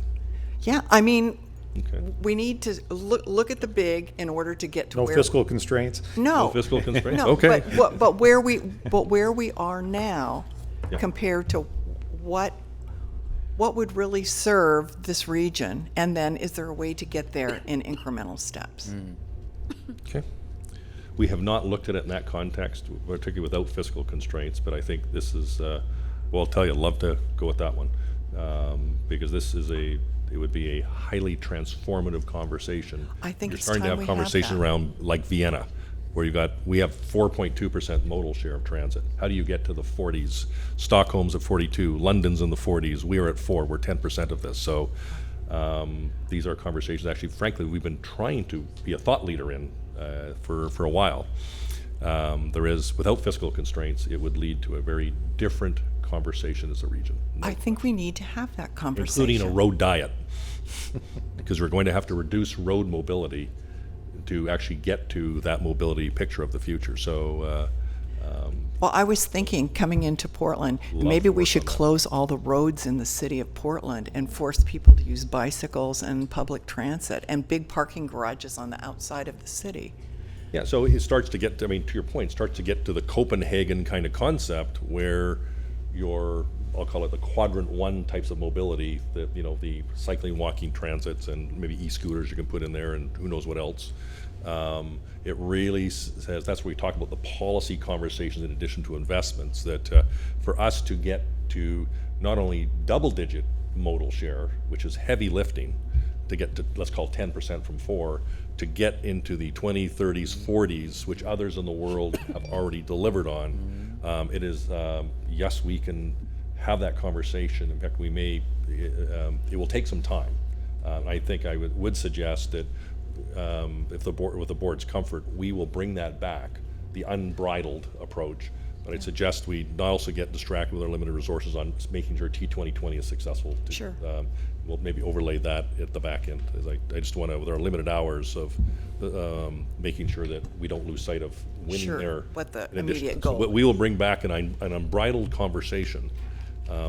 Yeah, I mean, Okay. we need to look at the big in order to get to No where fiscal constraints? No fiscal constraints? No, Okay. but where we are now, Yeah. compared to what would really serve this region, and then is there a way to get there in incremental steps? Okay. We have not looked at it in that context, particularly without fiscal constraints, but I think this is, well, I'll tell you, I'd love to go with that one. Because it would be a highly transformative conversation. I think You're it's starting to time have we have conversation that. around like Vienna, where we have 4.2% modal share of transit. How do you get to the 40s? Stockholm's at 42, London's in the 40s, we are at 4, we're 10% of this. So these are conversations, actually, frankly, we've been trying to be a thought leader in for a while. Without fiscal constraints, it would lead to a very different conversation as a region. I think we need to have that conversation. Including a road diet, because we're going to have to reduce road mobility to actually get to that mobility picture of the future. So, Well, I was thinking coming into Portland, Love maybe to we work should on that. close all the roads in the city of Portland and force people to use bicycles and public transit and big parking garages on the outside of the city. yeah, so it starts to get, to your point, starts to get to the Copenhagen kind of concept where I'll call it the quadrant 1 types of mobility, the cycling, walking, transits, and maybe e-scooters you can put in there, and who knows what else. It really says, that's where we talk about the policy conversations in addition to investments, that for us to get to not only double-digit modal share, which is heavy lifting, to get to, let's call 10% from 4, to get into the 20s, 30s, 40s, which others in the world have already delivered on. It is, yes, we can have that conversation. In fact, it will take some time. I think I would suggest that if with the board's comfort, we will bring that back, the unbridled approach. But I'd suggest we not also get distracted with our limited resources on making sure T2020 is successful. Sure. We'll maybe overlay that at the back end. I just want to, with our limited hours of making sure that we don't lose sight of winning Sure, there. what the in addition. immediate So goal. we will bring back an unbridled conversation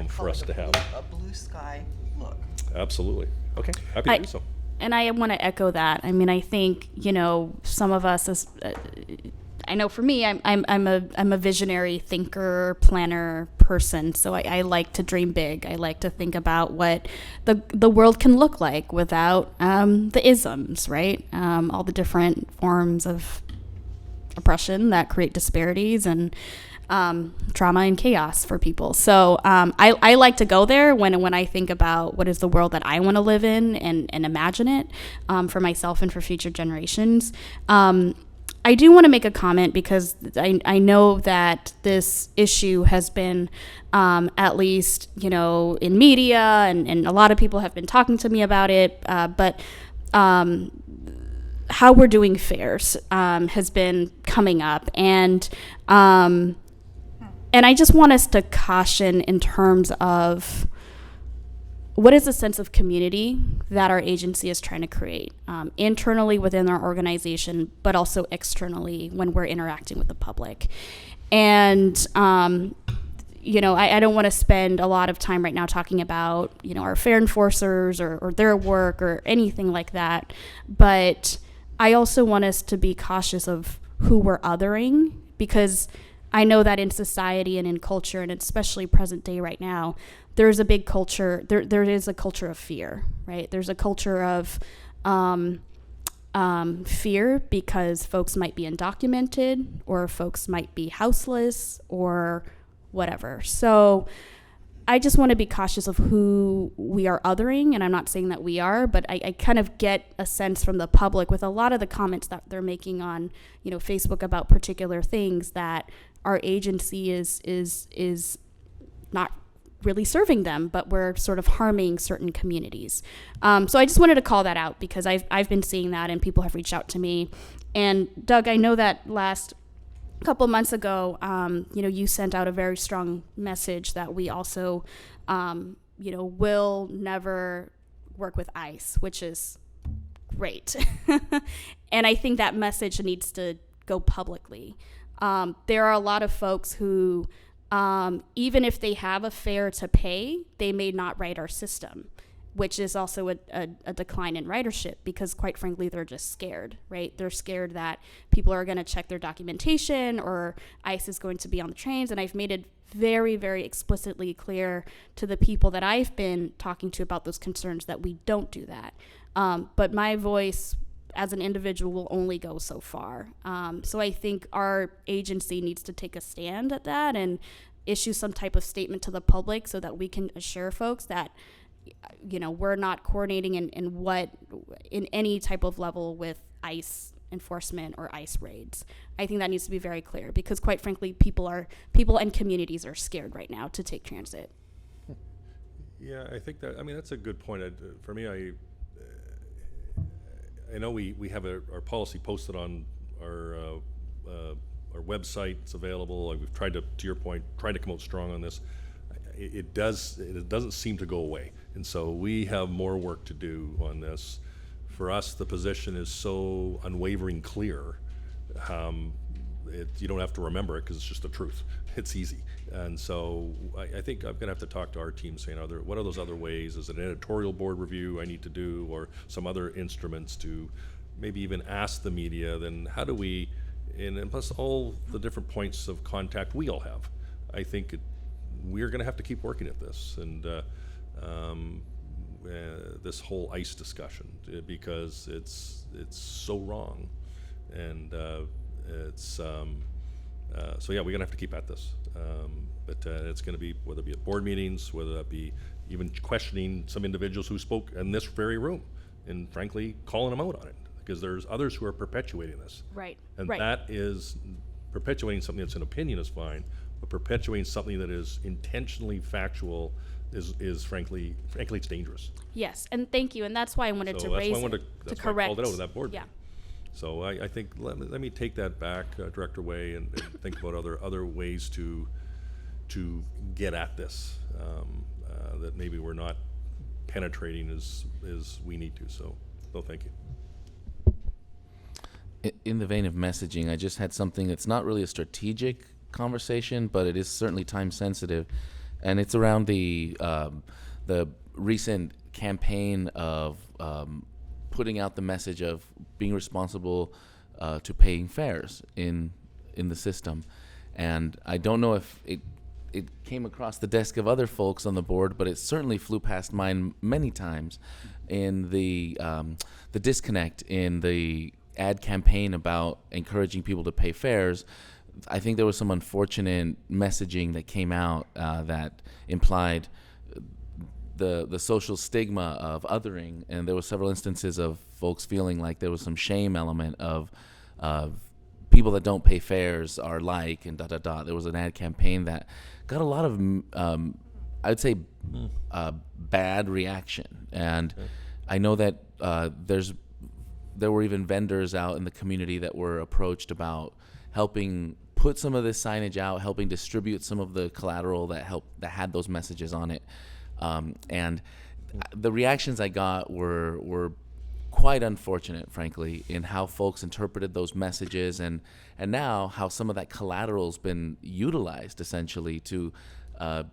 for us to have. A blue sky look. Absolutely. Okay, happy to do so. And I want to echo that. I mean, I think, some of us as I know for me, I'm a visionary thinker, planner person. So I like to dream big. I like to think about what the world can look like without the isms, right? All the different forms of oppression that create disparities and trauma and chaos for people. So I like to go there when I think about what is the world that I want to live in and imagine it for myself and for future generations. I do want to make a comment because I know that this issue has been at least, in media and a lot of people have been talking to me about it, but how we're doing fairs has been coming up. And I just want us to caution in terms of what is the sense of community that our agency is trying to create internally within our organization, but also externally when we're interacting with the public. And, I don't want to spend a lot of time right now talking about, our fair enforcers or their work or anything like that. But I also want us to be cautious of who we're othering, because I know that in society and in culture, and especially present day right now, there's a big culture, there is a culture of fear, right? There's a culture of fear because folks might be undocumented or folks might be houseless or whatever. So I just want to be cautious of who we are othering, and I'm not saying that we are, but I kind of get a sense from the public with a lot of the comments that they're making on, Facebook about particular things that our agency is not really serving them, but we're sort of harming certain communities. So I just wanted to call that out because I've been seeing that and people have reached out to me. And Doug, I know that last couple months ago, you sent out a very strong message that we also, will never work with ICE, which is great. And I think that message needs to go publicly. There are a lot of folks who, even if they have a fare to pay, they may not ride our system, which is also a decline in ridership because, quite frankly, they're just scared, right? They're scared that people are going to check their documentation or ICE is going to be on the trains. And I've made it very, very explicitly clear to the people that I've been talking to about those concerns that we don't do that. But my voice as an individual will only go so far. So I think our agency needs to take a stand at that and issue some type of statement to the public so that we can assure folks that, we're not coordinating in any type of level with ICE enforcement or ICE raids. I think that needs to be very clear because, quite frankly, people and communities are scared right now to take transit. Yeah, I think that, I mean, that's a good point. For me, I know we have our policy posted on our website. It's available. We've tried to your point, tried to come out strong on this. It doesn't seem to go away. And so we have more work to do on this. For us, the position is so unwavering clear. You don't have to remember it because it's just the truth. It's easy. And so I think I'm going to have to talk to our team saying, what are those other ways? Is it an editorial board review I need to do or some other instruments to maybe even ask the media? Then how do we, and plus all the different points of contact we all have, I think we're going to have to keep working at this. And this whole ICE discussion because it's so wrong, and so yeah, we're gonna have to keep at this. But it's gonna be, whether it be at board meetings, whether that be even questioning some individuals who spoke in this very room, and frankly calling them out on it, because there's others who are perpetuating this. Right. And right. that is perpetuating something that's an opinion is fine, but perpetuating something that is intentionally factual is frankly it's dangerous. Yes, and thank you, and that's why I wanted to raise it, to that's why I called it correct. out at that board Yeah. meeting. So I think let me take that back, Director Way, and think about other ways to get at this that maybe we're not penetrating as we need to. So thank you. In the vein of messaging, I just had something that's not really a strategic conversation, but it is certainly time sensitive, and it's around the recent campaign of putting out the message of being responsible to paying fares in the system. And I don't know if it came across the desk of other folks on the board, but it certainly flew past mine many times in the disconnect in the ad campaign about encouraging people to pay fares. I think there was some unfortunate messaging that came out that implied the social stigma of othering, and there were several instances of folks feeling like there was some shame element of people that don't pay fares are like, and There was an ad campaign that got a lot of I would say bad reaction, and I know that there were even vendors out in the community that were approached about helping put some of this signage out, helping distribute some of the collateral that had those messages on it. And the reactions I got were quite unfortunate, frankly, in how folks interpreted those messages, and now how some of that collateral's been utilized essentially to, I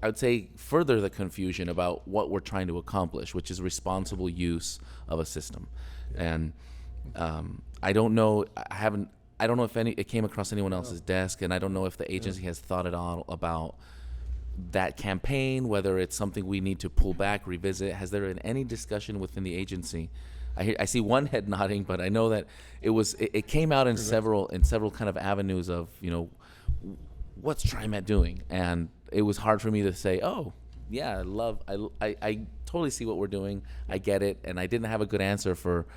would say, further the confusion about what we're trying to accomplish, which is responsible use of a system. And I don't know. I don't know if it came across anyone else's desk, and I don't know if the agency has thought at all about that campaign, whether it's something we need to pull back, revisit. Has there been any discussion within the agency? I see one head nodding, but I know that it came out in several kind of avenues of, what's TriMet doing? And it was hard for me to say, oh, yeah, I totally see what we're doing. I get it. And I didn't have a good answer for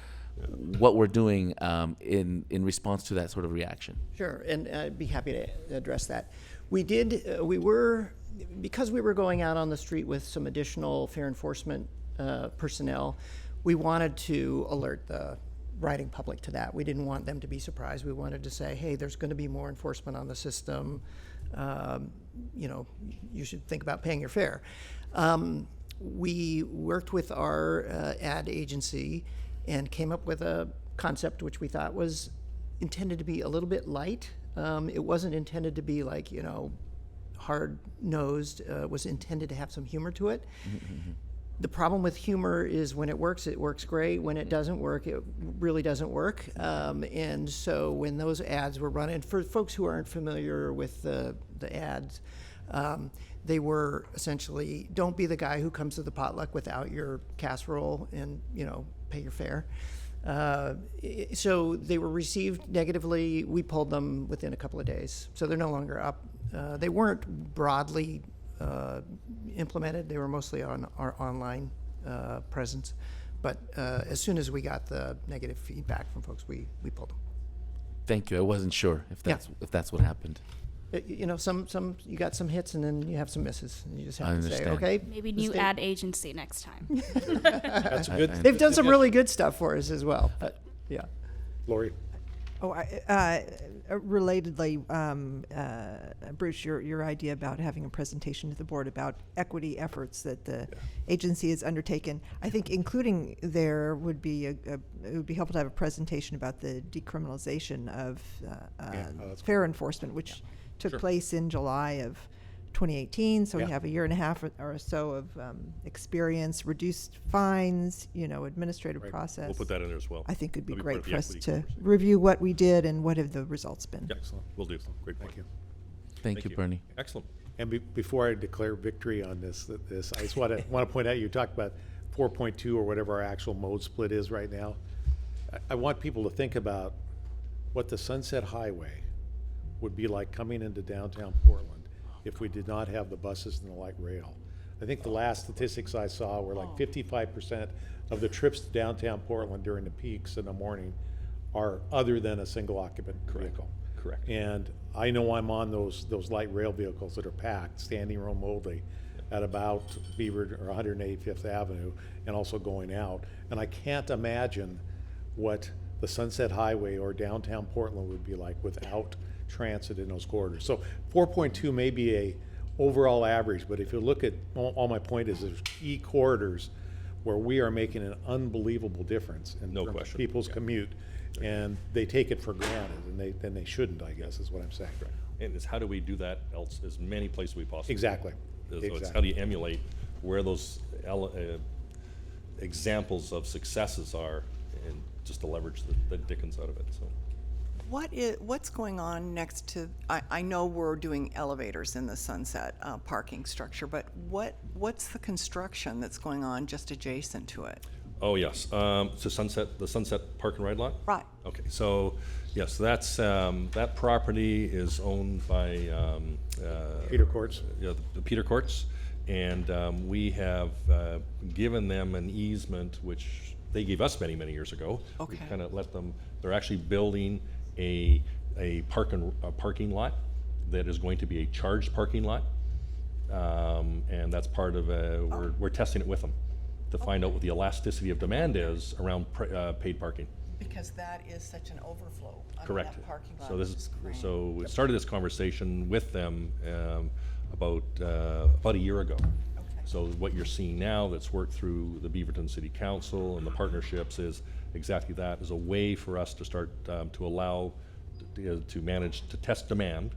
what we're doing in response to that sort of reaction. Sure, and I'd be happy to address that. Because we were going out on the street with some additional fare enforcement personnel, we wanted to alert the riding public to that. We didn't want them to be surprised. We wanted to say, hey, there's going to be more enforcement on the system. You should think about paying your fare. We worked with our ad agency and came up with a concept which we thought was intended to be a little bit light. It wasn't intended to be like, hard-nosed. It was intended to have some humor to it. Mm-hmm. The problem with humor is when it works great. When it doesn't work, it really doesn't work. And so when those ads were running, for folks who aren't familiar with the ads, they were essentially, don't be the guy who comes to the potluck without your casserole and, pay your fare. So they were received negatively. We pulled them within a couple of days. So they're no longer up. They weren't broadly implemented. They were mostly on our online presence. But as soon as we got the negative feedback from folks, we pulled them. Thank you. I wasn't sure if that's what happened. You know, some you got some hits and then you have some misses. And you just I have to say, understand. okay. Maybe new mistake. ad agency next time. That's a good. They've done some really good stuff for us as well. But yeah. Lori. Oh, relatedly, Bruce, your idea about having a presentation to the board about equity efforts that the agency has undertaken, I think including there would be it would be helpful to have a presentation about the decriminalization of fair enforcement, which took place in July of 2018. So we have a year and a half or so of experience, reduced fines, administrative process. We'll put that in there as well. I think it'd be That'll part great of the for us equity to conversation. review what we did and what have the results been. Yeah, excellent. We'll do. Great point. Thank you. Thank you, Bernie. Excellent. And before I declare victory on this, I just want to point out, you talked about 4.2 or whatever our actual mode split is right now. I want people to think about what the Sunset Highway would be like coming into downtown Portland if we did not have the buses and the light rail. I think the last statistics I saw were like 55% of the trips to downtown Portland during the peaks in the morning are other than a single occupant vehicle. Correct. And I know I'm on those light rail vehicles that are packed, standing room only, at about Beaver or 185th Avenue, and also going out. And I can't imagine what the Sunset Highway or downtown Portland would be like without transit in those corridors. So 4.2 may be a overall average, but if you look at, all my point is there's key corridors where we are making an unbelievable difference in No terms of question. people's commute, and they take it for granted, and they shouldn't, I guess, is what I'm saying. And it's how do we do that else as many places we possibly Exactly. can. So it's Exactly. how do you emulate where those examples of successes are, and just to leverage the dickens out of it. So. What's going on next to, I know we're doing elevators in the Sunset parking structure, but what's the construction that's going on just adjacent to it? Oh, yes. So the Sunset Park and Ride lot? Right. Okay, so, yes, that's, that property is owned by, Peter Courts. yeah, the Peter Courts. And we have given them an easement, which they gave us many, many years ago. Okay. We kind of let them, they're actually building a parking lot that is going to be a charged parking lot. And that's part of, we're testing it with them to find out what the elasticity of demand is around paid parking. Because that is such an overflow. Correct. That parking lot. So this is is, great. so we started this conversation with them about a year ago. So what you're seeing now that's worked through the Beaverton City Council and the partnerships is exactly that, is a way for us to start to allow to manage, to test demand,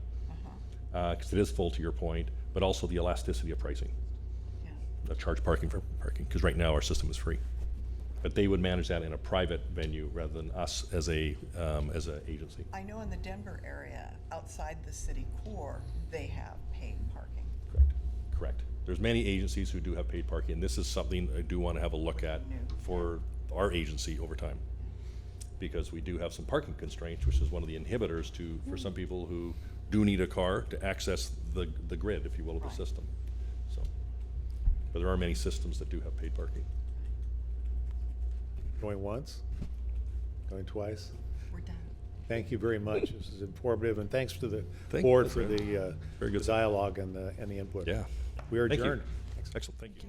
because it is full to your point, but also the elasticity of pricing. Yeah. Charge parking for parking, because right now our system is free. But they would manage that in a private venue rather than us as a agency. I know in the Denver area, outside the city core, they have paid parking. Correct. Correct. There's many agencies who do have paid parking, and this is something I do want to have a look at for our agency over time. Because we do have some parking constraints, which is one of the inhibitors for some people who do need a car to access the grid, if you will, of the system. So, but there are many systems that do have paid parking. Going once? Going twice? We're done. Thank you very much. This is informative, and thanks to the Thank board you. for the Very good. dialogue and the input. Yeah. We are Thank you. adjourned. Excellent, thank you.